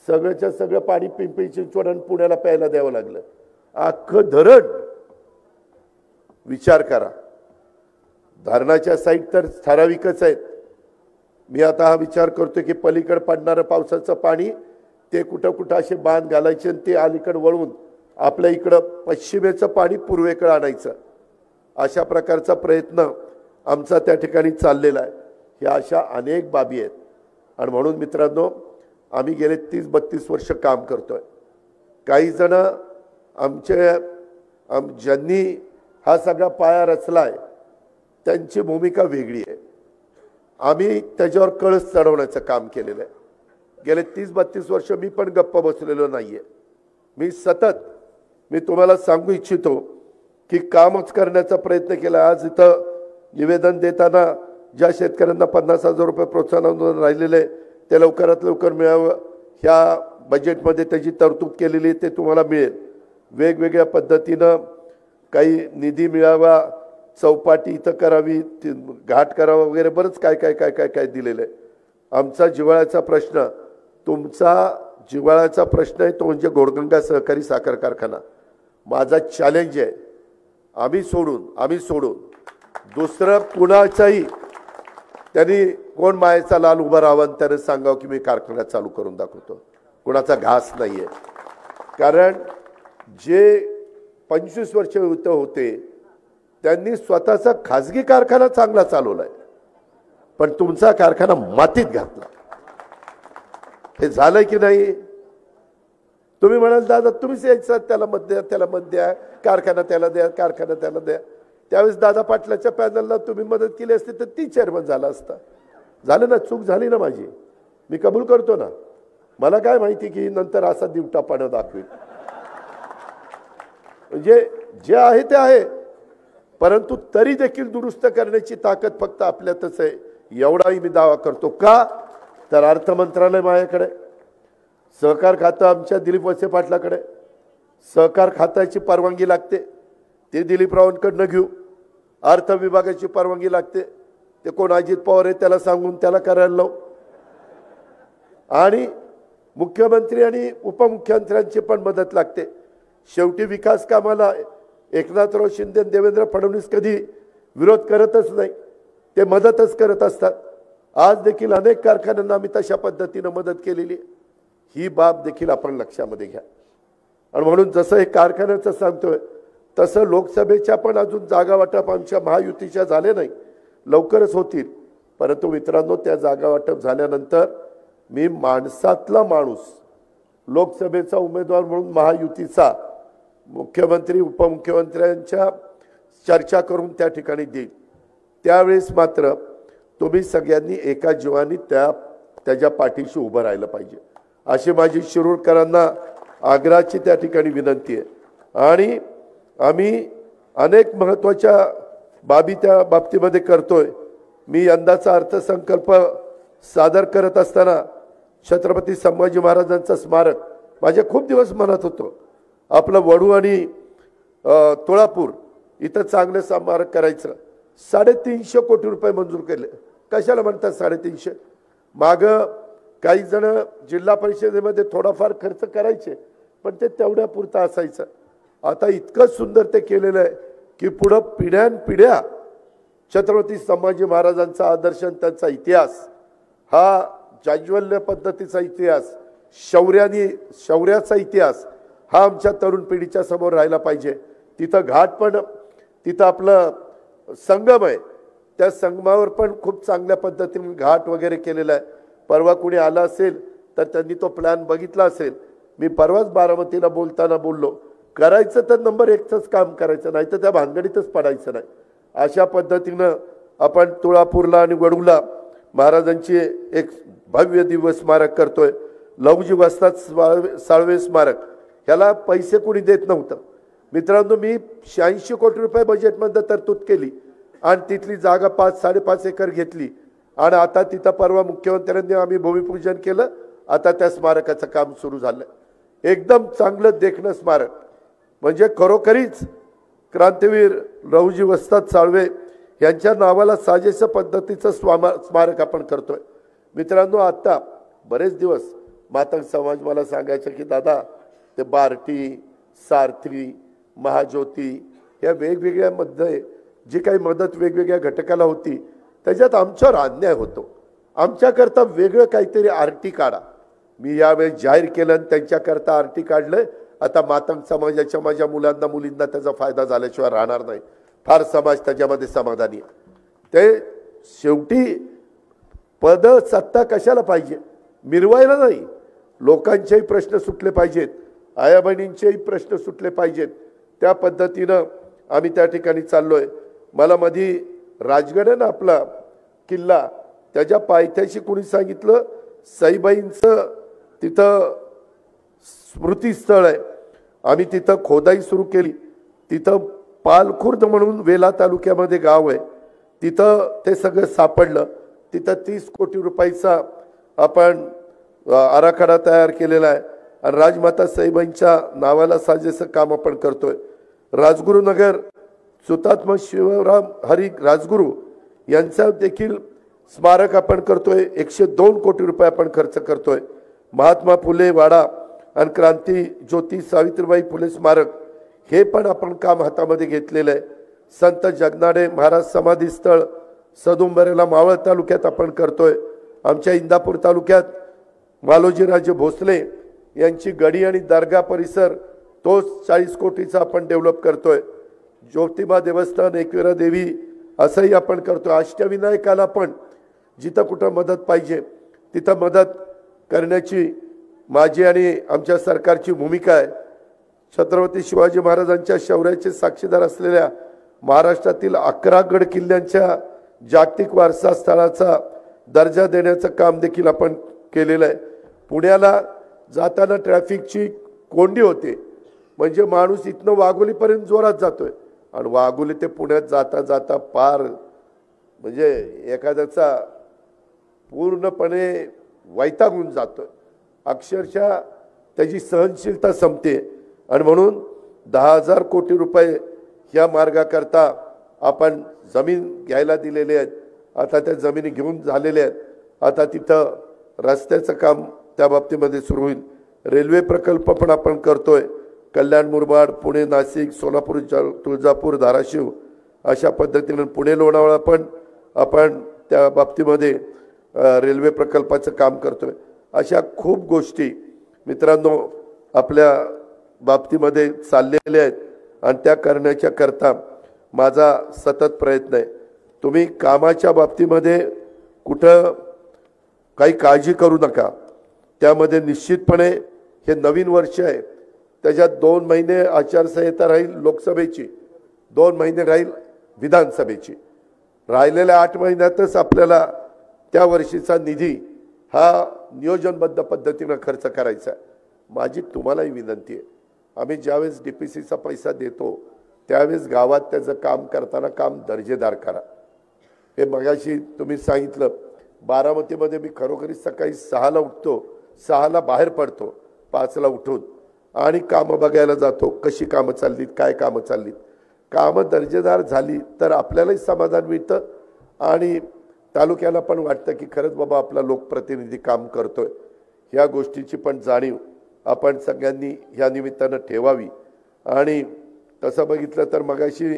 सगळ्याच्या सगळं पाणी पिंपरी चिंचवड आणि पुण्याला प्यायला द्यावं लागलं. अख्खं धरण. विचार करा. धरणाच्या साईड तर ठराविकच आहेत. मी आता हा विचार करतो की पलीकडे पडणारं पावसाचं पाणी ते कुठं कुठं असे बांध घालायचे आणि ते अलीकडे वळून आपल्या इकडं पश्चिमेचं पाणी पूर्वेकडे आणायचं. अशा प्रकारचा प्रयत्न आमचा त्या ठिकाणी चाललेला आहे. ह्या अशा अनेक बाबी आहेत. आणि म्हणून मित्रांनो, आम्ही गेले 30-32 वर्ष काम करतोय. काही जण ज्यांनी हा सगळा पाया रचलाय त्यांची भूमिका वेगळी आहे. आम्ही त्याच्यावर कळस चढवण्याचं काम केलेलं आहे. गेले 30-32 वर्ष मी पण गप्प बसलेलो नाहीये. मी तुम्हाला सांगू इच्छितो की कामच करण्याचा प्रयत्न केला. आज इथं निवेदन देताना ज्या शेतकऱ्यांना 50,000 रुपये प्रोत्साहन अनुदान राहिलेले ते लवकरात लवकर मिळावं, ह्या बजेटमध्ये त्याची तरतूद केलेली ते तुम्हाला मिळेल. वेगवेगळ्या पद्धतीनं काही निधी मिळावा, चौपाटी इथं करावी, घाट करावा वगैरे बरंच काय काय काय काय काय दिलेलं आहे. आमचा जिव्हाळ्याचा प्रश्न, तुमचा जिव्हाळ्याचा प्रश्न आहे तो म्हणजे गोडगंगा सहकारी साखर कारखाना. माझा चॅलेंज आहे, आम्ही सोडून दुसरं कुणाचाही त्यांनी कोण मायेचा लाल उभा राहावं त्याने सांगावं की मी कारखाना चालू करून दाखवतो. कुणाचा घास नाही आहे. कारण जे 25 वर्ष होते त्यांनी स्वतःचा खाजगी कारखाना चांगला चालवलाय, पण तुमचा कारखाना मातीत घातला. हे झालंय की नाही? तुम्ही म्हणाल दादा तुम्हीच यायचं, त्याला मत द्या, कारखाना त्याला द्या, कारखाना त्याला द्या. त्यावेळेस दादा पाटलाच्या पॅनलला तुम्ही मदत केली असती तर ती चेअरमन झाला असता. झालं ना, चूक झाली ना माझी, मी कबूल करतो ना. मला काय माहिती की नंतर असा दिवटापणा दाखवेल. म्हणजे जे आहे ते आहे, परंतु तरी देखील दुरुस्त करण्याची ताकद फक्त आपल्यातच आहे, एवढाही मी दावा करतो. का तर अर्थ मंत्रालय माझ्याकडे, सहकार खातं आमच्या दिलीप वळसे पाटलाकडे, सहकार खात्याची परवानगी लागते ते दिलीपरावांकडनं घेऊ, अर्थ विभागाची परवानगी लागते ते कोण अजित पवार आहे त्याला सांगून त्याला करायला लावू, आणि मुख्यमंत्री आणि उपमुख्यमंत्र्यांची पण मदत लागते. शेवटी विकास कामाला एकनाथराव शिंदे देवेंद्र फडणवीस कधी विरोध करतच नाही, ते मदतच करत असतात. आज देखील अनेक कारखान्यांना आम्ही तशा पद्धतीनं मदत केलेली आहे. ही बाब देखील आपण लक्षामध्ये घ्या. आणि म्हणून जसं हे कारखान्याचं सांगतोय तसं लोकसभेच्या पण अजून जागा वाटप आमच्या महायुतीच्या झाले नाही, लवकरच होतील. परंतु मित्रांनो, त्या जागा वाटप झाल्यानंतर मी माणसातला माणूस लोकसभेचा उमेदवार म्हणून महायुतीचा मुख्यमंत्री उपमुख्यमंत्र्यांच्या चर्चा करून त्या ठिकाणी देईल. त्यावेळेस मात्र तुम्ही सगळ्यांनी एका जीवानी त्याच्या पाठीशी उभं राहिलं पाहिजे, अशी माझी शिरूरकरांना आग्रहाची त्या ठिकाणी विनंती आहे. आणि आम्ही अनेक महत्त्वाच्या बाबी त्या बाबतीमध्ये करतोय. मी यंदाचा अर्थसंकल्प सादर करत असताना छत्रपती संभाजी महाराजांचं स्मारक माझ्या खूप दिवस मनात होतं. आपलं वडू आणि तुळापूर इथं चांगलं स्मारक करायचं. 350 कोटी रुपये मंजूर केले. कशाला म्हणतात 350? मागं काही जण जिल्हा परिषदेमध्ये थोडाफार खर्च करायचे, पण ते तेवढ्या पुरता असायचं. आता इतकं सुंदर ते केलेलं आहे की पुढं पिढ्यानपिढ्या छत्रपती संभाजी महाराजांचा आदर्श, त्यांचा इतिहास, हा जाज्वल्य पद्धतीचा इतिहास, शौर्याचा इतिहास हा आमच्या तरुण पिढीच्या समोर राहिला पाहिजे. तिथं घाट पण, तिथं आपलं संगम आहे, त्या संगमावर पण खूप चांगल्या पद्धतीने घाट वगैरे केलेला आहे. परवा कुणी आला असेल तर त्यांनी तो प्लॅन बघितला असेल. मी परवाच बारामतीला बोलताना बोललो, करायचं तर नंबर 1च काम करायचं, नाही तर त्या भानगडीतच पडायचं नाही. अशा पद्धतीनं आपण तुळापूरला आणि वडूला महाराजांची एक भव्य दिव्य स्मारक करतोय. लहुजी वस्ताद साळवे स्मारक, ह्याला पैसे कोणी देत नव्हतं. मित्रांनो, मी 86 कोटी रुपये बजेटमध्ये तरतूद केली आणि तिथली जागा 5-5.5 एकर घेतली. आणि आता तिथं परवा मुख्यमंत्र्यांनी आम्ही भूमिपूजन केलं. आता त्या स्मारकाचं काम सुरू झालं. एकदम चांगलं देखणं स्मारक, म्हणजे खरोखरीच क्रांतीवीर लहुजी वस्ताद साळवे यांच्या नावाला साजेशा पद्धतीचं स्मारक आपण करतोय. मित्रांनो, आता बरेच दिवस मातंग समाज मला सांगायचं की दादा ते बार्टी, सारथी, महाज्योती या वेगवेगळ्यामध्ये जी काही मदत वेगवेगळ्या घटकाला होती त्याच्यात आमच्यावर अन्याय होतो, आमच्याकरता वेगळं काहीतरी आरटी काढा. मी यावेळी जाहीर केलं आणि त्यांच्याकरता आरटी काढलं. आता मातंग समाजाच्या माझ्या मुलांना मुलींना त्याचा फायदा झाल्याशिवाय राहणार नाही. फार समाज त्याच्यामध्ये समाधानी आहे. ते शेवटी पद सत्ता कशाला पाहिजे? मिरवायला नाही. लोकांचेही प्रश्न सुटले पाहिजेत, आया बहिणींचेही प्रश्न सुटले पाहिजेत. त्या पद्धतीनं आम्ही त्या ठिकाणी चाललोय. मला मधी राजगड ना आपला किल्ला, त्याच्या पायथ्याशी कोणी सांगितलं सईबाईंचं तिथं स्मृतीस्थळ आहे. आम्ही तिथं खोदाई सुरू केली. तिथं पालखुर्द म्हणून वेला तालुक्यामध्ये गाव आहे. तिथं ते सगळं सापडलं. तिथं 30 कोटी रुपयाचा आपण आराखडा तयार केलेला आहे आणि राजमाता सईबाईंच्या नावाला साजेसं काम आपण करतोय. राजगुरुनगर हुतात्मा शिवराम हरी राजगुरू यांचा देखील स्मारक आपण करतोय. 102 कोटी रुपये आपण खर्च करतोय. महात्मा फुले वाडा आणि क्रांती ज्योती सावित्रीबाई फुले स्मारक हे पण आपण काम हातामध्ये घेतलेलं आहे. संत जगनाडे महाराज समाधी स्थळ सदुंबरेला मावळ तालुक्यात आपण करतोय. आमच्या इंदापूर तालुक्यात मालोजीराजे भोसले यांची गडी आणि दर्गा परिसर तो 40 कोटीचा आपण डेव्हलप करतोय. ज्योतिबा देवस्थान एकविरा देवी असंही आपण करतोय. अष्टविनायकाला पण जिथं कुठं मदत पाहिजे तिथं मदत करण्याची माझी आणि आमच्या सरकारची भूमिका आहे. छत्रपती शिवाजी महाराजांच्या शौर्याचे साक्षीदार असलेल्या महाराष्ट्रातील 11 गड किल्ल्यांच्या जागतिक वारसा स्थळाचा दर्जा देण्याचं काम देखील आपण केलेलं आहे. पुण्याला जाताना ट्रॅफिकची कोंडी होते म्हणजे माणूस इथनं वाघोलीपर्यंत जोरात जातोय आणि वाघोली ते पुण्यात जाता जाता पार म्हणजे एखाद्याचा पूर्णपणे वैतागून जातोय. अक्षरशः त्याची सहनशीलता संपते आणि म्हणून 10,000 कोटी रुपये ह्या मार्गाकरता आपण जमीन घ्यायला दिलेले आहेत. आता त्या जमिनी घेऊन झालेल्या आहेत. आता तिथं रस्त्याचं काम त्या बाबतीमध्ये सुरू होईल. रेल्वे प्रकल्प पण आपण करतोय. कल्याण मुरबाड पुणे नाशिक सोलापूर तुळजापूर धाराशिव अशा पद्धतीने पुणे लोणावळा पण आपण त्या बाबतीमध्ये रेल्वे प्रकल्पाचं काम करतोय. अशा खूप गोष्टी मित्रांनो आपल्या बाबतीमध्ये चाललेल्या आहेत आणि त्या करण्याच्या करता माझा सतत प्रयत्न आहे. तुम्ही कामाच्या बाबतीमध्ये कुठं काही काळजी करू नका. त्यामध्ये निश्चितपणे हे नवीन वर्ष आहे. त्याच्यात 2 महिने आचारसंहिता राहील लोकसभेची, 2 महिने राहील विधानसभेची. राहिलेल्या 8 महिन्यातच आपल्याला त्या वर्षीचा निधी हा नियोजनबद्ध पद्धतीने खर्च करायचा आहे. माझी तुम्हालाही विनंती आहे, आम्ही ज्यावेळेस DPCचा पैसा देतो त्यावेळेस गावात त्याचं काम करताना काम दर्जेदार करा. हे मगाशी तुम्ही सांगितलं बारामतीमध्ये मी खरोखरी सकाळी 6ला उठतो, 6ला बाहेर पडतो, 5ला उठून आणि कामं बघायला जातो. कशी कामं चाललीत, काय कामं चाललीत. कामं दर्जेदार झाली तर आपल्यालाही समाधान मिळतं आणि तालुक्याला पण वाटतं की खरंच बाबा आपला लोकप्रतिनिधी काम करतोय. ह्या गोष्टीची पण जाणीव आपण सगळ्यांनी ह्या निमित्तानं ठेवावी. आणि तसं बघितलं तर मगाशी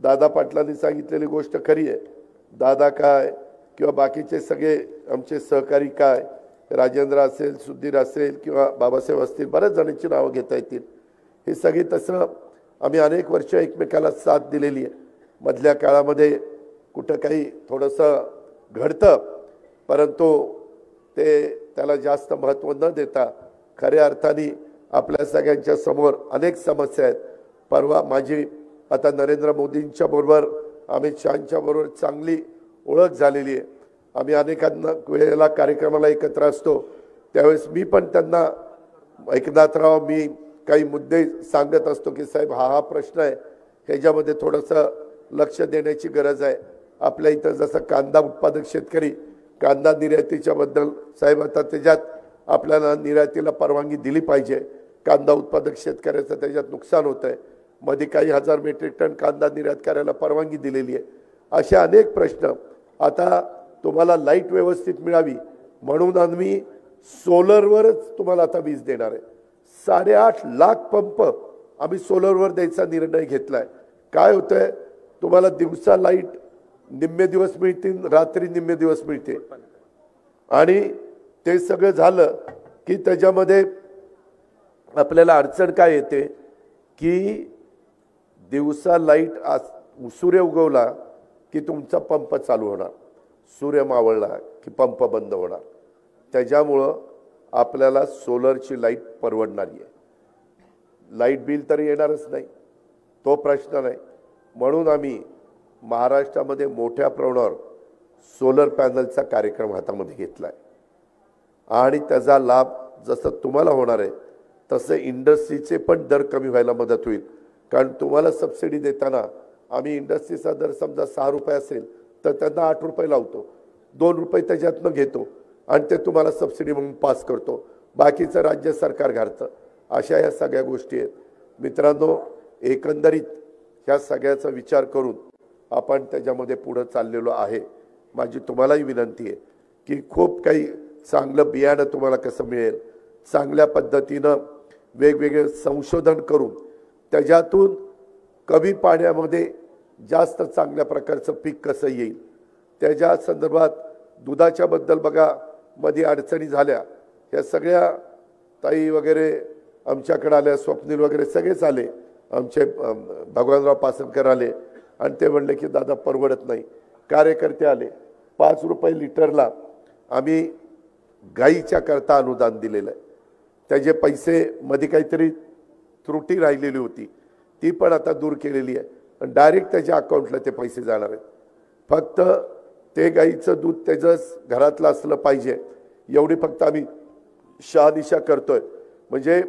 दादा पाटलांनी सांगितलेली गोष्ट खरी आहे. दादा काय किंवा बाकीचे सगळे आमचे सहकारी काय, राजेंद्र असेल, सुधीर असेल किंवा बाबासाहेब असतील, बऱ्याच जणांची नावं घेता येतील. हे सगळे तसं आम्ही अनेक वर्ष एकमेकाला साथ दिलेली आहे. मधल्या काळामध्ये कुठं काही थोडंसं घडतं परंतु त्याला जास्त महत्त्व न देता खऱ्या अर्थाने आपल्या सगळ्यांच्या समोर अनेक समस्या आहेत. परवा माझी आता नरेंद्र मोदींच्या बरोबर अमित शहांच्या बरोबर चांगली ओळख झालेली आहे. आम्ही अनेकांना वेळेला कार्यक्रमाला एकत्र असतो त्यावेळेस मी पण त्यांना एकनाथराव मी काही मुद्दे सांगत असतो की साहेब हा प्रश्न आहे, ह्याच्यामध्ये थोडंसं लक्ष देण्याची गरज आहे. आपल्या इथं जसं कांदा उत्पादक शेतकरी कांदा निर्यातीच्या बद्दल साहेब आता त्याच्यात आपल्याला निर्यातीला परवानगी दिली पाहिजे. कांदा उत्पादक शेतकऱ्याचं त्याच्यात नुकसान होतं आहे. मध्ये काही 1000 मेट्रिक टन कांदा निर्यात करायला परवानगी दिलेली आहे. अशा अनेक प्रश्न. आता तुम्हाला लाईट व्यवस्थित मिळावी म्हणून आम्ही सोलरवरच तुम्हाला आता वीज देणार आहे. 8.5 लाख पंप आम्ही सोलरवर द्यायचा निर्णय घेतला आहे. काय होतं आहे, तुम्हाला दिवसा लाईट निम्मे दिवस मिळतील, रात्री निम्मे दिवस मिळते. आणि ते सगळं झालं की त्याच्यामध्ये आपल्याला अडचण काय येते की दिवसा लाईट सूर्य उगवला की तुमचा पंप चालू होणार, सूर्य मावळला की पंप बंद होणार. त्याच्यामुळं आपल्याला सोलरची लाईट परवडणारी आहे. लाईट बिल तर येणारच नाही, तो प्रश्न नाही. म्हणून आम्ही महाराष्ट्रामध्ये मोठ्या प्रमाणावर सोलर पॅनलचा कार्यक्रम हातामध्ये घेतला आहे आणि त्याचा लाभ जसं तुम्हाला होणार आहे तसे इंडस्ट्रीचे पण दर कमी व्हायला मदत होईल. कारण तुम्हाला सबसिडी देताना आम्ही इंडस्ट्रीचा दर समजा 6 रुपये असेल तर त्यांना 8 रुपये लावतो, 2 रुपये त्याच्यातनं घेतो आणि ते तुम्हाला सबसिडी म्हणून पास करतो, बाकीचं राज्य सरकार घालतं. अशा या सगळ्या गोष्टी आहेत. मित्रांनो, एकंदरीत ह्या सगळ्याचा विचार करून आपण त्याच्यामध्ये पुढे चाललेलो आहे. माझी तुम्हालाही विनंती आहे की खूप काही चांगलं बियाणं तुम्हाला कसं मिळेल, चांगल्या पद्धतीनं वेगवेगळे संशोधन करून त्याच्यातून कमी पाण्यामध्ये जास्त चांगल्या प्रकारचं पीक कसं येईल, त्याच्या संदर्भात दुधाच्या बद्दल बघा मध्ये अडचणी झाल्या, ह्या सगळ्या ताई वगैरे आमच्याकडे आल्या, स्वप्नील वगैरे सगळेच आले, आमचे भगवानराव पासनकर आले आणि ते म्हणले की दादा परवडत नाही. कार्यकर्ते आले, 5 रुपये लिटरला आम्ही गाईच्या करता अनुदान दिलेलं आहे. त्याचे पैसे मध्ये काहीतरी त्रुटी राहिलेली होती, ती पण आता दूर केलेली आहे आणि डायरेक्ट त्याच्या अकाउंटला ते पैसे जाणार आहेत. फक्त ते गाईचं दूध त्याचं घरातलं असलं पाहिजे एवढी फक्त आम्ही शहानिशा करतोय. म्हणजे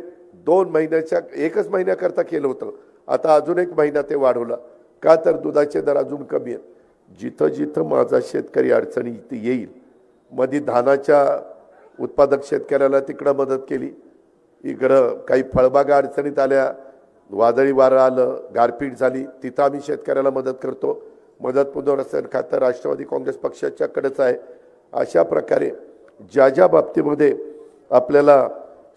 2 महिन्याच्या 1च महिन्याकरता केलं होतं, आता अजून 1 महिना ते वाढवलं. का तर दुधाचे दर अजून कमी आहेत. जिथं जिथं माझा शेतकरी अडचणी येईल, मध्ये धानाच्या उत्पादक शेतकऱ्याला तिकडं मदत केली, इकडं काही फळबागा अडचणीत आल्या, वादळी वारं आलं, गारपीट झाली, तिथं आम्ही शेतकऱ्याला मदत करतो. मदत पुनर्वसन खातं राष्ट्रवादी काँग्रेस पक्षाच्याकडेच आहे. अशा प्रकारे ज्या ज्या बाबतीमध्ये आपल्याला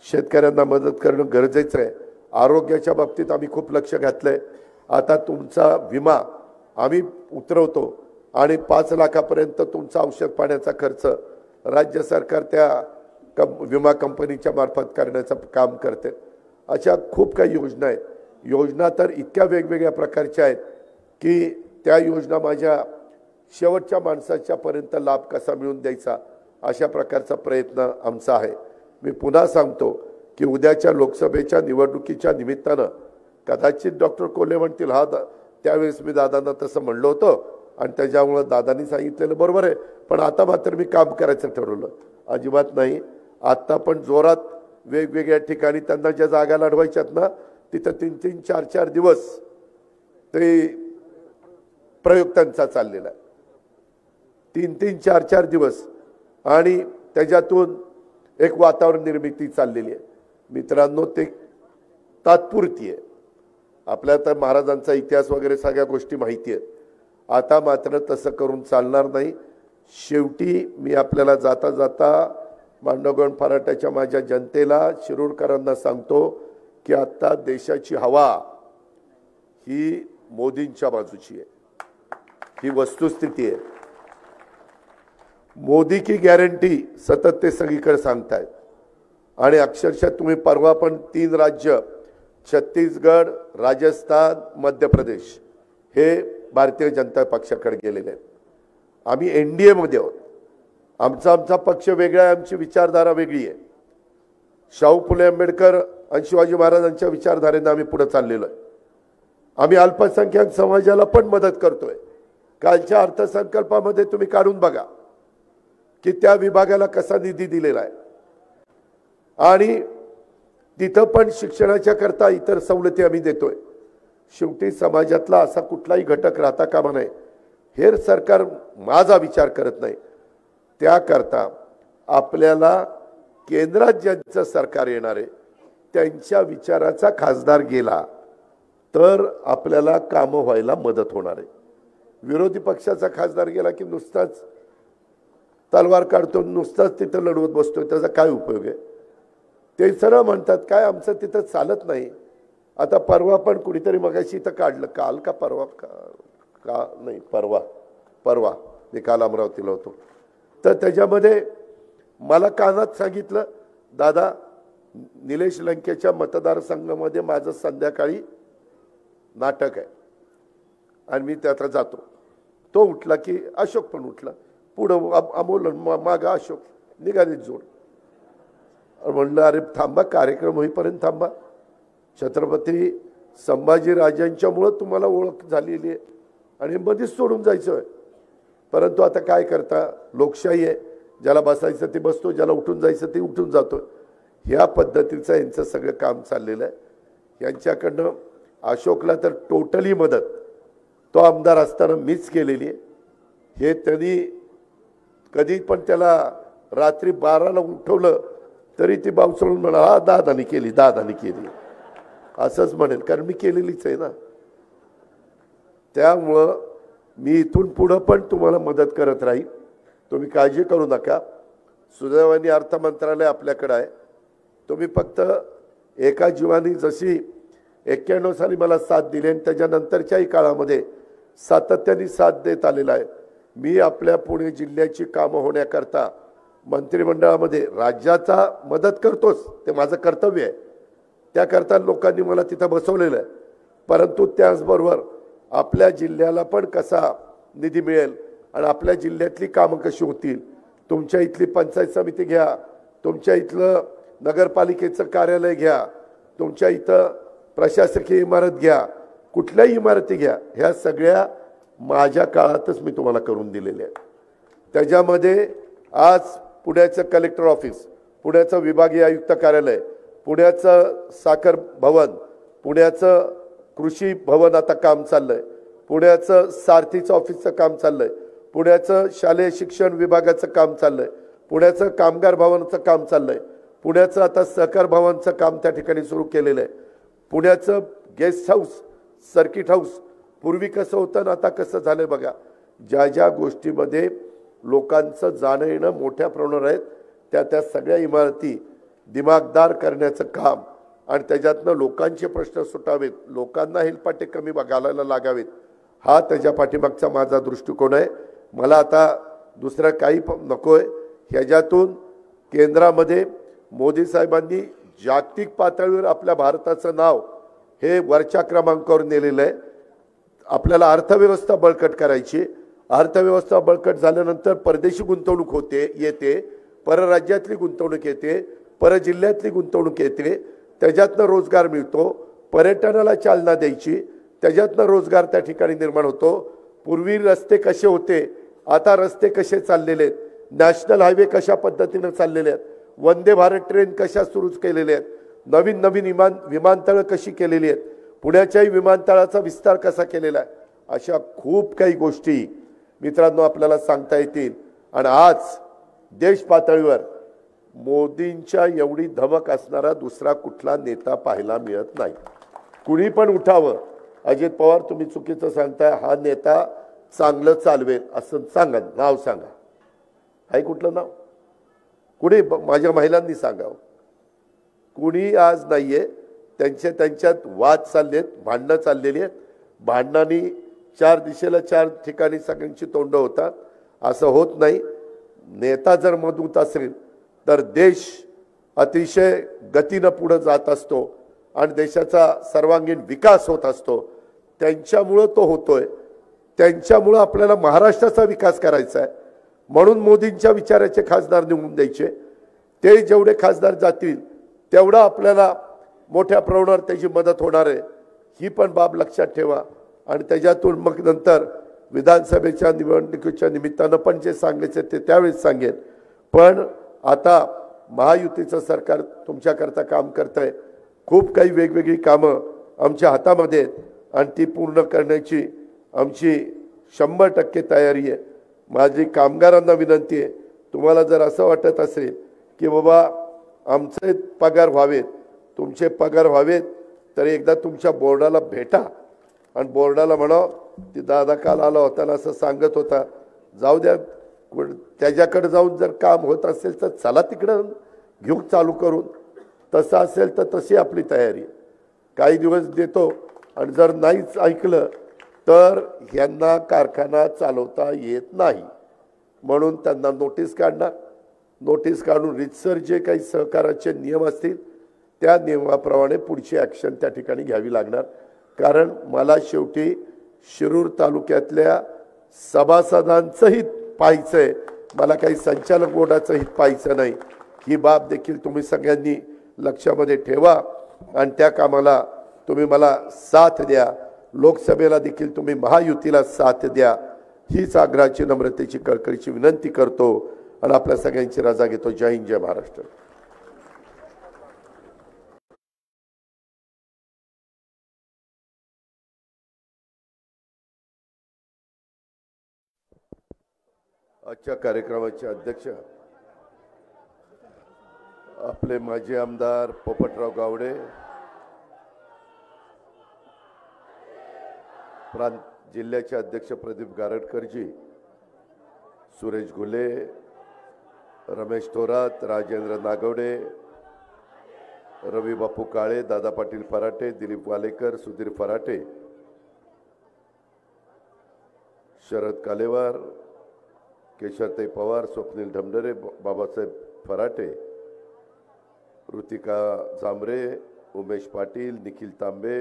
शेतकऱ्यांना मदत करणं गरजेचं आहे. आरोग्याच्या बाबतीत आम्ही खूप लक्ष घातलंय. आता तुमचा विमा आम्ही उतरवतो आणि 5 लाखापर्यंत तुमचा औषध पाण्याचा खर्च राज्य सरकार त्या विमा कंपनीच्या मार्फत करण्याचं काम करते. अशा खूप काही योजना आहेत. योजना तर इतक्या वेगवेगळ्या प्रकारच्या आहेत की त्या योजना माझ्या शेवटच्या माणसाच्या पर्यंत लाभ कसा मिळवून द्यायचा अशा प्रकारचा प्रयत्न आमचा आहे. मी पुन्हा सांगतो की उद्याच्या लोकसभेच्या निवडणुकीच्या निमित्तानं कदाचित डॉक्टर कोल्हे म्हणतील हा त्यावेळेस मी दादांना तसं म्हणलं होतं आणि त्याच्यामुळं दादांनी सांगितलेलं बरोबर आहे, पण आता मात्र मी काम करायचं ठरवलं. अजिबात नाही. आत्ता पण जोरात वेगवेगळ्या ठिकाणी त्यांना ज्या जागा लढवायच्यात ना तिथं 3-3, 4-4 दिवस ते प्रयोग त्यांचा चाललेला आहे. 3-3, 4-4 दिवस आणि त्याच्यातून एक वातावरण निर्मिती चाललेली आहे. मित्रांनो, ते तात्पुरती आहे. आपल्याला तर महाराजांचा इतिहास वगैरे सगळ्या गोष्टी माहिती आहेत. आता मात्र तसं करून चालणार नाही. शेवटी मी आपल्याला जाता जाता मांडवगड फराट्याच्या माझ्या जनतेला, शिरूरकरांना सांगतो की आता देशाची हवा ही मोदींच्या बाजूची आहे. ही वस्तुस्थिती आहे. मोदी की गॅरंटी सतत ते सगळीकडे सांगतायत आणि अक्षरशः तुम्ही परवा पण 3 राज्य छत्तीसगड, राजस्थान, मध्य प्रदेश हे भारतीय जनता पक्षाकडे गेलेले आहेत. आम्ही NDA मध्ये आहोत. आमचा पक्ष वेगळा आहे, आमची विचारधारा वेगळी आहे. शाहू फुले आंबेडकर आणि शिवाजी महाराजांच्या विचारधारेने आम्ही पुढे चाललेलो आहे. आम्ही अल्पसंख्याक समाजाला पण मदत करतोय. कालच्या अर्थसंकल्पामध्ये तुम्ही काढून बघा की त्या विभागाला कसा निधी दिलेला आहे आणि तिथं पण शिक्षणाच्या करता इतर सवलती आम्ही देतोय. शेवटी समाजातला असा कुठलाही घटक राहता कामा नये. हे सरकार माझा विचार करत नाही. त्याकरता आपल्याला केंद्रात ज्यांचं सरकार येणार आहे त्यांच्या विचाराचा खासदार गेला तर आपल्याला कामं व्हायला मदत होणार आहे. विरोधी पक्षाचा खासदार गेला की नुसताच तलवार काढतो, नुसताच तिथं लढवत बसतोय, त्याचा काय उपयोग आहे? ते सरळ म्हणतात काय आमचं तिथं चालत नाही. आता परवा पण कुणीतरी मगाशी इथं काढलं, काल का परवा का नाही परवा मी काल अमरावतीला होतो, तर त्याच्यामध्ये मला कानात सांगितलं दादा निलेश लंकेच्या मतदारसंघामध्ये माझं संध्याकाळी नाटक आहे आणि मी त्यात जातो. तो उठला की अशोक पण उठला, पुढं अमोल मागा अशोक, निघाली जोड. म्हणलं अरे थांबा, कार्यक्रम होईपर्यंत थांबा. छत्रपती संभाजीराजांच्यामुळं तुम्हाला ओळख झालेली आहे आणि मध्येच सोडून जायचं आहे. परंतु आता काय करता, लोकशाही आहे. ज्याला बसायचं ते बसतो, ज्याला उठून जायचं ते उठून जातो. ह्या पद्धतीचं यांचं सगळं काम चाललेलं आहे. यांच्याकडनं अशोकला तर टोटली मदत तो आमदार असताना मीच केलेली आहे. हे त्यांनी कधी पण त्याला रात्री 12ला उठवलं तरी ती बावचळून म्हणा हा दादानी केली दादानी केली असंच म्हणेल, कारण मी केलेलीच आहे ना. त्यामुळं मी इथून पुढं पण तुम्हाला मदत करत राहील, तुम्ही काळजी करू नका. सुदैवाने अर्थ मंत्रालय आपल्याकडे आहे. तुम्ही फक्त एका जीवानी जशी 91 साली मला साथ दिली आणि त्याच्यानंतरच्याही काळामध्ये सातत्याने साथ देत आलेला आहे. मी आपल्या पुणे जिल्ह्याची कामं होण्याकरता मंत्रिमंडळामध्ये राज्याचा मदत करतोच, ते माझं कर्तव्य आहे. त्याकरता लोकांनी मला तिथं बसवलेलं आहे. परंतु त्याचबरोबर आपल्या जिल्ह्याला पण कसा निधी मिळेल आणि आपल्या जिल्ह्यातली कामं कशी होतील, तुमच्या इथली पंचायत समिती घ्या, तुमच्या इथलं नगरपालिकेचं कार्यालय घ्या, तुमच्या इथं प्रशासकीय इमारत घ्या, कुठल्याही इमारती घ्या, ह्या सगळ्या माझ्या काळातच मी तुम्हाला करून दिलेल्या आहेत. त्याच्यामध्ये आज पुण्याचं कलेक्टर ऑफिस, पुण्याचं विभागीय आयुक्त कार्यालय, पुण्याचं साखर भवन, पुण्याचं कृषी भवन आता काम चाललंय, पुण्याचं सारथीचं ऑफिसचं काम चाललंय, पुण्याचं शालेय शिक्षण विभागाचं काम चाललंय, पुण्याचं कामगार भवनाचं काम चाललंय, पुण्याचं आता सहकार भवनचं काम त्या ठिकाणी सुरू केलेलं आहे, पुण्याचं गेस्ट हाऊस, सर्किट हाऊस पूर्वी कसं होतं ना आता कसं झालंय बघा. ज्या ज्या गोष्टीमध्ये लोकांचं जाणं येणं मोठ्या प्रमाणावर आहेत त्या सगळ्या इमारती दिमागदार करण्याचं काम आणि त्याच्यातनं लोकांचे प्रश्न सुटावेत, लोकांना हेलपाटे कमी घालायला लागावेत, हा त्याच्या पाठीमागचा माझा दृष्टिकोन आहे. मला आता दुसरं काही नकोय. ह्याच्यातून केंद्रामध्ये मोदी साहेबांनी जागतिक पातळीवर आपल्या भारताचं नाव हे वरच्या क्रमांकावर नेलेलं आहे. आपल्याला अर्थव्यवस्था बळकट करायची. अर्थव्यवस्था बळकट झाल्यानंतर परदेशी गुंतवणूक येते, परराज्यातली गुंतवणूक येते, परजिल्ह्यातली गुंतवणूक येते, त्याच्यातनं रोजगार मिळतो, पर्यटनाला चालना द्यायची, त्याच्यातनं रोजगार त्या ठिकाणी निर्माण होतो. पूर्वी रस्ते कसे होते, आता रस्ते कसे चाललेले आहेत, नॅशनल हायवे कशा पद्धतीने चाललेले आहेत, वंदे भारत ट्रेन कशा सुरू केलेल्या आहेत, नवीन नवीन विमानतळं कशी केलेली आहेत, पुण्याच्याही विमानतळाचा विस्तार कसा केलेला आहे, अशा खूप काही गोष्टी मित्रांनो आपल्याला सांगता येतील. आणि आज देश पातळीवर मोदींच्या एवढी धमक असणारा दुसरा कुठला नेता पाहायला मिळत नाही. कुणी पण उठावं, अजित पवार तुम्ही चुकीचं सांगताय, हा नेता चांगलं चालवेल असं सांगा, नाव सांगा. आहे कुठलं नाव? कुणी माझ्या महिलांनी सांगावं. कुणी आज नाहीये. त्यांच्यात वाद चाललेत, भांडणं चाललेली आहेत. भांडणांनी चार दिशेला चार ठिकाणी सगळ्यांची तोंड होतात. असं होत नाही. नेता जर मजबूत असेल तर देश अतिशय गतीनं पुढे जात असतो आणि देशाचा सर्वांगीण विकास होत असतो. त्यांच्यामुळं तो होतोय. त्यांच्यामुळं आपल्याला महाराष्ट्राचा विकास करायचा आहे. म्हणून मोदींच्या विचाराचे खासदार निवडून द्यायचे. ते जेवढे खासदार जातील तेवढा आपल्याला मोठ्या प्रमाणावर त्याची मदत होणार आहे. ही पण बाब लक्षात ठेवा. आणि त्याच्यातून मग नंतर विधानसभेच्या निवडणुकीच्या निमित्तानं पण जे सांगायचे ते त्यावेळेस सांगेन. पण आता महायुतीचं सरकार तुमच्याकरता काम करत आहे. खूप काही वेगवेगळी कामं आमच्या हातामध्ये आहेत आणि ती पूर्ण करण्याची आमची 100% तयारी आहे. माझी कामगारांना विनंती आहे, तुम्हाला जर असं वाटत असेल की बाबा आमचे पगार व्हावेत, तुमचे पगार व्हावेत, तर एकदा तुमच्या बोर्डाला भेटा आणि बोर्डाला म्हणा ती दादा काल आला होता ना असं सांगत होता, जाऊ द्या त्याच्याकडे जाऊन जर काम होत असेल तर चला तिकडं घेऊ चालू करून. तसं असेल तर तशी आपली तयारी. काही दिवस देतो आणि जर नाहीच ऐकलं तर यांना कारखाना चालवता येत नाही. म्हणून त्यांना नोटीस काढणार. नोटीस काढून रितसर जे काही सहकाराचे नियम असतील त्या नियमाप्रमाणे पुढची ॲक्शन त्या ठिकाणी घ्यावी लागणार. कारण मला शेवटी शिरूर तालुक्यातल्या सभासदांचं हित पाहायचं आहे. मला काही संचालक बोर्डाचं हित पाहायचं नाही. ही बाब देखील तुम्ही सगळ्यांनी लक्षामध्ये ठेवा आणि त्या कामाला तुम्ही मला साथ द्या. लोकसभेला देखील तुम्ही महायुतीला साथ द्या. हीच आग्रहाची नम्रतेची कळकळीची विनंती करतो आणि आपल्या सगळ्यांची रजा घेतो. जय हिंद, जय महाराष्ट्र. आजच्या कार्यक्रमाचे अध्यक्ष आपले माजी आमदार पोपटराव गावडे, प्रांत जिल्ह्याचे अध्यक्ष प्रदीप गारटकरजी, सुरेश घुले, रमेश थोरात, राजेंद्र नागवडे, रवी बापू काळे, दादा पाटील फराटे, दिलीप वालेकर, सुधीर फराटे, शरद कालेवार, केशरताई पवार, स्वप्नील ढमढरे, बाबासाहेब फराटे, ऋतिका जांभरे, उमेश पाटील, निखिल तांबे,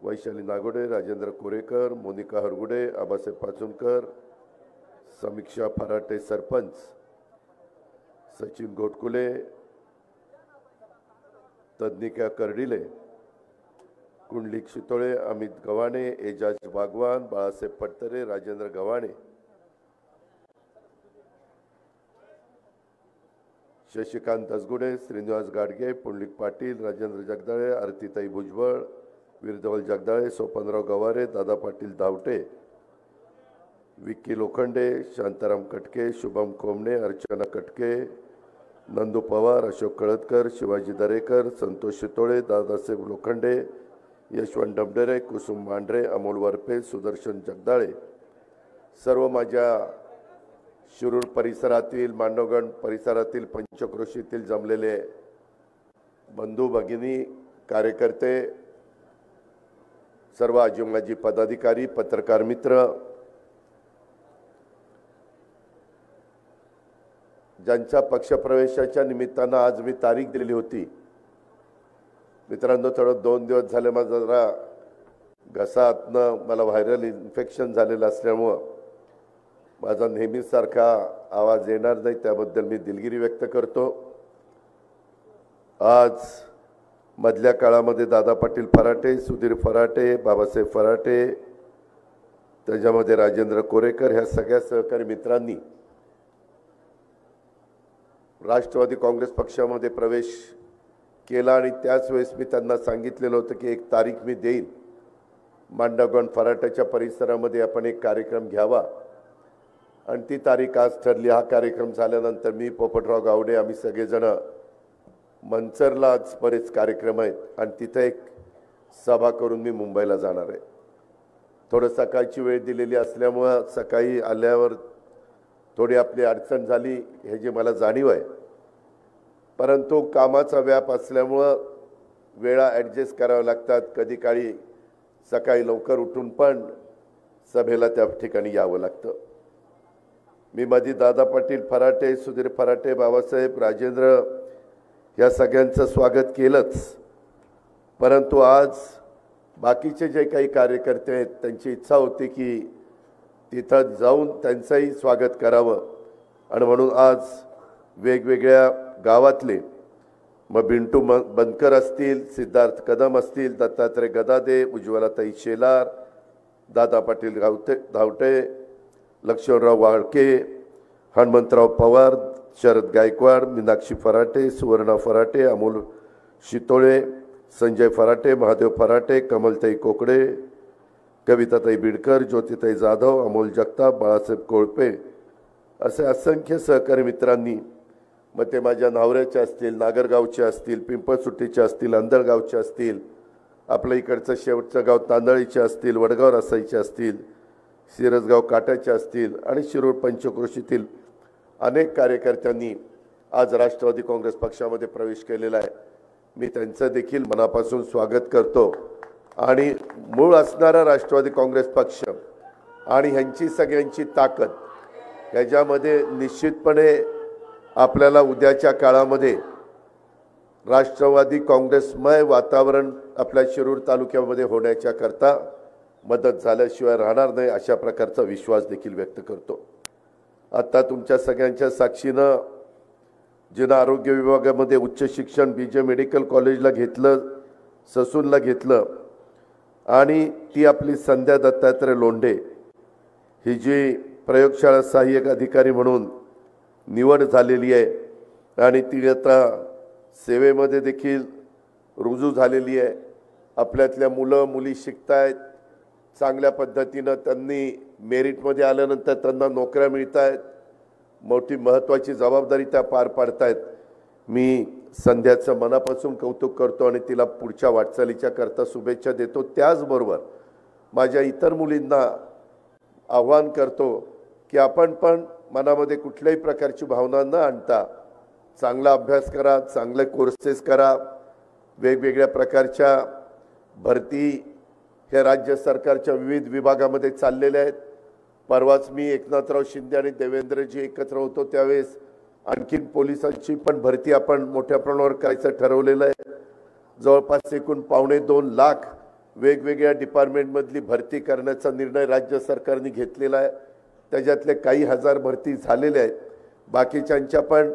वैशाली नागोडे, राजेंद्र कोरेकर, मोनिका हरगुडे, आबासाहेब पाचुनकर, समीक्षा फराटे सरपंच, सचिन घोटकुले, तज्ञिका कर्डिले, कुंडलिक शितोळे, अमित गव्हाणे, एजाज बागवान, बाळासाहेब पटतरे, राजेंद्र गव्हाणे, शशिकांत दसगुडे, श्रीनिवास गाडगे, पुंडलिक पाटील, राजेंद्र जगदाळे, आरतीताई भुजबळ, वीरधवल जगदाळे, सोपनराव गवारे, दादा पाटील धावटे, विक्की लोखंडे, शांताराम कटके, शुभम कोमणे, अर्चना कटके, नंदू पवार, अशोक कळतकर, शिवाजी दरेकर, संतोष शितोळे, दादासाहेब लोखंडे, यशवंत डमडरे, कुसुम मांढरे, अमोल वरपे, सुदर्शन जगदाळे, सर्व माझ्या शिरूर परिसरातील, मांडवगण परिसरातील, पंचक्रोशीतील जमलेले बंधू भगिनी, कार्यकर्ते, सर्व आजी माजी पदाधिकारी, पत्रकार मित्र, ज्यांच्या पक्षप्रवेशाच्या निमित्तानं आज मी तारीख दिलेली होती. मित्रांनो, थोडं 2 दिवस झाले माझा जरा घसातनं मला व्हायरल इन्फेक्शन झालेलं असल्यामुळं माझा नेहमीसारखा आवाज येणार नाही, त्याबद्दल मी दिलगिरी व्यक्त करतो. आज मधल्या काळामध्ये दादा पाटील फराटे, सुधीर फराटे, बाबासाहेब फराटे, त्याच्यामध्ये राजेंद्र कोरेकर, ह्या सगळ्या सहकारी मित्रांनी राष्ट्रवादी काँग्रेस पक्षामध्ये प्रवेश केला आणि त्याच वेळेस मी त्यांना सांगितलेलं होतं की एक तारीख मी देईन, मांडवगण फराट्याच्या परिसरामध्ये आपण एक कार्यक्रम घ्यावा, आणि ती तारीख आज ठरली. हा कार्यक्रम झाल्यानंतर मी, पोपटराव गावडे, आम्ही सगळेजण मंचरला आज बरेच कार्यक्रम आहेत आणि तिथे एक सभा करून मी मुंबईला जाणार आहे. थोडं सकाळची वेळ दिलेली असल्यामुळं सकाळी आल्यावर थोडी आपली अडचण झाली, हे जे मला जाणीव आहे, परंतु कामाचा व्याप असल्यामुळं वेळा ॲडजस्ट कराव्या लागतात. कधी काळी सकाळी लवकर उठून पण सभेला त्या ठिकाणी यावं लागतं. मी माझी दादा पाटील फराटे, सुधीर फराटे, बाबासाहेब, राजेंद्र या सगळ्यांचं स्वागत केलंच, परंतु आज बाकीचे जे काही कार्यकर्ते आहेत त्यांची इच्छा होती की तिथं जाऊन त्यांचंही स्वागत करावं, आणि म्हणून आज वेगवेगळ्या गावातले, मग बिंटू बनकर असतील, सिद्धार्थ कदम असतील, दत्तात्रय गदादे, उज्ज्वलाताई शेलार, दादा पाटील धावटे, लक्ष्मणराव वाळके, हनुमंतराव पवार, शरद गायकवाड, मीनाक्षी फराटे, सुवर्णा फराटे, अमोल शितोळे, संजय फराटे, महादेव फराटे, कमलताई कोकडे, कविताताई बिडकर, ज्योतिताई जाधव, अमोल जगताप, बाळासाहेब कोळपे, असे असंख्य सहकारी मित्रांनी, मग ते माझ्या नावऱ्याचे असतील, नागरगावचे असतील, पिंपळसुट्टीचे असतील, अंधळगावचे असतील, आपल्या इकडचं शेवटचं गाव तांदळीचे असतील, वडगाव रसाईचे असतील, सिरसगाव काट्याचे असतील, आणि शिरूर पंचक्रोशीतील अनेक कार्यकर्त्यांनी आज राष्ट्रवादी काँग्रेस पक्षामध्ये प्रवेश केलेला आहे. मी त्यांचं देखील मनापासून स्वागत करतो. आणि मूळ असणारा राष्ट्रवादी काँग्रेस पक्ष आणि ह्यांची सगळ्यांची ताकद, ह्याच्यामध्ये निश्चितपणे आपल्याला उद्याच्या काळामध्ये राष्ट्रवादी काँग्रेसमय वातावरण आपल्या शिरूर तालुक्यामध्ये होण्याच्या करता मदत झाल्याशिवाय राहणार नाही, अशा प्रकारचा विश्वास देखील व्यक्त करतो. आता तुमच्या सगळ्यांच्या साक्षीनं जिनं आरोग्य विभागामध्ये उच्च शिक्षण BJ मेडिकल कॉलेजला घेतलं, ससूनला घेतलं, आणि ती आपली संध्या दत्तात्रय लोंढे ही जी प्रयोगशाळा सहाय्यक अधिकारी म्हणून निवड झालेली आहे आणि ती आता सेवेमध्ये देखील रुजू झालेली आहे. आपल्यातल्या मुलं मुली शिकतायत, चांगल्या पद्धतीनं त्यांनी मेरिटमध्ये आल्यानंतर त्यांना नोकऱ्या मिळत आहेत, मोठी महत्त्वाची जबाबदारी त्या पार पाडतायत। मी संध्याचं मनापासून कौतुक करतो आणि तिला पुढच्या वाटचालीच्या करता शुभेच्छा देतो। त्याचबरोबर माझ्या इतर मुलींना आव्हान करतो की आपण पण मनामध्ये कुठल्याही प्रकारची भावना न आणता चांगला अभ्यास करा, चांगले कोर्सेस करा, वेगवेगळ्या प्रकारच्या भरती हे राज्य सरकारच्या विविध विभागामध्ये चाललेले आहेत। परवाच मी एकनाथराव शिंदे आणि देवेंद्रजी एकत्र होतो त्यावेळेस आणखीन पोलिसांची पण भरती आपण मोठ्या प्रमाणावर करायचं ठरवलेलं आहे। जवळपास एकूण 2.25 लाख वेगवेगळ्या डिपार्टमेंटमधली भरती करण्याचा निर्णय राज्य सरकारने घेतलेला आहे। त्याच्यातले काही हजार भरती झालेले आहेत, बाकीच्यांच्या पण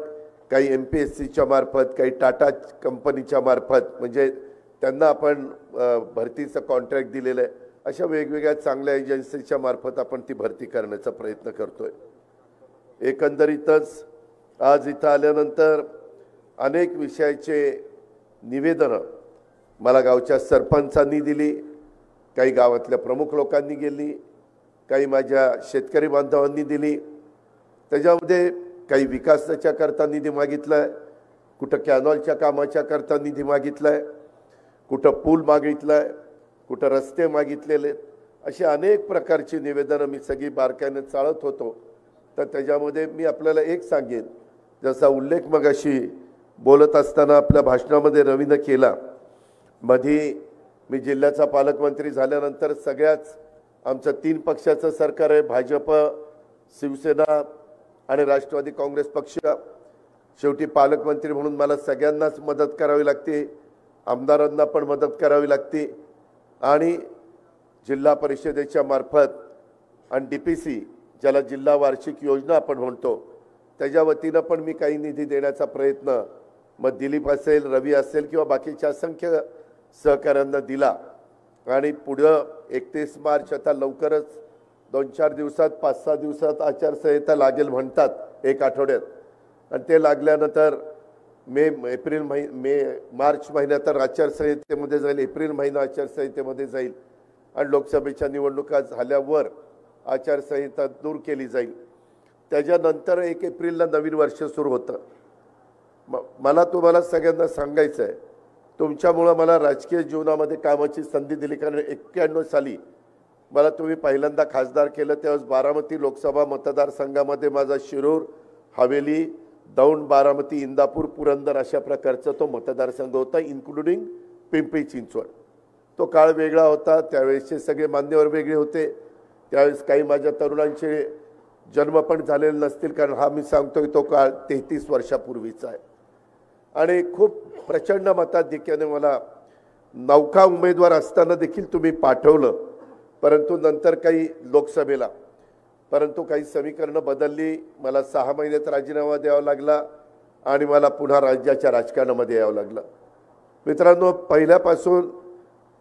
काही MPSCच्या मार्फत, काही टाटा कंपनीच्या मार्फत, म्हणजे त्यांना आपण भरतीचं कॉन्ट्रॅक्ट दिलेलं आहे। अशा वेगवेगळ्या चांगल्या एजन्सीच्या मार्फत आपण ती भरती करण्याचा प्रयत्न करतोय। एकंदरीतच आज इथं आल्यानंतर अनेक विषयाचे निवेदनं मला गावच्या सरपंचांनी दिली, काही गावातल्या प्रमुख लोकांनी गेली, काही माझ्या शेतकरी बांधवांनी दिली। त्याच्यामध्ये काही विकासाच्या करता निधी मागितलाय, कुठं कॅनॉलच्या कामाच्या करता निधी मागितलाय, कुठं पूल मागितलाय, कुठं रस्ते मागितलेले, अशी अनेक प्रकारची निवेदनं मी सगळी बारकाईने चाळत होतो। तर त्याच्यामध्ये मी आपल्याला एक सांगेन, जसा उल्लेख मगाशी बोलत असताना आपल्या भाषणामध्ये रवीनं केला, मधी मी जिल्ह्याचा पालकमंत्री झाल्यानंतर सगळ्याच आमचं 3 पक्षाचं सरकार आहे, भाजप, शिवसेना आणि राष्ट्रवादी काँग्रेस पक्ष। शेवटी पालकमंत्री म्हणून मला सगळ्यांनाच मदत करावी लागते, आमदारांना पण मदत करावी लागते आणि जिल्हा परिषदेच्या मार्फत आणि DPC ज्याला जिल्हा वार्षिक योजना आपण म्हणतो त्याच्या वतीनं पण मी काही निधी देण्याचा प्रयत्न मग दिलीप असेल, रवी असेल किंवा बाकीच्या असंख्य सहकाऱ्यांना दिला। आणि पुढं 31 मार्च आता लवकरच 2-4 दिवसात 5-6 दिवसात आचारसंहिता लागेल म्हणतात, 1 आठवड्यात, आणि ते लागल्यानंतर मार्च महिन्यात तर आचारसंहितेमध्ये जाईल, एप्रिल महिना आचारसंहितेमध्ये जाईल आणि लोकसभेच्या निवडणुका झाल्यावर आचारसंहिता दूर केली जाईल। त्याच्यानंतर 1 एप्रिलला नवीन वर्ष सुरू होतं। मला तुम्हाला सगळ्यांना सांगायचं आहे, तुमच्यामुळं मला राजकीय जीवनामध्ये कामाची संधी दिली, कारण 91 साली मला तुम्ही पहिल्यांदा खासदार केलं, त्यावेळेस बारामती लोकसभा मतदारसंघामध्ये माझा शिरूर, हवेली, दौंड, बारामती, इंदापूर, पुरंदर अशा प्रकारचा तो मतदारसंघ होता, इन्क्लुडिंग पिंपरी चिंचवड। तो काळ वेगळा होता, त्यावेळेसचे सगळे मान्यवर वेगळे होते, त्यावेळेस काही माझ्या तरुणांचे जन्म पण झालेले नसतील, कारण हा मी सांगतोय तो काळ 33 वर्षापूर्वीचा आहे। आणि खूप प्रचंड मताधिक्याने मला नौका उमेदवार असताना देखील तुम्ही पाठवलं, परंतु नंतर काही लोकसभेला, परंतु काही समीकरणं बदलली, मला 6 महिन्यात राजीनामा द्यावा लागला आणि मला पुन्हा राज्याच्या राजकारणामध्ये यावं लागलं। मित्रांनो, पहिल्यापासून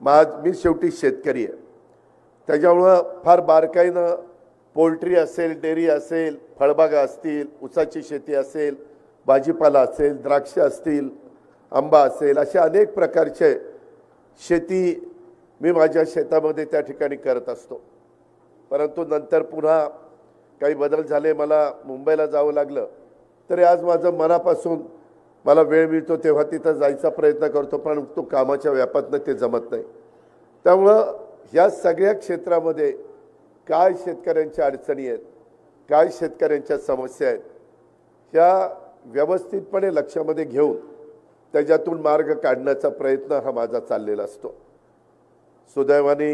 मी शेवटी शेतकरी आहे, त्याच्यामुळं फार बारकाईनं पोल्ट्री असेल, डेअरी असेल, फळबागा असतील, ऊसाची शेती असेल, भाजीपाला असेल, द्राक्ष असतील, आंबा असेल, अशा अनेक प्रकारचे शेती मी माझ्या शेतामध्ये त्या ठिकाणी करत असतो। परंतु नंतर पुन्हा काही बदल झाले, मला मुंबईला जावं लागलं, तरी आज माझं मनापासून मला वेळ मिळतो तेव्हा तिथं जायचा प्रयत्न करतो, पण तो कामाच्या व्यापातनं ते जमत नाही। त्यामुळं ह्या सगळ्या क्षेत्रामध्ये काय शेतकऱ्यांच्या अडचणी आहेत, काय शेतकऱ्यांच्या समस्या आहेत, ह्या व्यवस्थितपणे लक्षामध्ये घेऊन त्याच्यातून मार्ग काढण्याचा प्रयत्न हा माझा चाललेला असतो। सुदैवाने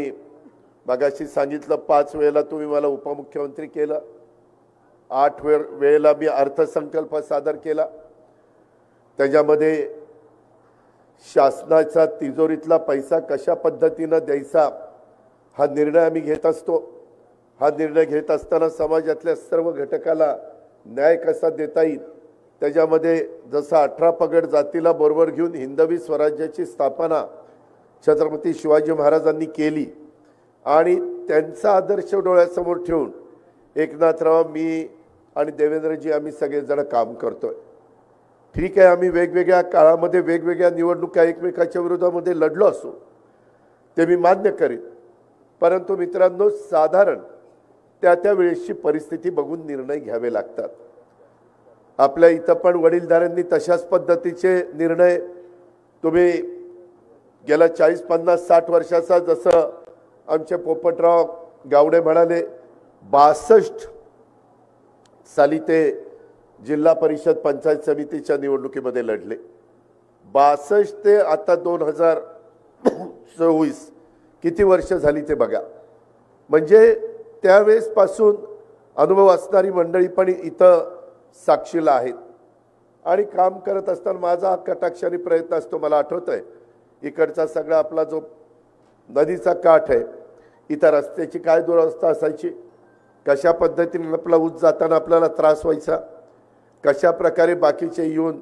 मगाशी सांगितलं, 5 वेळेला तुम्ही मला उपमुख्यमंत्री केलं, 8 वेळेला मी अर्थसंकल्प सादर केला, त्याच्यामध्ये शासनाचा तिजोरीतला पैसा कशा पद्धतीनं द्यायचा हा निर्णय आम्ही घेत असतो। हा निर्णय घेत असताना समाजातल्या सर्व घटकाला न्याय कसा देता येईल, त्याच्यामध्ये जसं 18 पगड जातीला बरोबर घेऊन हिंदवी स्वराज्याची स्थापना छत्रपती शिवाजी महाराजांनी केली आणि त्यांचा आदर्श डोळ्यासमोर ठेवून एकनाथराव, मी आणि देवेंद्रजी आम्ही सगळेजण काम करतोय। ठीक आहे, आम्ही वेगवेगळ्या काळामध्ये वेगवेगळ्या निवडणुका एकमेकाच्या विरोधामध्ये लढलो असो, ते मी मान्य करीन, परंतु मित्रांनो, साधारण त्या वेळेसची परिस्थिती बघून निर्णय घ्यावे लागतात। आपल्या इथं पण वडीलधाऱ्यांनी तशाच पद्धतीचे निर्णय तुम्ही गेल्या 40, 50, 60 वर्षाचा जसं आमचे पोपटराव गावडे म्हणाले 62 साली ते जिल्हा परिषद पंचायत समितीच्या निवडणुकीमध्ये लढले. 62 ते आता 2024 किती वर्ष झाली ते बघा. म्हणजे त्यावेळेस पासून अनुभव असणारी मंडळी पण इथं साक्षीला आहेत आणि काम करत असताना माझा हा कटाक्षाने प्रयत्न असतो. मला आठवतंय इकडचा सगळा आपला जो नदीचा काठ आहे इथं रस्त्याची काय दुरवस्था असायची, कशा पद्धतीने आपला ऊस जाताना आपल्याला त्रास व्हायचा, कशा प्रकारे बाकीचे येऊन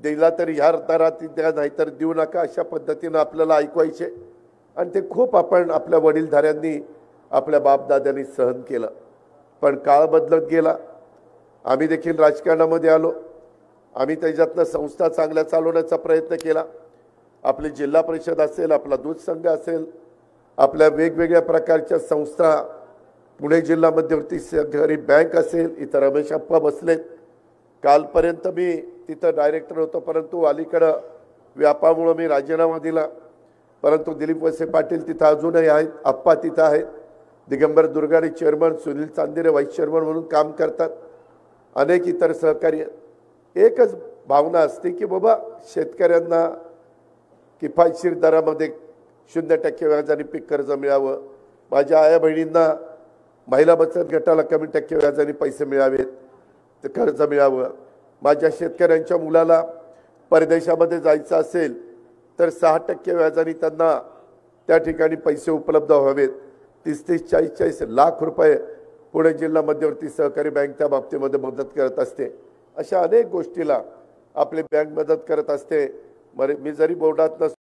दिला तर ह्या दरात द्या नाहीतर देऊ नका अशा पद्धतीनं आपल्याला ऐकवायचे. आणि ते खूप आपण आपल्या वडीलधाऱ्यांनी आपल्या बापदाद्यांनी सहन केलं. पण काळ बदलत गेला. आम्ही देखील राजकारणामध्ये आलो. आम्ही त्याच्यातनं संस्था चांगल्या चालवण्याचा प्रयत्न केला. आपली जिल्हा परिषद असेल, आपला दूध संघ असेल, आपल्या वेगवेगळ्या प्रकारच्या संस्था, पुणे जिल्हा मध्यवर्ती सहकारी बँक असेल, इथं रमेश अप्पा बसलेत. कालपर्यंत मी तिथं डायरेक्टर होतो, परंतु अलीकडं व्यापामुळे मी राजीनामा दिला. परंतु दिलीप वळसे पाटील तिथं अजूनही आहेत, अप्पा तिथं आहेत, Digambar Durgade chairman, Sunil Chandere vice chairman म्हणून काम करतात, अनेक इतर सहकारी. एकच भावना असते की बाबा शेतकऱ्यांना किफायतशीर दरामध्ये 0% व्याजाने पीक कर्ज मिळावं, माझ्या आया बहिणींना महिला बचत गटाला कमी टक्के व्याजाने पैसे मिळावेत, ते कर्ज मिळावं, माझ्या शेतकऱ्यांच्या मुलाला परदेशामध्ये जायचं असेल तर 6% व्याजाने त्यांना त्या ठिकाणी पैसे उपलब्ध व्हावेत. 30-30, 40-40 लाख रुपये पुणे जिल्हा मध्यवर्ती सहकारी बँक त्या बाबतीमध्ये मदत करत असते. अशा अनेक गोष्टीला आपली बँक मदत करत असते. मी जरी बोर्डात